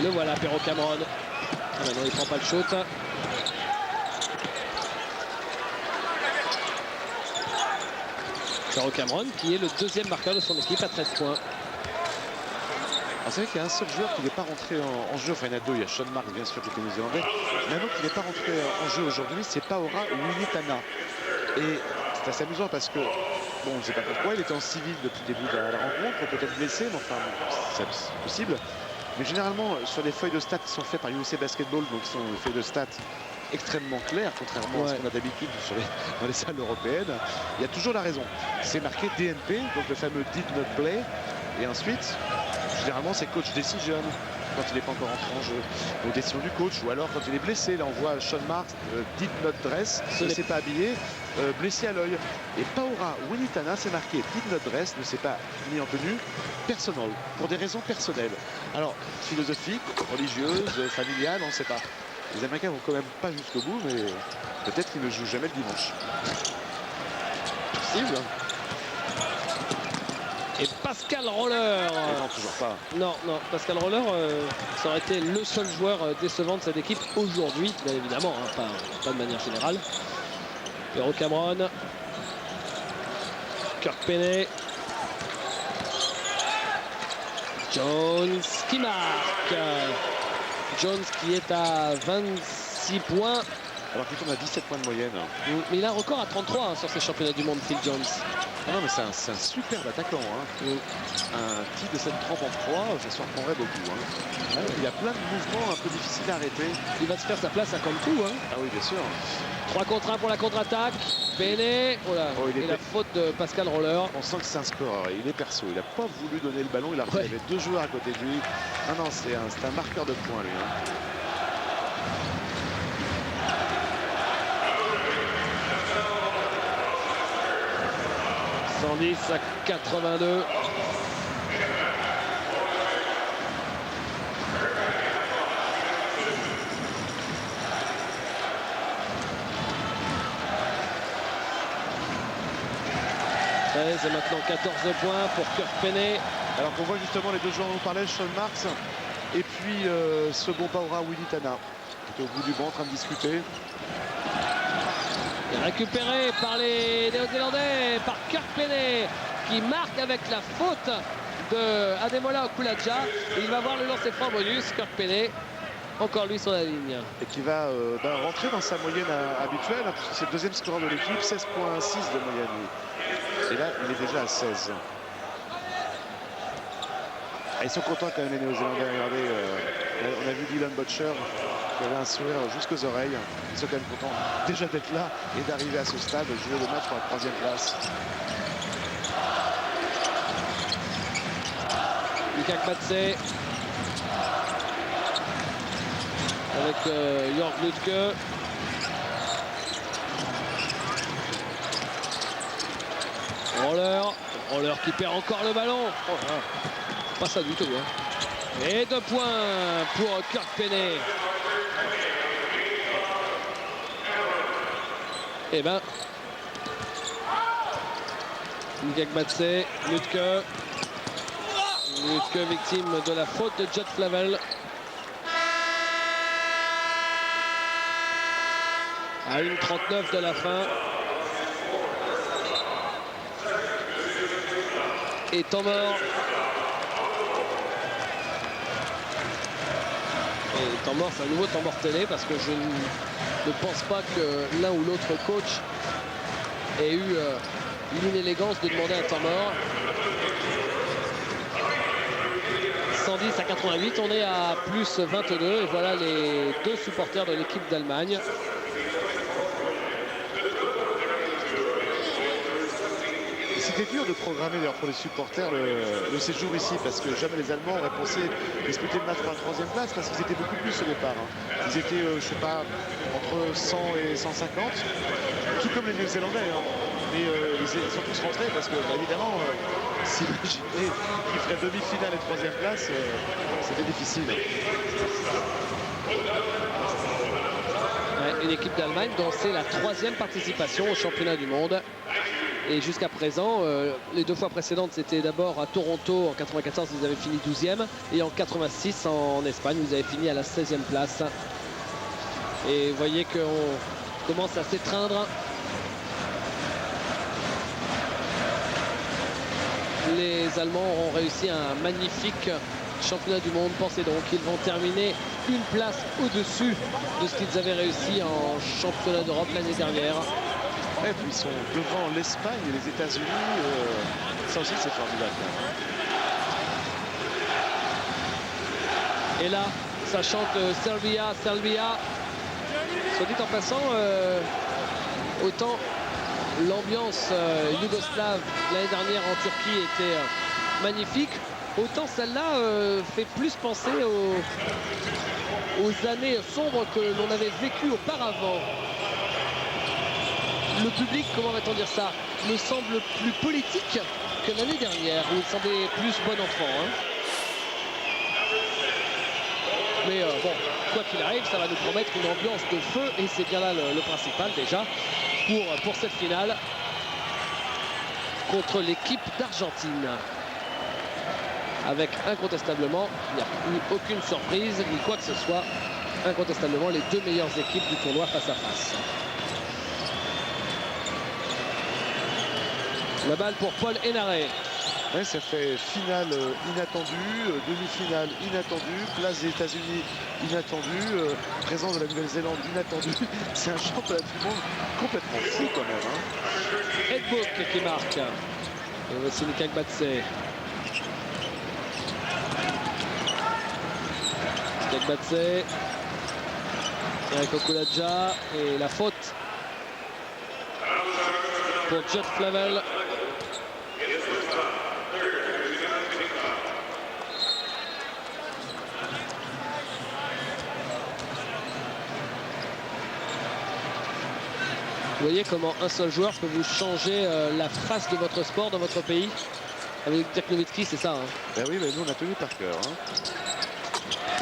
Le voilà, Perrault Cameron. Ah, maintenant il prend pas le shoot. Perrault Cameron qui est le deuxième marqueur de son équipe à 13 points. C'est vrai qu'il y a un seul joueur qui n'est pas rentré en jeu. Enfin, il y en a deux. Il y a Sean Marks, bien sûr, qui était néo-zélandais. Mais un autre qui n'est pas rentré en jeu aujourd'hui, c'est Paora Winitana. Et c'est assez amusant parce que, bon, on ne sait pas pourquoi, il était en civil depuis le début de la rencontre, peut-être blessé, mais enfin, c'est possible. Mais généralement, sur les feuilles de stats qui sont faites par USA Basketball, donc qui sont des feuilles de stats extrêmement claires, contrairement à ce qu'on a d'habitude dans les salles européennes, il y a toujours la raison. C'est marqué DNP, donc le fameux Did Not Play. Et ensuite, généralement, c'est Coach Decision. quand il n'est pas encore entré en jeu, aux décisions du coach, ou alors quand il est blessé. Là, on voit Sean Marks, did not dress, ne s'est pas habillé, blessé à l'œil. Et Paora Winitana, c'est marqué did not dress, ne s'est pas mis en tenue, personnel, pour des raisons personnelles. Alors, philosophiques, religieuses, familiales, on ne sait pas. Les Américains vont quand même pas jusqu'au bout, mais peut-être qu'ils ne jouent jamais le dimanche. Possible. Et Pascal Roller. Non, toujours pas. Non, Pascal Roller, ça aurait été le seul joueur décevant de cette équipe aujourd'hui, bien évidemment, hein, pas de manière générale. Pero Cameron. Kirk Penney. Jones qui marque. Jones qui est à 26 points. Alors qu'il tourne à 17 points de moyenne. Mais il a un record à 33 hein, sur ces championnats du monde, Phil Jones. Ah non, mais c'est un superbe attaquant. Hein. Un type de cette trempe en 3, ça surprendrait beaucoup. Hein. Il a plein de mouvements un peu difficiles à arrêter. Il va se faire sa place à comme tout. Hein. Ah oui, bien sûr. 3 contre 1 pour la contre-attaque. Penney. Et la faute de Pascal Roller. On sent que c'est un scoreur. Il est perso. Il n'a pas voulu donner le ballon. Il y avait 2 joueurs à côté de lui. Non, c'est un marqueur de points, lui. Hein. À 82. C'est maintenant 14 points pour Kirk Penney. Alors qu'on voit justement les 2 joueurs dont on parlait, Sean Marks et puis ce bon Paora Winitana qui est au bout du banc en train de discuter. Récupéré par les Néo-Zélandais, par Kirk Penney qui marque avec la faute de Ademola Okulaja. Il va voir le lancer franc bonus. Kirk Penney, encore lui sur la ligne. Et qui va rentrer dans sa moyenne habituelle, hein, puisque c'est le deuxième scoreur de l'équipe, 16,6 de moyenne. Et là, il est déjà à 16. Ils sont contents quand même les Néo-Zélandais. Regardez, on a vu Dylan Butcher qui avait un sourire jusqu'aux oreilles. Ils sont quand même contents déjà d'être là et d'arriver à ce stade, jouer le match pour la 3e place. Lucas Kmatse avec Jörg Lütke. Roller qui perd encore le ballon. Pas ça du tout. Hein. Et 2 points pour Kirk Penney. Et ben, Lucas Kmatse, Lütke victime de la faute de Judd Flavel. À 1:39 de la fin. Et temps mort. Et temps mort, c'est un nouveau temps mort télé parce que je ne pense pas que l'un ou l'autre coach ait eu l'inélégance de demander un temps mort. 110 à 88, on est à plus 22 et voilà les 2 supporters de l'équipe d'Allemagne. C'était dur de programmer d'ailleurs pour les supporters le séjour ici parce que jamais les Allemands auraient pensé disputer le match pour la 3e place parce qu'ils étaient beaucoup plus au départ. Hein. Ils étaient, je sais pas, entre 100 et 150, tout comme les Néo-Zélandais. Hein. Mais ils sont tous rentrés parce que, évidemment, s'imaginer qu'ils feraient demi-finale et 3e place, c'était difficile. Une équipe d'Allemagne dont c'est la 3e participation au championnat du monde. Et jusqu'à présent, les 2 fois précédentes, c'était d'abord à Toronto en 94, ils avaient fini 12e. Et en 86, en Espagne, ils avaient fini à la 16e place. Et vous voyez qu'on commence à s'étreindre. Les Allemands auront réussi un magnifique championnat du monde. Pensez donc qu'ils vont terminer une place au-dessus de ce qu'ils avaient réussi en championnat d'Europe l'année dernière. Et puis ils sont devant l'Espagne et les États-Unis. Ça aussi, c'est formidable. Et là, ça chante Serbia. Soit dit en passant, autant l'ambiance yougoslave l'année dernière en Turquie était magnifique, autant celle-là fait plus penser aux années sombres que l'on avait vécues auparavant. Le public, comment va-t-on dire ça, me semble plus politique que l'année dernière, où il semblait plus bon enfant. Hein. Mais bon, quoi qu'il arrive, ça va nous promettre une ambiance de feu, et c'est bien là le principal déjà pour cette finale contre l'équipe d'Argentine. Avec incontestablement, il n'y a eu aucune surprise ni quoi que ce soit, incontestablement les deux meilleures équipes du tournoi face à face. La balle pour Paul Henare. Ouais, ça fait finale inattendue, demi-finale inattendue, place des États-Unis inattendue, présence de la Nouvelle-Zélande inattendue. C'est un championnat du monde complètement fou quand même. Hein. Ed Book qui marque. Et voici Mika Gbatse. Mika Gbatse. Eric Okuladja. Et la faute pour Judd Flavel. Vous voyez comment un seul joueur peut vous changer la face de votre sport dans votre pays. Avec Dirk Nowitzki, c'est ça. Hein. Ben oui, mais nous on a tenu par cœur. Hein.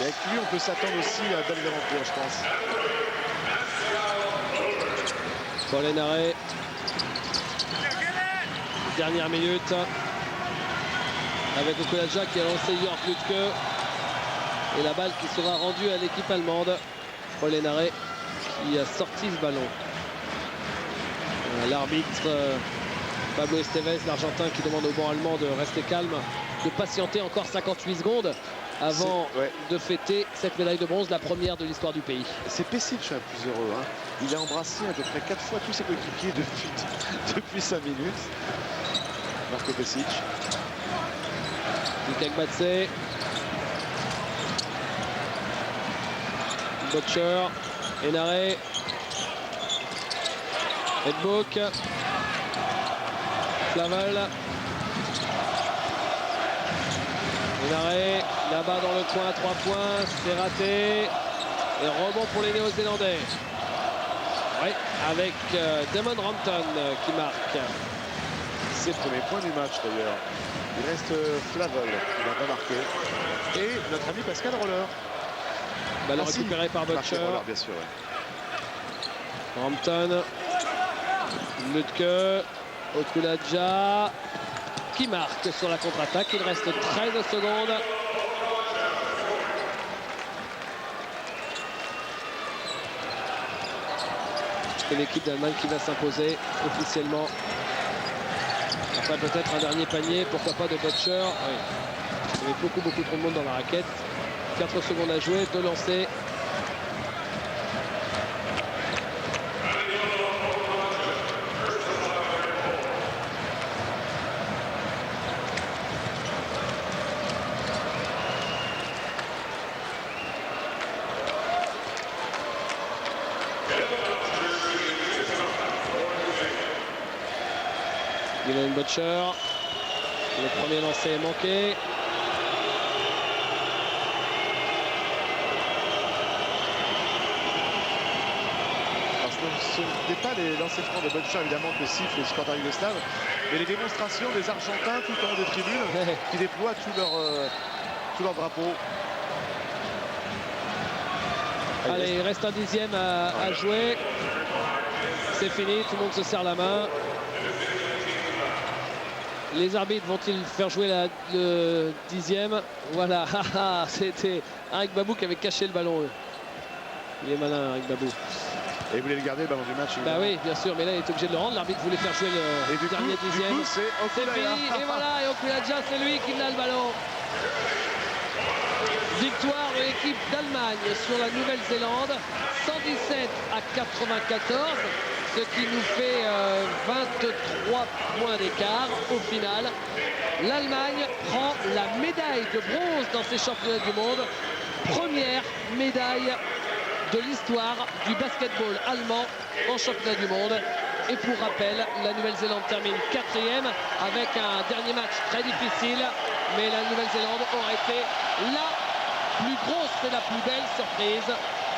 Et avec lui, on peut s'attendre aussi à belles aventures, je pense. Paul Henare. Dernière minute. Avec Okuladja qui a lancé Jörg Lütke. Et la balle qui sera rendue à l'équipe allemande. Paul Henare qui a sorti ce ballon. L'arbitre Pablo Esteves, l'Argentin, qui demande au banc allemand de rester calme, de patienter encore 58 secondes avant de fêter cette médaille de bronze, la première de l'histoire du pays. C'est Pesic le plus heureux. Hein. Il a embrassé à peu près 4 fois tous ses coéquipiers depuis 5 minutes. Marco Pesic. Mika Gbatse. Butcher. Henare. Ed Book. Flavel. Henare, là-bas dans le coin, 3 points, c'est raté. Et rebond pour les Néo-Zélandais. Oui, avec Damon Rampton qui marque. C'est le premier point du match d'ailleurs. Il reste Flavel qui n'a pas marqué. Et notre ami Pascal Roller. Ballon récupéré par Butcher. Roller, bien sûr. Ouais. Rampton. Lütke. Okuladja qui marque sur la contre-attaque. Il reste 13 secondes. C'est l'équipe d'Allemagne qui va s'imposer officiellement. Après peut-être un dernier panier, pourquoi pas de Butcher. Oui. Il y avait beaucoup trop de monde dans la raquette. 4 secondes à jouer, 2 lancers. Glenn Butcher, le premier lancer est manqué. Alors, ce n'est pas les lancers francs de Butcher évidemment que siffle le supporter yougoslave, mais les démonstrations des Argentins tout en haut des tribunes qui déploient tout leur drapeau. Allez, il reste un dixième à jouer. C'est fini, tout le monde se serre la main. Les arbitres vont-ils faire jouer le dixième? Voilà, c'était Arik Babou qui avait caché le ballon. Il est malin, Arik Babou. Et il voulait le garder le ballon du match. Bah oui, bien sûr, mais là il est obligé de le rendre. L'arbitre voulait faire jouer le dernier dixième. C'est fini, et voilà, et Okuladja, c'est lui qui a le ballon. Victoire de l'équipe d'Allemagne sur la Nouvelle-Zélande, 117 à 94. Ce qui nous fait 23 points d'écart au final. L'Allemagne prend la médaille de bronze dans ces championnats du monde. Première médaille de l'histoire du basketball allemand en championnat du monde. Et pour rappel, la Nouvelle-Zélande termine 4e avec un dernier match très difficile. mais la Nouvelle-Zélande aurait été la plus grosse et la plus belle surprise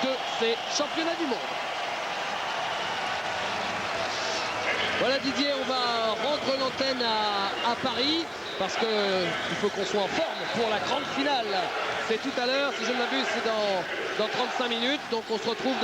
de ces championnats du monde. Voilà Didier, on va rendre l'antenne à Paris parce qu'il faut qu'on soit en forme pour la grande finale. C'est tout à l'heure, si je ne m'abuse, c'est dans 35 minutes. Donc on se retrouve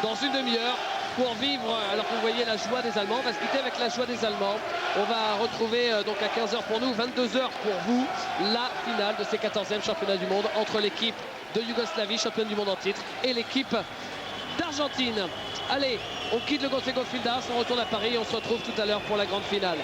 dans une demi-heure pour vivre, alors que vous voyez la joie des Allemands. On va se quitter avec la joie des Allemands. On va retrouver donc à 15h pour nous, 22h pour vous, la finale de ces 14e championnats du monde entre l'équipe de Yougoslavie, championne du monde en titre, et l'équipe d'Argentine. Allez, on quitte le Consejo Field House, on retourne à Paris et on se retrouve tout à l'heure pour la grande finale.